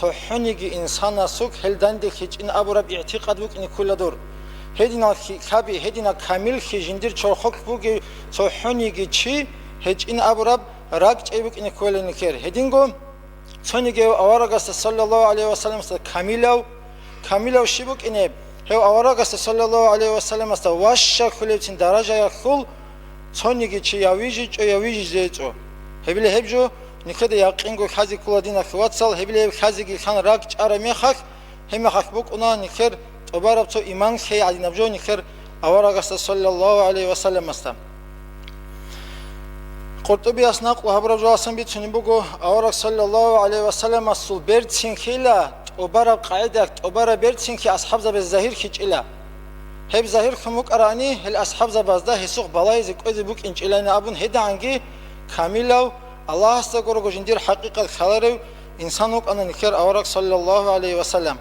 تحنيجي إنسانا سوك هل دندي خيج إن أبو رب اعتقاد بوك إن كل دور هدينا خابي هدينا كامل خي جندير چرخوك بوكي تحنيجي چي هج إن أبو رب راكج أي بوك إن كل نكير هدينغو تحنيجي أورا قصل صلى الله عليه وسلم كاملو شبوك إن هو أورا قصل صلى الله عليه وسلم واشا خليبتين درجة يخول تونيجي چي ياويجي زيتو هبلي هبجو نكدا يقينغو خازي كولادينا خواتسال هبلي خازيغي خان راكچ ارميخخ همخخ بوك انا نكر تباربتو ايمان خي علينبجو نكر اورغس صلى الله عليه وسلم استم قرطبي اسناق وهبرجو اسن بيتوني بوغو اورغ صلى الله عليه وسلم اسو برتين خيلا تبارب قاعده تبارب برتين كي اصحاب زب الظاهر خيچلا هب ظاهر خموك أراني هل أصحاب زبازده هسوق بلاي زكوز بوك إنش إلينا أبون هدانجي كاملو الله استغفر جندير حقيقة خلارو إنسانوك أنا نكر أورك صلى الله عليه وسلم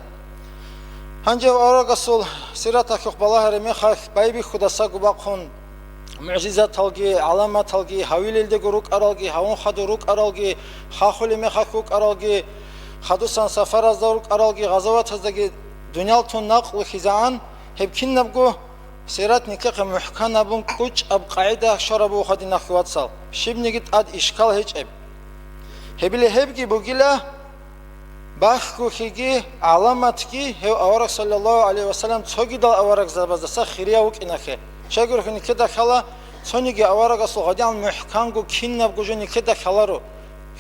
هنجو أورك صل سيرتك بلاه رميخ بايبي خدا ساق باقون معجزة تلقي علامة تلقي حويل الدجروك أرالجي هون خدروك أرالجي خاخول مخاكوك أرالجي خدوسان سفر زاروك أرالجي غزوات هزدجي دنيا تناقل خزان هب كنا بقو سيرات نكاق محكانا بون كوش أب قاعدة شربو خدنا خوات سال شب نجد أد إشكال هيج أب هبلي هبجي بقيلا باخكو خيجي علامتكي هو أورك صلى الله عليه وسلم تهجي دال أورك زباز دسا خيريا وك إنخه شاكر خني كده خلا تونيجي أورك أصل غديان محكانجو كنا بقو جوني كده خلارو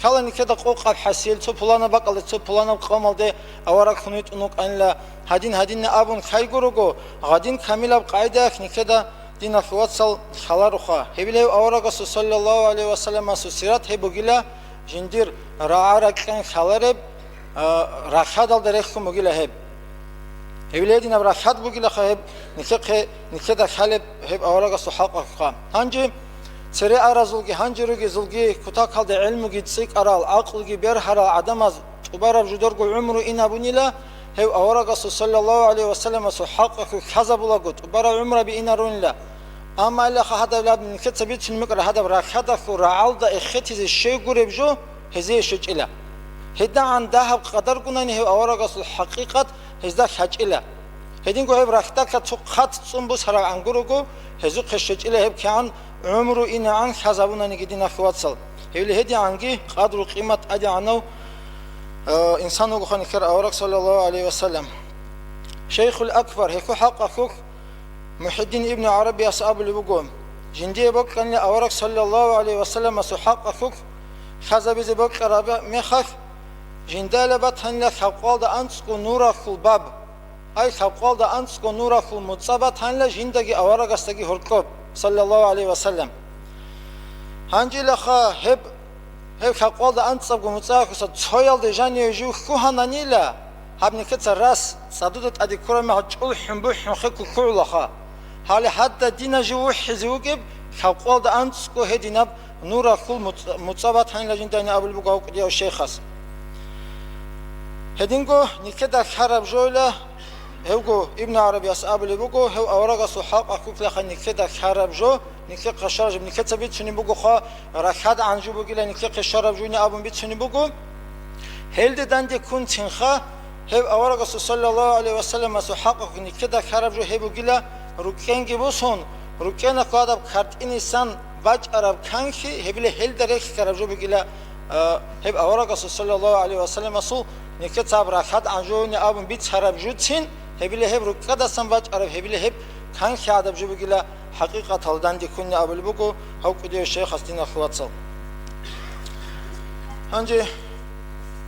خلا نكده قوق حسيل تو بلانا بقال تو بلانا قامل ده أورك خنيت أنوك أنلا هدين أبون خيجروجو غادين كامل بقاعدة نكده دين أخوات سال خلاروخا هبلي أورك صلى الله عليه وسلم سيرات هبوجيلا جندير راعرك كان خلارب رخاد الدريخكم بوجيلا هبلي دين برخاد بوجيلا خاب نكده خالب هب أورك حلقة خام هنجي سري أرزلجي هنجروجي زلجي كتاك هذا علمجي تسيك أرال عقلجي بيرحرا عدمز تبارب جدرجو عمره إن أبونيلا هو أورك صلى الله عليه وسلم حقك حزب لقط وبرا عمره بإنارون لا أما إلا هذا لا من كتبت المقر هذا راخدك ورعالد إختي الشيء قريب جو هذه الشيء إلا هدا عن ذهب قدر كنا هو أورك الحقيقة هذا حج إلا هدين قهب رختك تقط صنبوس هرا عنقرقو هزو خشجله هب كان عمره إن عن خزابونا نجدين أخوات صل هيلي هدي عنقي قدر قيمة أدي عنو إنسان وخان كر أورك صلى الله عليه وسلم شيخ الأكبر هيكو حق أخوك محي الدين ابن عربي أصحاب اللي بقوم جندي بك أن أورك صلى الله عليه وسلم سحق أخوك خزاب زبك رابع مخخ جندال بتهن لك حقال دا أنسكو نورا خل باب أي حقال دا أنسكو نورا خل متصابت هن لك جندگي أورك استگي هركوب صلى الله عليه وسلم هنجي لخا هب حقال دا أنسكو متصابت تسويل دي جاني يجو خوهاناني لا هبني كتر راس صدودت أدي كورا ما هجول حنبو حنخيكو كور لخا حالي حتى دينا جو حزوكب حقال دا أنسكو هديناب نورا خل متصابت هن لك جنداني أبو البقاوك ديو الشيخاس هدينغو نكدا خراب جولا هوغو ابن عربي أصحاب اللي بقو هو أوراق صحاب أكوك لخا نكدا خراب جو نكدا قشارج نكدا بيتسوني بقو خا رخاد عنجو بقيلا نكدا قشارب جوني أبن بيتسوني بقو هلد داندي كون تنخا هو أوراق صلى الله عليه وسلم صحاب أكوك نكدا خراب جو هو بقيلا ركينجي بوسون ركينا قادب خارت إنسان باج عرب كانخي هبلي هلد ريخ خراب جو بقيلا هو أوراق صلى الله عليه وسلم أصول نكت صبر خد عنجوني أبون بيت خراب جوتين هبله هب ركض سنبات عرب هبله هب كان خادم جو بقيلا حقيقة هالدان دي كوني أبل بقو هو كده الشيخ أستين أخوات صل هنجي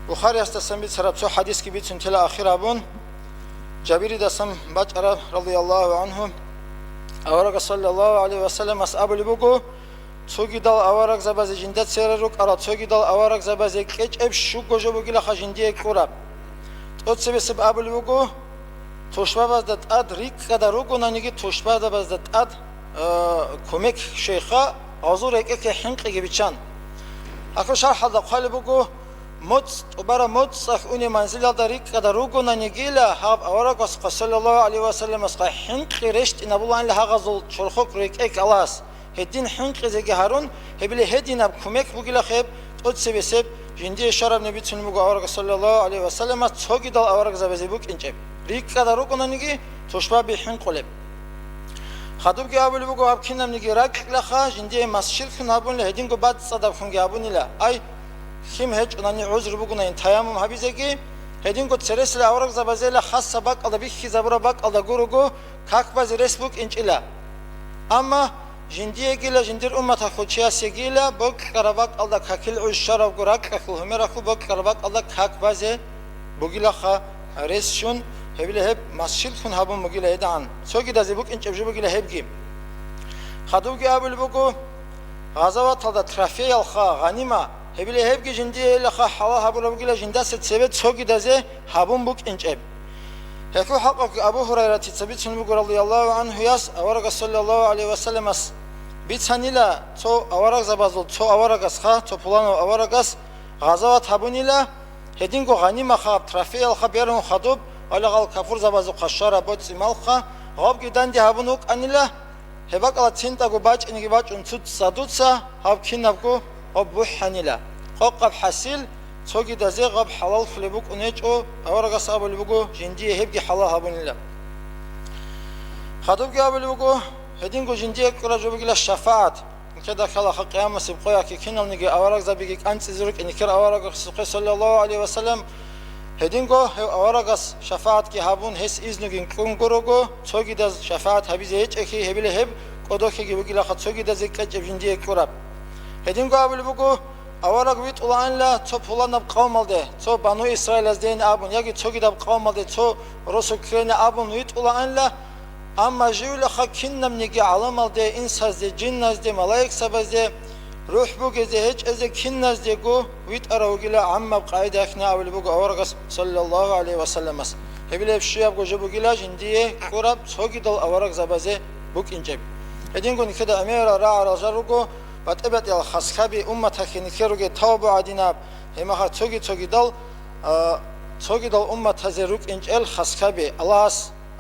بخاري استسمى بيت سو حديث كبير سنتلا آخر أبون جابير دسم بات عرب رضي الله عنهم أورق صلى الله عليه وسلم أبل بقو توگی دال آوارگ زبازی جندت سرروک آرا توگی دال آوارگ زبازی کج اب شو گوجو بگیل خشندی کوراب توت سبب ابل بگو توشبه باز داد اد ریک کدارو کنانیگی توشبه داد باز داد اد کمک شیخا آزور یک حنقی بیچان اخو شرح داد خاله بگو مت برا مت صح اونی منزل داریک کدارو کنانیگی لا هاب آوارگ صلی الله علیه و سلم اسقا حنقی رشت نبولان له غزل شرخوک ریک اک الاس هدين حنق زكي هارون هبلي هدين اب كومك بوغيلا خيب توت سبب جندي شراب نبي تنمو اورق صلى الله عليه وسلم توغي دال اورق زبزي بوك انجب ريك كدارو كونانيغي توشبا بحنق قلب خدوب گي ابل بوغو اب كينم نيغي راك لخا جندي مسشر خنابون هدين گو بعد صدف خون گابون لا اي خيم هج انني عذر بوغنا ان تيامم حبيزكي هدين گو ترسل اورق زبزي لا خاص سبق ادا بيخي زبر باك ادا گورگو كاك باز رسبوك انچلا اما جندي جيلا جندير أمة خوشيا جيلا بق كرباك الله كاكل عشرة وقراك كخو همرا خو بق كرباك الله كاك بازه بقيلا خا ريسشون هبله هب مسجد خون هبون بقيلا يدعان سوكي دازي بق إنش أبجو بقيلا هبجي خدوكي أبل بقو غزوات هذا ترافي الخا غنيمة هبله هبجي جندي لخا حوا هبول بقيلا جندا ستسبت سوكي دازي هبون بق إنش أب هكو حقك أبو هريرة تثبت سنبقى رضي الله عنه ياس أورق صلى الله عليه وسلم بيتسانيلا تو أورق زبازل تو أورق أسخا تو بلانو أورق أس غزوات هبونيلا هدينكو غنيمة خاب ترافي الخبيرون خدوب على غال كفور زبازو قشارة بوت سمالخا غاب جدان دي هبونوك أنيلا هباك على تنتاكو باج إنكي باج أنتوت صادوتسا هاب كينابكو غاب بوحانيلا قاب حسيل توجي دازي غاب حلال خليبوك أنيجو أورق أصحاب اللي جندي هبجي حلال هبونيلا خدوب جاب اللي هدينكو جندي كرا جوبيلا الشفاعة كذا خلا قيامة سبقيا كي كنا نيجي أورق زبيك أنت زرك إنكر أورق صلى الله عليه وسلم هدينكو أورق شفاعة كي هابون هس إذنو كونغوروغو توجي داز شفاعة هبيزه هيك أكي هبيله هب قدوكي جوبيلا خد توجي داز كجب جندي كرا هدينكو أبل بقو أورق بيت أولان لا تو فلان أب قوم مالده تو بنو إسرائيل از دين أبون يجي توجي داب قوم مالده تو رسول كرين أبون بيت أولان لا أما جيول خاكين نمنيجي على مالده إنسان زي جن زي ملاك سبزي روح بوجي زي هج أزي كين زي جو بيت أروجيلا عم بقاعدة إحنا أول بوجي أورق صلى الله عليه وسلم هبيله بشيء أبغى جو بوجيلا جنديه كورب توجي دل أورق زبزي بوك إنجب هدين كون كده أميرا راع رجالوجو بتبت الخسخبي أمتها كنيكيروجي توبو عديناب هما خا توجي دل أمتها زروك إنجل خسخبي الله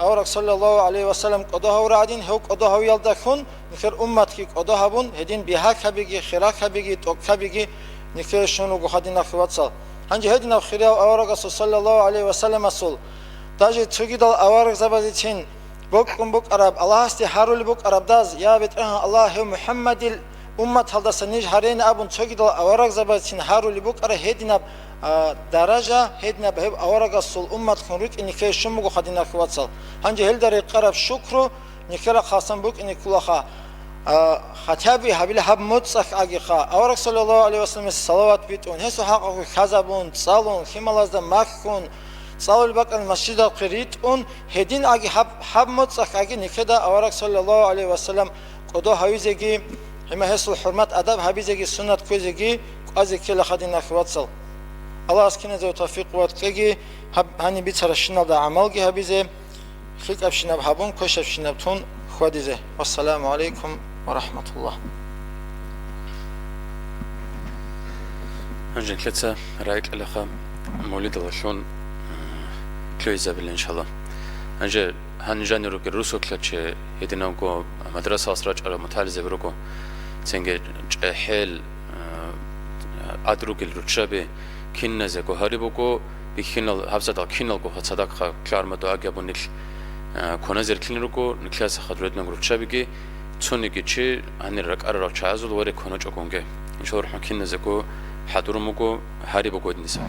أورق صلى الله عليه وسلم قضاها ورادين هو قضاها ويلدخون نكر أمتك قضاها بون هدين بها كبيجي خيرا كبيجي توك كبيجي نكر شنو قحدين أخوات صل هنجي هدين أخيرا أورق صلى الله عليه وسلم صل даже цугидал аварак забазичин боккун бок араб Аллахсти харули бок арабдаз я ветран Аллаху Мухаммадил уммат халдаса ниж харен абун цугидал аварак забазичин харули бок ара хединаб даража хединаб хеб аварага сул уммат хунрик инике шумуго хадина хватсал ханжи хелдари қараб шукру никера хасан бок иникулаха خطابي حبيل حب متصق أجيخا أورك صلى الله عليه وسلم الصلوات بيتون هسه حقه خزابون صالون خمالازدا ماكون صالو البقر المسجد القريتون هدين أجي حب متصق أجي نكدا أورك صلى الله عليه وسلم قدو هايزجي هما هسه الحرمات أدب هبيزجي سنة كوزجي أزي كلا خدين أخواتسل الله أسكنه ذو توفيق واتكجي هب هني بيتر الشناب دا عملجي هبيزه خيك أبشناب هبون كوش أبشناب تون خوديزه والسلام عليكم ورحمة الله. هنجي ثلاثة رأيك الأخ مولد الله شلون كلويزة بالله إن شاء الله. هنجي نروح الروسو كلتش يدينا نقو مدرسة أسرج على متعلزة بروكو تنجي حيل أدروك الرتشابي كنا زكو هاربوكو بكينال هبزة كينال كو هتصدق كلار مدو أجابو نيل كونازير كلينروكو نكلاس خدرتنا الرتشابيكي تونيكي شيء أنا رك أرى رشازول وري كونو جوكونجي إن شاء الله حكينا زكو حضرموكو هاربوكو النساء.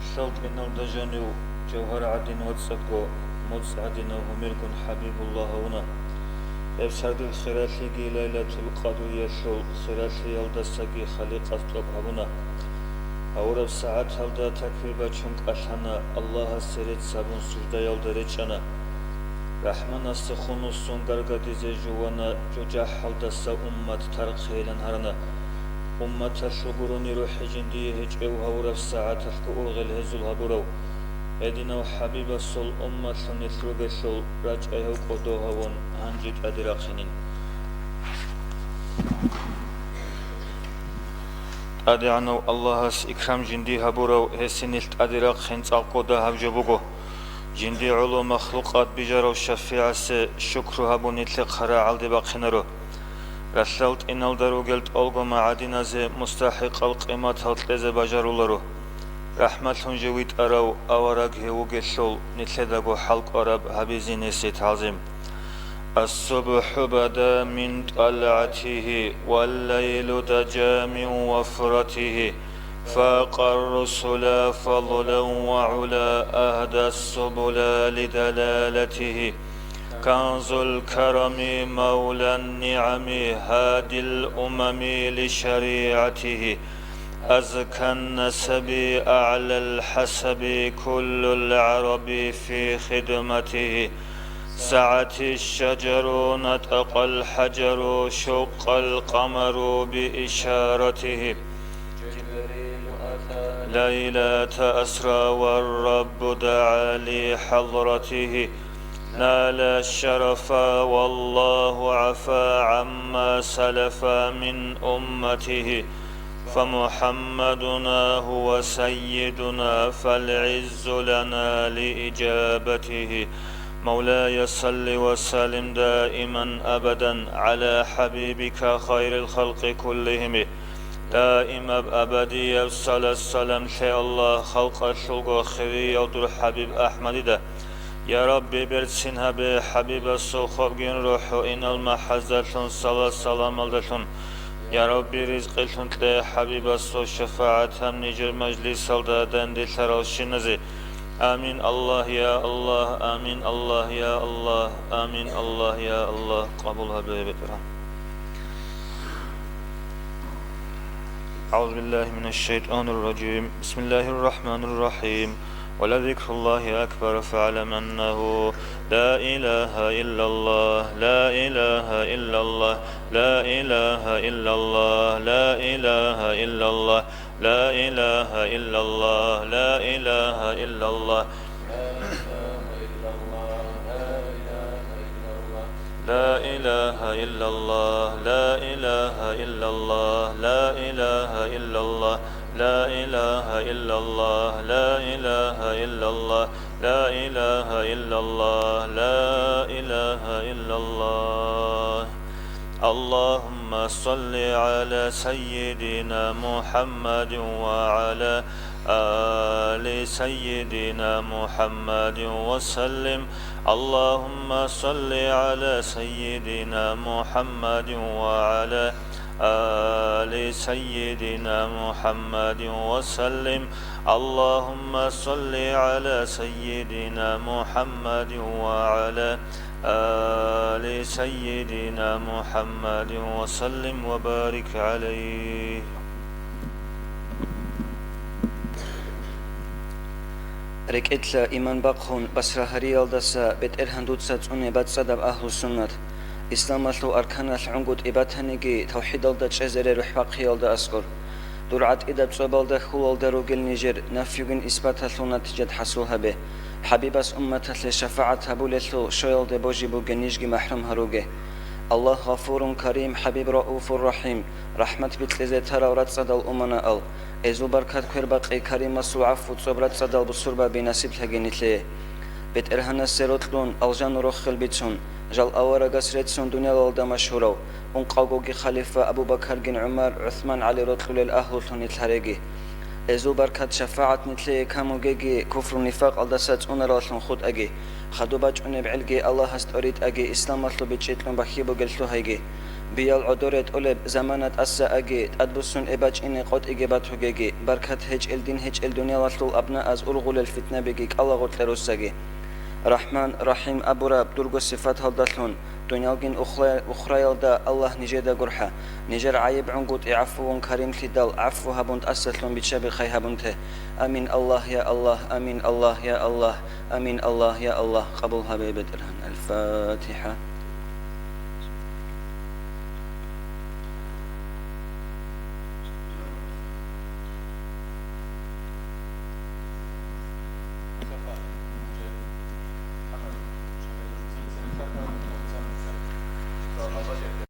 الشوط إنه دجانيو جوهر عدين واتسكو موت عدين وهميركن حبيب الله هنا. ابسرد الخيراتي ليلة القدر يشول خيراتي يلدسكي خليق أطلب هنا. أورب ساعات هلدا تكبير بچونك أشهنا الله سريت سابون سجدا يلدريچانا. رحمن استخونو سونگرگدي زجوانا جوجا هلدا سا أمت ترقيلن هرنا. أمت الشغروني روحي جندي هجئو هورب ساعات الكو أرغل هزول هبورو. ادينو حبيب الصل أمت لنثروغ الشول راجعيهو قدوها ون هنجيت أدراخينين. أدعنو الله إكرام جندي هبورو هسينيلت أدراق خنص القودا هبجبوغو جندي علو مخلوقات بجارو شفيعس شكر هبونيتل خرا عالدي باقينرو رسلت إنال دروغلت أولغو معادينازي مستحق القيمات هلتلزي بجارولارو رحمت هنجويت أراو أوراق هيوغيشول نتلدغو حلق أراب هبيزينيسي تعظيم الصبح بدا من طلعته والليل دجا من وفرته فاق الرسل فضلا وعلا أهدى السبل لدلالته كنز الكرم مولى النعم هادي الأمم لشريعته أزكى النسب أعلى الحسب كل العرب في خدمته سعت الشجر نطق الحجر شق القمر بإشارته ليلة أسرى والرب دعا لحضرته نال الشرف والله عفا عما سلف من أمته فمحمدنا هو سيدنا فالعز لنا لإجابته مولاي صل وسلم دائما أبدا على حبيبك خير الخلق كلهم دائم أبدي يفصل السلام شاء الله خلق الشلق خيري يوتر حبيب أحمد ده يا ربي برسنها بحبيب السوخب جن روح إن المحزة صلاة سلام الدشون يا ربي رزق الشنت حبيب السو شفاعة هم نجر مجلس الدادن دي شراشنزي آمين الله يا الله آمين الله يا الله آمين الله يا الله قبولها بيبترا أعوذ بالله من الشيطان الرجيم بسم الله الرحمن الرحيم ولذكر الله أكبر فاعلم أنه لا إله إلا الله لا إله إلا الله لا إله إلا الله لا إله إلا الله لا إله إلا الله لا إله إلا الله لا إله إلا الله لا إله إلا الله لا إله إلا الله لا إله إلا الله لا إله إلا الله لا إله إلا الله لا إله إلا الله اللهم صل على سيدنا محمد وعلى آل سيدنا محمد وسلم اللهم صل على سيدنا محمد وعلى آل سيدنا محمد وسلم اللهم صل على سيدنا محمد وعلى آل سيدنا محمد وسلم وبارك عليه. ركعتلا إيمان بقون بسرة هريال دسا بيت إرهندود ساتوني بات صدب أهل السنة إسلام الله أركان العنقود إباتهنجي توحيد الله تشزر روح باقي الله أسكر دورعت إدب صبال ده خلال دروجل نيجر نفيوجن إثبات الله نتيجة حصولها به حبيبس أمة لشفاعة هبولتلو شويل ده بوجي بوجنيجي محرم هروجه الله غفور كريم حبيب رؤوف رحيم رحمة بتلزي ترى ورد صدى الأمنا ال إزو بركات كير بقي كريم مسو عفو تصبرت صدى البصربة بنصيب لجنتليه بيت إرهنا سيروتلون الجان روخل بيتسون جل أورا قصرتسون دنيا لولدا مشهورو انقاقوغي خليفة أبو بكر جن عمر عثمان علي روتلول الأهل تنتلرجي إزو بركات شفاعة نتليه كاموجي كفر نفاق الدسات أنرالون خود أجي خدو باج بعلجي الله هستوريت أجي إسلام الله بتشيتلون بخيبو قلتو هيجي بيال عدورت أولب زمانت أسا أجي أدبسون إباج إني قد إجابات هجي بركات هج الدين هج الدنيا لطول أبناء أز أرغل الفتنة بيجيك الله قلت لرسجي رحمن رحيم أبو راب درجو صفات هالدلون دنيا جن أخرى يلدا الله نجدا جرحة نجر عيب عنقود عفو كريم تدل عفو هبنت أسلون بتشابه خي هبنته أمين الله يا الله أمين الله يا الله أمين الله يا الله قبول حبيبة الفاتحة.